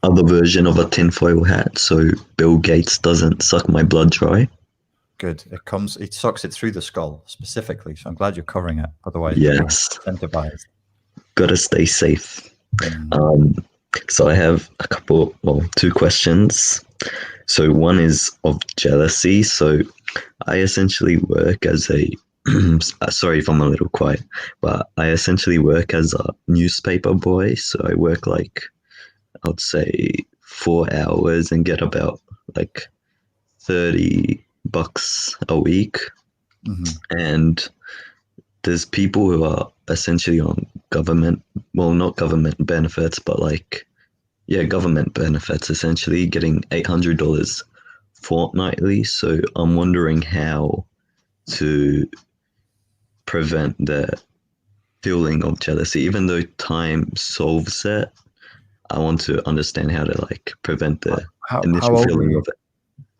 other version of a tinfoil hat, so Bill Gates doesn't suck my blood dry. Good. It sucks it through the skull specifically, so I'm glad you're covering it. Otherwise, yes, you're incentivized. Gotta stay safe. So I have two questions. So one is of jealousy. So I essentially work as a sorry if I'm a little quiet, but I essentially work as a newspaper boy. So I work like, I'd say 4 hours and get about like $30 a week. And there's people who are essentially on government, well, not government benefits, but like, yeah, government benefits, essentially getting $800 fortnightly. So I'm wondering how to prevent the feeling of jealousy. Even though time solves it, I want to understand how to like prevent the initial feeling of it.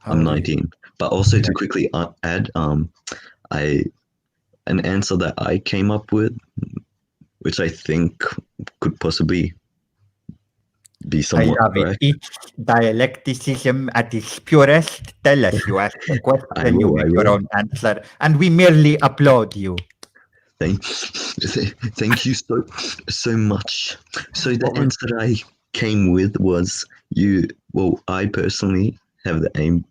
I'm 19. But also to quickly add, an answer that I came up with, which I think could possibly be somewhat correct. Each dialecticism at its purest. Tell us, you ask a question, you make your own answer, and we merely applaud you. Thank you so much. So the answer I came with was I personally have the aim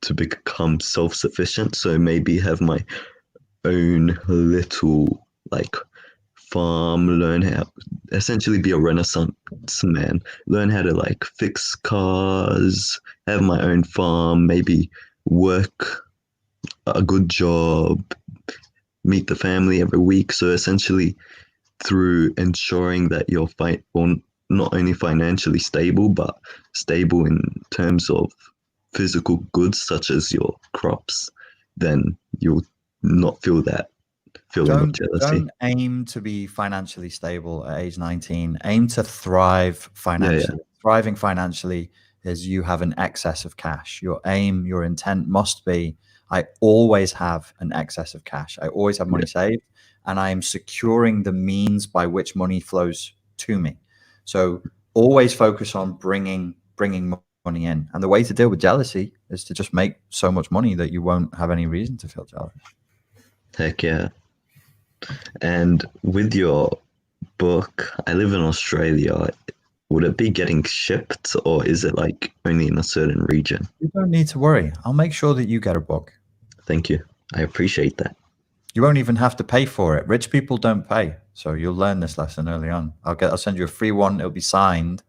to become self-sufficient, so maybe have my own little like farm, learn how essentially be a renaissance man, learn how to like fix cars, have my own farm, maybe work a good job, meet the family every week. So essentially through ensuring that you're not only financially stable, but stable in terms of physical goods such as your crops, then you'll not feel that feeling of jealousy. Don't aim to be financially stable at age 19. Aim to thrive financially. Yeah. Thriving financially is you have an excess of cash. Your aim, your intent must be, I always have an excess of cash. I always have money saved, and I am securing the means by which money flows to me. So always focus on bringing money in. And the way to deal with jealousy is to just make so much money that you won't have any reason to feel jealous. Heck yeah. And with your book, I live in Australia. Would it be getting shipped, or is it like only in a certain region? You don't need to worry. I'll make sure that you get a book. Thank you. I appreciate that. You won't even have to pay for it. Rich people don't pay. So you'll learn this lesson early on. I'll send you a free one. It'll be signed,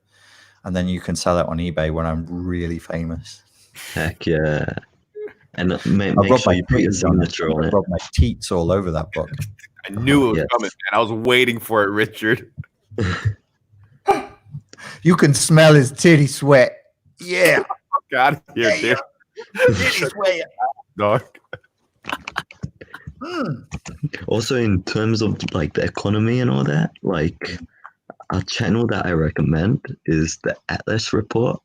and then you can sell it on eBay when I'm really famous. Heck yeah. And make sure you put your signature on it. I've got my teats all over that book. I knew it was coming, man. I was waiting for it, Richard. You can smell his titty sweat. Yeah. Fuck out of here, dude. Titty sweat. Dog. Also, in terms of like the economy and all that, like a channel that I recommend is the Atlas Report.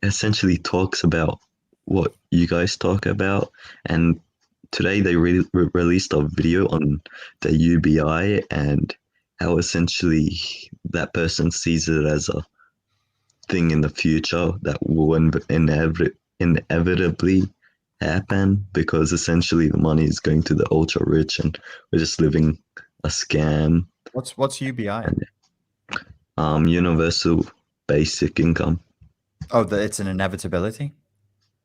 It essentially talks about what you guys talk about, and today they released a video on the UBI and how essentially that person sees it as a thing in the future that will inevitably happen, because essentially the money is going to the ultra rich and we're just living a scam. What's UBI? Universal basic income. Oh, that it's an inevitability?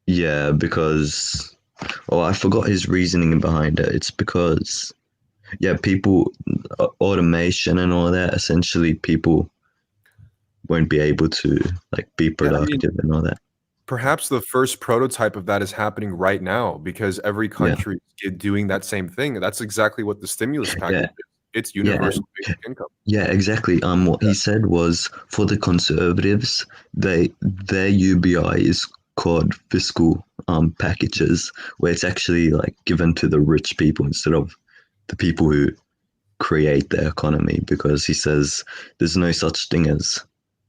Yeah, because I forgot his reasoning behind it. It's because people, automation and all that, essentially people won't be able to like be productive and all that. Perhaps the first prototype of that is happening right now, because every country is doing that same thing. That's exactly what the stimulus package is. It's universal basic income. Yeah, exactly. What he said was, for the conservatives, their UBI is called fiscal packages, where it's actually like given to the rich people instead of the people who create the economy, because he says there's no such thing as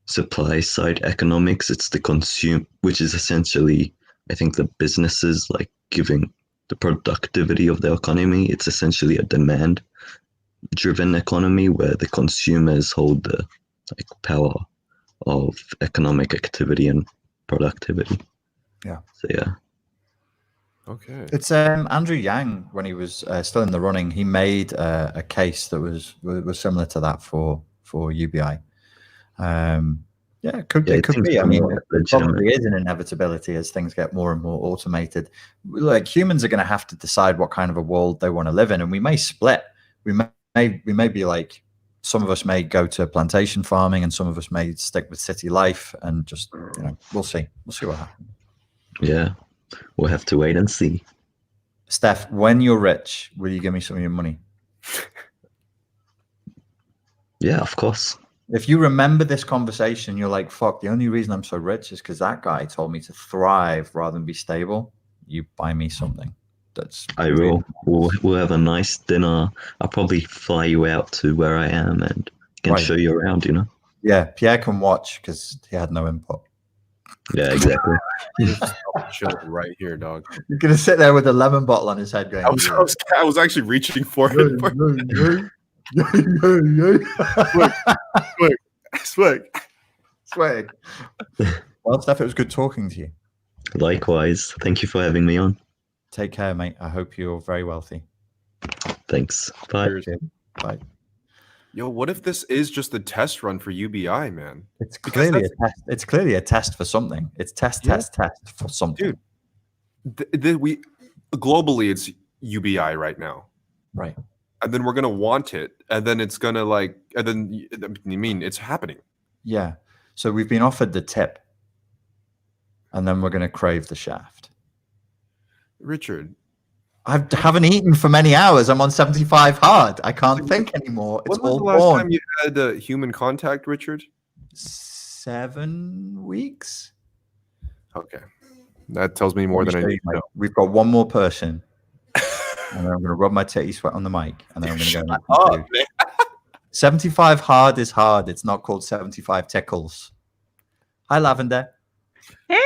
supply side economics. It's the consume, which is essentially, I think, the businesses like giving the productivity of the economy. It's essentially a demand driven economy where the consumers hold the like power of economic activity and productivity. Yeah. So yeah. Okay. It's Andrew Yang, when he was still in the running, he made a case that was similar to that for UBI. It could be. I mean, it probably is an inevitability as things get more and more automated. Like, humans are going to have to decide what kind of a world they want to live in, and we may split. We may be like, some of us may go to plantation farming, and some of us may stick with city life, and just we'll see. We'll see what happens. Yeah, we'll have to wait and see. Steph, when you're rich, will you give me some of your money? Yeah, of course. If you remember this conversation, you're like, fuck, the only reason I'm so rich is because that guy told me to thrive rather than be stable. You buy me something. I will. We'll have a nice dinner. I'll probably fly you out to where I am and can show you around, Yeah, Pierre can watch because he had no input. Yeah, exactly. Chill right here, dog. You're going to sit there with a lemon bottle on his head going, I was actually reaching for it. Swag. Well, Steph, it was good talking to you. Likewise. Thank you for having me on. Take care, mate. I hope you're very wealthy. Thanks. Bye. Bye. Yo, what if this is just a test run for UBI, man? It's clearly a test. It's clearly a test for something. It's test for something. Dude, we globally it's UBI right now. Right. And then we're gonna want it, and then it's gonna like, and then you mean it's happening. Yeah. So we've been offered the tip, and then we're gonna crave the shaft. Richard, I haven't eaten for many hours. I'm on 75 hard. I can't think anymore. It's when was all the last born. time you had human contact, Richard? 7 weeks. Okay, that tells me more than I need to know. We've got one more person, and then I'm going to rub my titty sweat on the mic, and then I'm going to go. Oh, man. 75 hard is hard. It's not called 75 tickles. Hi, Lavender. Hey,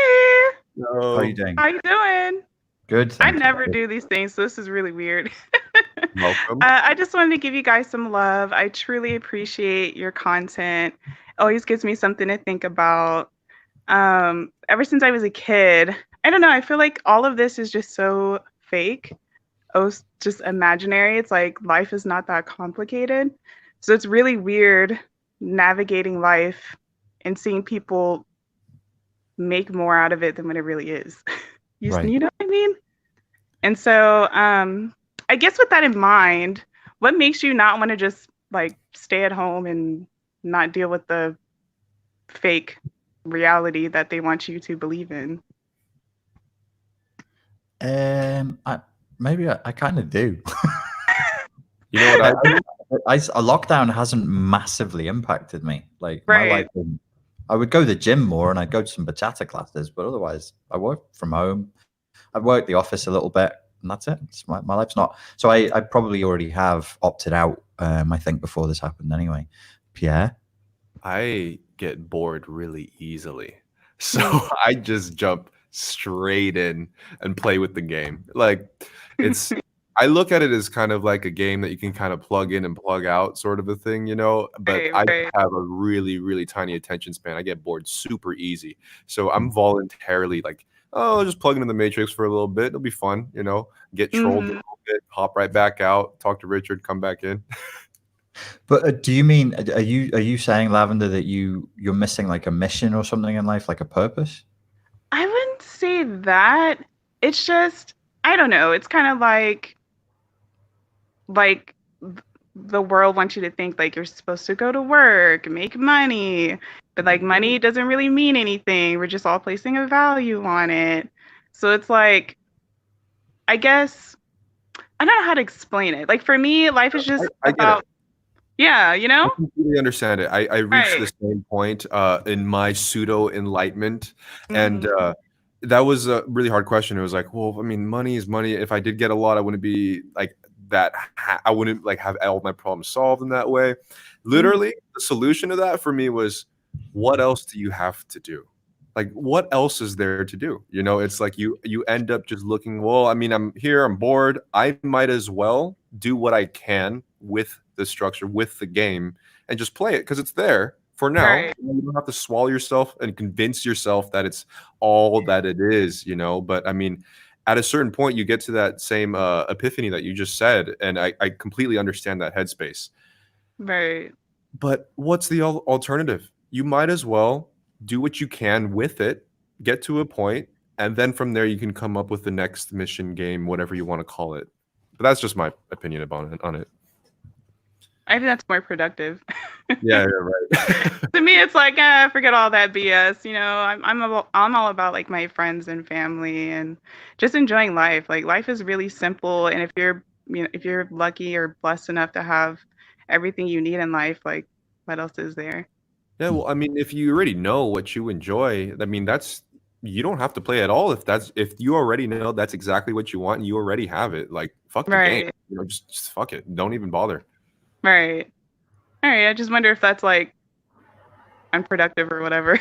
How are you doing? how you doing? Good. I never do these things, so this is really weird. Welcome. I just wanted to give you guys some love. I truly appreciate your content. Always gives me something to think about. Ever since I was a kid, I don't know. I feel like all of this is just so fake. Oh, it's just imaginary. It's like life is not that complicated. So it's really weird navigating life and seeing people make more out of it than what it really is. You know what I mean? And so I guess with that in mind, what makes you not want to just like stay at home and not deal with the fake reality that they want you to believe in? Maybe I kind of do. You know what a lockdown hasn't massively impacted me. Like my life, I would go to the gym more and I'd go to some bachata classes, but otherwise I work from home. I work the office a little bit, and that's it. My life's not. So I probably already have opted out. I think before this happened, anyway. Pierre, I get bored really easily, so I just jump straight in and play with the game. Like it's. I look at it as kind of like a game that you can kind of plug in and plug out, sort of a thing, you know. But I have a really, really tiny attention span. I get bored super easy, so I'm voluntarily like, oh, just plug into the Matrix for a little bit. It'll be fun, you know. Get trolled a little bit, hop right back out, talk to Richard, come back in. But do you mean are you saying, Lavender, that you're missing like a mission or something in life, like a purpose? I wouldn't say that. It's just I don't know. It's kind of like the world wants you to think like you're supposed to go to work, make money, but like money doesn't really mean anything. We're just all placing a value on it. So it's like, I guess, I don't know how to explain it. Like for me, life is just about, yeah, you know? I completely understand it. I reached the same point in my pseudo enlightenment, and that was a really hard question. It was like, well, I mean, money is money. If I did get a lot, I wouldn't be like that. I wouldn't like have all my problems solved in that way. Literally, the solution to that for me was, what else do you have to do? Like, what else is there to do? You know, it's like you end up just looking, well, I mean, I'm here, I'm bored. I might as well do what I can with the structure, with the game, and just play it because it's there for now. You don't have to swallow yourself and convince yourself that it's all that it is, you know. But I mean, at a certain point, you get to that same epiphany that you just said, and I completely understand that headspace. Right. But what's the alternative? You might as well do what you can with it, get to a point, and then from there you can come up with the next mission, game, whatever you want to call it. But that's just my opinion about it, on it. I think that's more productive. Yeah, you're right. To me, it's like, forget all that BS. You know, I'm all about like my friends and family and just enjoying life. Like life is really simple, and if you're lucky or blessed enough to have everything you need in life, like what else is there? Yeah, well, I mean, if you already know what you enjoy, I mean, you don't have to play at all. If you already know that's exactly what you want and you already have it, like fuck the game. You know, just fuck it. Don't even bother. Right. All right. I just wonder if that's like unproductive or whatever.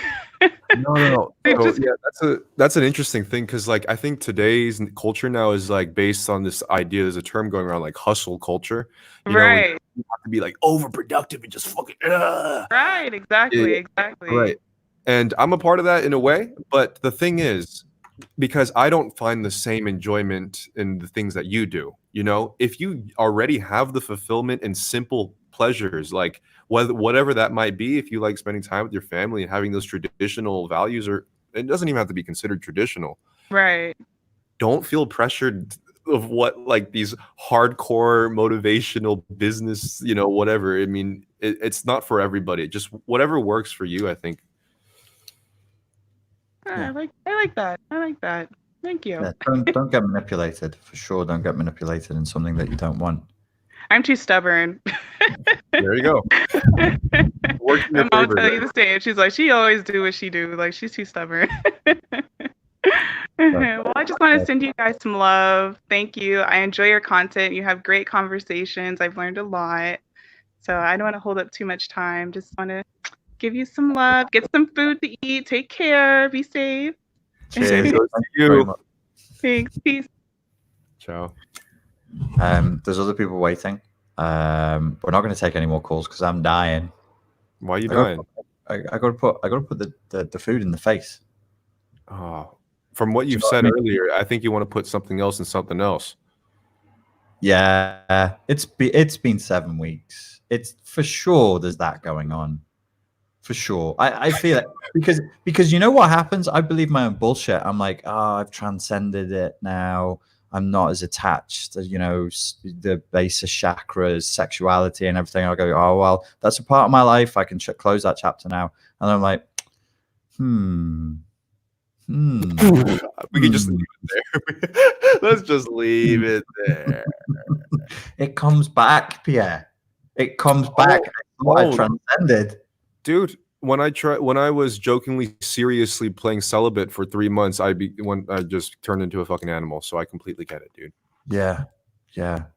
No. So, yeah, that's an interesting thing because like I think today's culture now is like based on this idea. There's a term going around like hustle culture. You know, you have to be like overproductive and just fucking. Right. Exactly. Right. And I'm a part of that in a way. But the thing is, because I don't find the same enjoyment in the things that you do. You know, if you already have the fulfillment in simple pleasures, like whatever that might be, if you like spending time with your family and having those traditional values, or it doesn't even have to be considered traditional. Right. Don't feel pressured of what like these hardcore motivational business, you know, whatever. I mean, it's not for everybody. Just whatever works for you, I think. I like that. I like that. Thank you. Yeah, don't get manipulated, for sure. Don't get manipulated in something that you don't want. I'm too stubborn. There you go. My mom will tell you the same. She's like, she always do what she do. Like, she's too stubborn. Well, I just want to send you guys some love. Thank you. I enjoy your content. You have great conversations. I've learned a lot. So I don't want to hold up too much time. Just want to give you some love. Get some food to eat. Take care. Be safe. Cheers. Thank you. Thanks. Peace. Ciao. There's other people waiting. We're not going to take any more calls because I'm dying. Why are you dying? I got to put the food in the face. Oh, from what you've said earlier, I think you want to put something else in something else. Yeah, it's been 7 weeks. It's for sure there's that going on. For sure. I feel it because you know what happens? I believe my own bullshit. I'm like, oh, I've transcended it now. I'm not as attached to, you know, the baser chakras, sexuality and everything. I'll go, oh, well, that's a part of my life. I can close that chapter now. And I'm like, We can just leave it there. Let's just leave it there. It comes back, Pierre. It comes back. I transcended. Dude, when I was jokingly seriously playing celibate for 3 months, I just turned into a fucking animal. So I completely get it, dude. Yeah.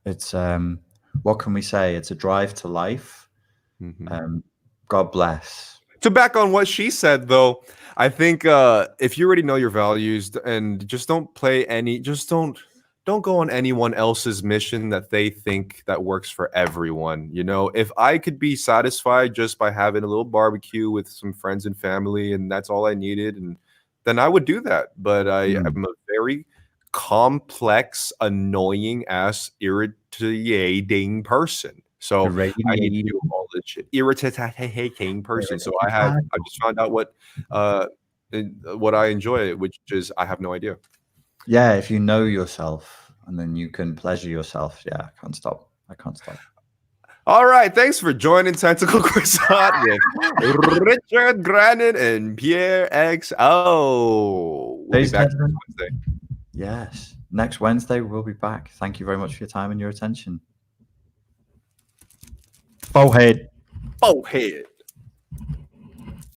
It's what can we say? It's a drive to life. God bless. To back on what she said, though, I think if you already know your values and just don't go on anyone else's mission that they think that works for everyone. You know, if I could be satisfied just by having a little barbecue with some friends and family and that's all I needed, and then I would do that. But I am a very complex, annoying ass, irritating person. So I need to do all this shit. Irritating person. So I just found out what I enjoy, which is I have no idea. Yeah, if you know yourself and then you can pleasure yourself. Yeah, I can't stop. All right, thanks for joining Tentacle Croissant with Richard Grannon and Pierre XO. We'll be back next Wednesday. Yes, next Wednesday we'll be back. Thank you very much for your time and your attention. Forehead.